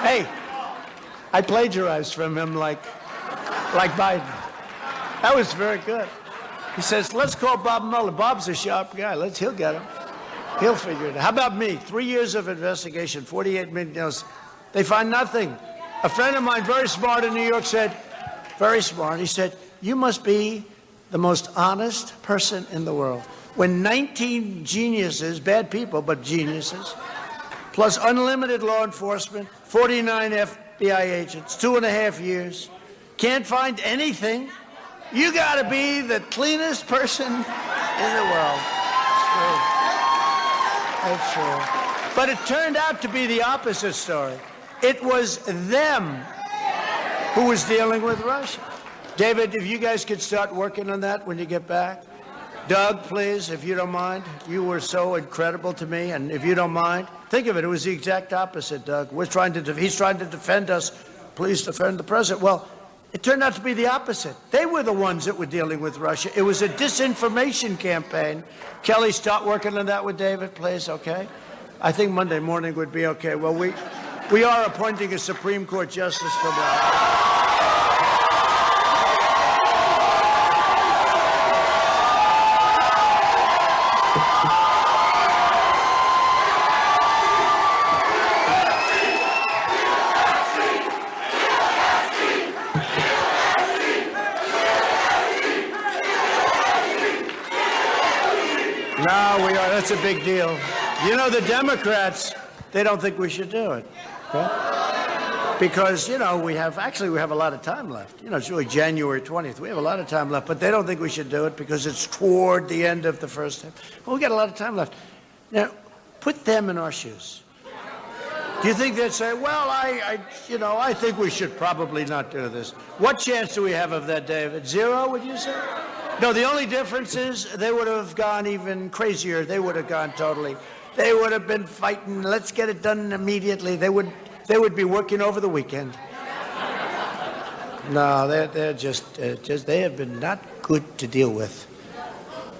Hey, I plagiarized from him like Biden. That was very good. He says, let's call Bob Mueller. Bob's a sharp guy. He'll get him. He'll figure it out. How about me? 3 years of investigation, 48 million. They find nothing. A friend of mine, very smart in New York, said, very smart, he said, you must be the most honest person in the world. When 19 geniuses, bad people, but geniuses, plus unlimited law enforcement, 49 FBI agents, 2.5 years, can't find anything, you got to be the cleanest person in the world. It's true. It's true. But it turned out to be the opposite story. It was them who was dealing with Russia. David, if you guys could start working on that when you get back. Doug, please, if you don't mind. You were so incredible to me, and if you don't mind, think of it. It was the exact opposite, Doug. He's trying to defend us. Please defend the president. Well, it turned out to be the opposite. They were the ones that were dealing with Russia. It was a disinformation campaign. Kelly, start working on that with David, please, okay? I think Monday morning would be okay. Well, we are appointing a Supreme Court justice for that. No, we are. That's a big deal. You know, the Democrats, they don't think we should do it. Okay? Because, you know, we have a lot of time left. You know, it's really January 20th. We have a lot of time left, but they don't think we should do it because it's toward the end of the first term. Well, we got a lot of time left. Now, put them in our shoes. Do you think they'd say, well, I think we should probably not do this? What chance do we have of that, David? Zero, would you say? No, the only difference is they would have gone even crazier. They would have gone totally. They would have been fighting. Let's get it done immediately. They would be working over the weekend. No, they're just they have been not good to deal with.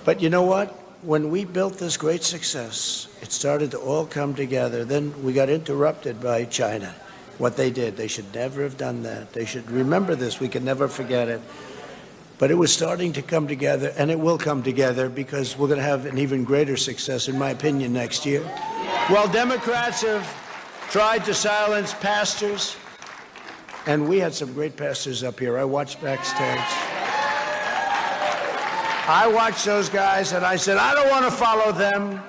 But you know what? When we built this great success, it started to all come together. Then we got interrupted by China. What they did, they should never have done that. They should remember this. We can never forget it. But it was starting to come together, and it will come together because we're going to have an even greater success, in my opinion, next year. While Democrats have tried to silence pastors, and we had some great pastors up here. I watched backstage. I watched those guys, and I said, I don't want to follow them.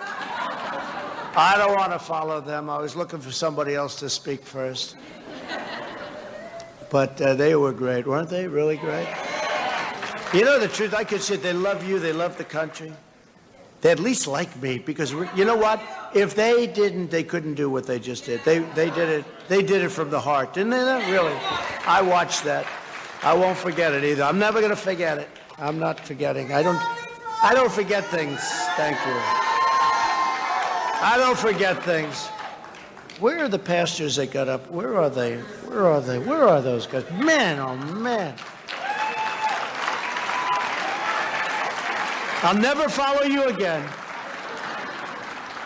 I don't want to follow them. I was looking for somebody else to speak first. But they were great, weren't they? Really great? You know the truth, I could say they love you, they love the country. They at least like me, because you know what? If they didn't, they couldn't do what they just did. They did it from the heart, didn't they? Really? I watched that. I won't forget it either. I'm never going to forget it. I'm not forgetting. I don't forget things. Thank you. I don't forget things. Where are the pastors that got up? Where are they? Where are they? Where are those guys? Man, oh man. I'll never follow you again.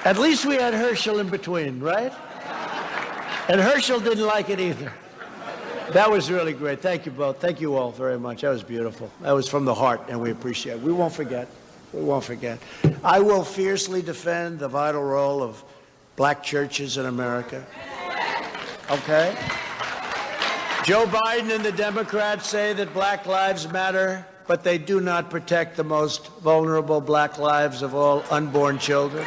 At least we had Herschel in between, right? And Herschel didn't like it either. That was really great. Thank you both. Thank you all very much. That was beautiful. That was from the heart, and we appreciate it. We won't forget. We won't forget. I will fiercely defend the vital role of black churches in America. Okay? Joe Biden and the Democrats say that Black Lives Matter, but they do not protect the most vulnerable black lives of all unborn children.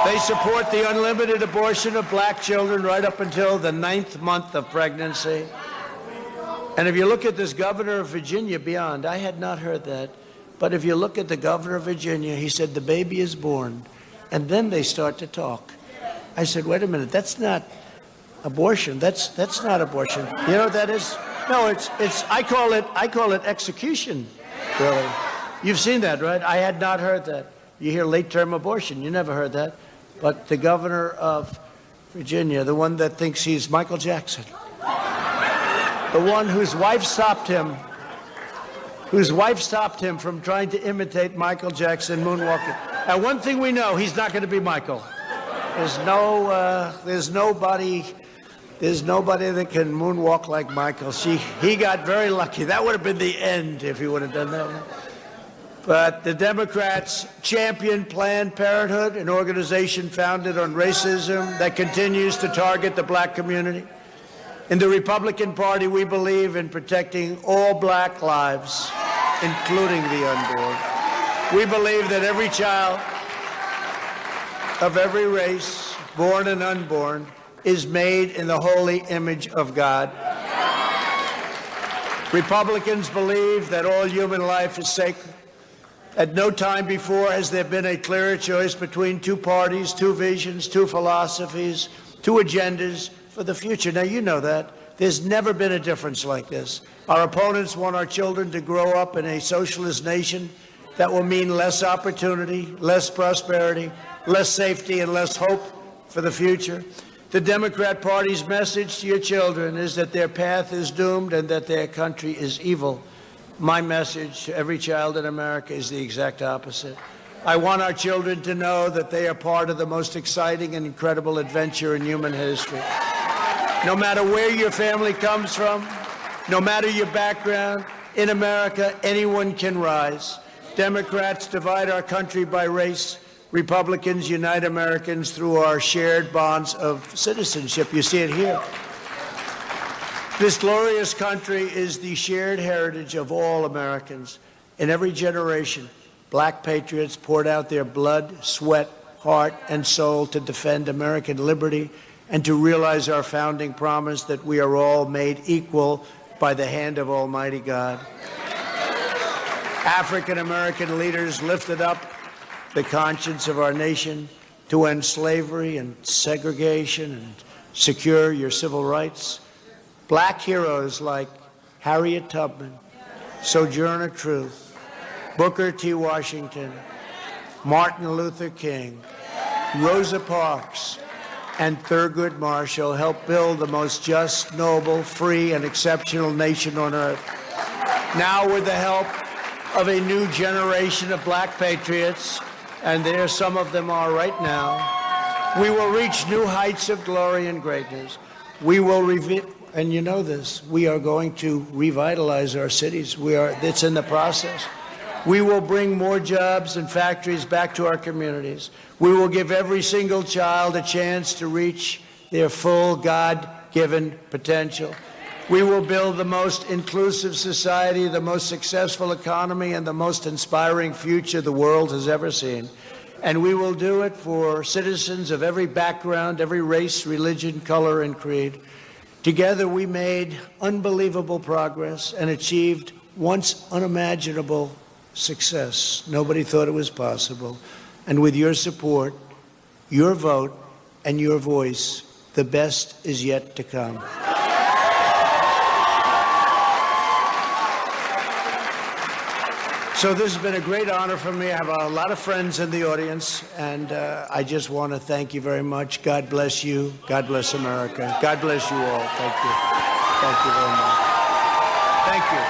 They support the unlimited abortion of black children right up until the 9th month of pregnancy. And if you look at this governor of Virginia beyond, I had not heard that, but if you look at the governor of Virginia, he said the baby is born, and then they start to talk. I said, wait a minute, that's not abortion. That's not abortion. You know what that is? No, it's I call it execution, really. You've seen that, right? I had not heard that. You hear late-term abortion. You never heard that. But the governor of Virginia, the one that thinks he's Michael Jackson, the one whose wife stopped him from trying to imitate Michael Jackson moonwalking. And one thing we know, he's not going to be Michael. There's nobody that can moonwalk like Michael. He got very lucky. That would have been the end if he would have done that. But the Democrats championed Planned Parenthood, an organization founded on racism that continues to target the black community. In the Republican Party, we believe in protecting all black lives, including the unborn. We believe that every child of every race, born and unborn, is made in the holy image of God. Republicans believe that all human life is sacred. At no time before has there been a clearer choice between two parties, two visions, two philosophies, two agendas for the future. Now, you know that. There's never been a difference like this. Our opponents want our children to grow up in a socialist nation that will mean less opportunity, less prosperity, less safety, and less hope for the future. The Democrat Party's message to your children is that their path is doomed and that their country is evil. My message to every child in America is the exact opposite. I want our children to know that they are part of the most exciting and incredible adventure in human history. No matter where your family comes from, no matter your background, in America, anyone can rise. Democrats divide our country by race. Republicans unite Americans through our shared bonds of citizenship. You see it here. This glorious country is the shared heritage of all Americans. In every generation, black patriots poured out their blood, sweat, heart, and soul to defend American liberty and to realize our founding promise that we are all made equal by the hand of Almighty God. African American leaders lifted up the conscience of our nation to end slavery and segregation and secure your civil rights. Black heroes like Harriet Tubman, Sojourner Truth, Booker T. Washington, Martin Luther King, Rosa Parks, and Thurgood Marshall helped build the most just, noble, free, and exceptional nation on earth. Now, with the help of a new generation of black patriots, and there some of them are right now, we will reach new heights of glory and greatness. We will and you know this, we are going to revitalize our cities. It's in the process. We will bring more jobs and factories back to our communities. We will give every single child a chance to reach their full God-given potential. We will build the most inclusive society, the most successful economy, and the most inspiring future the world has ever seen. And we will do it for citizens of every background, every race, religion, color, and creed. Together, we made unbelievable progress and achieved once unimaginable success. Nobody thought it was possible. And with your support, your vote, and your voice, the best is yet to come. So this has been a great honor for me. I have a lot of friends in the audience, and I just want to thank you very much. God bless you. God bless America. God bless you all. Thank you. Thank you very much. Thank you.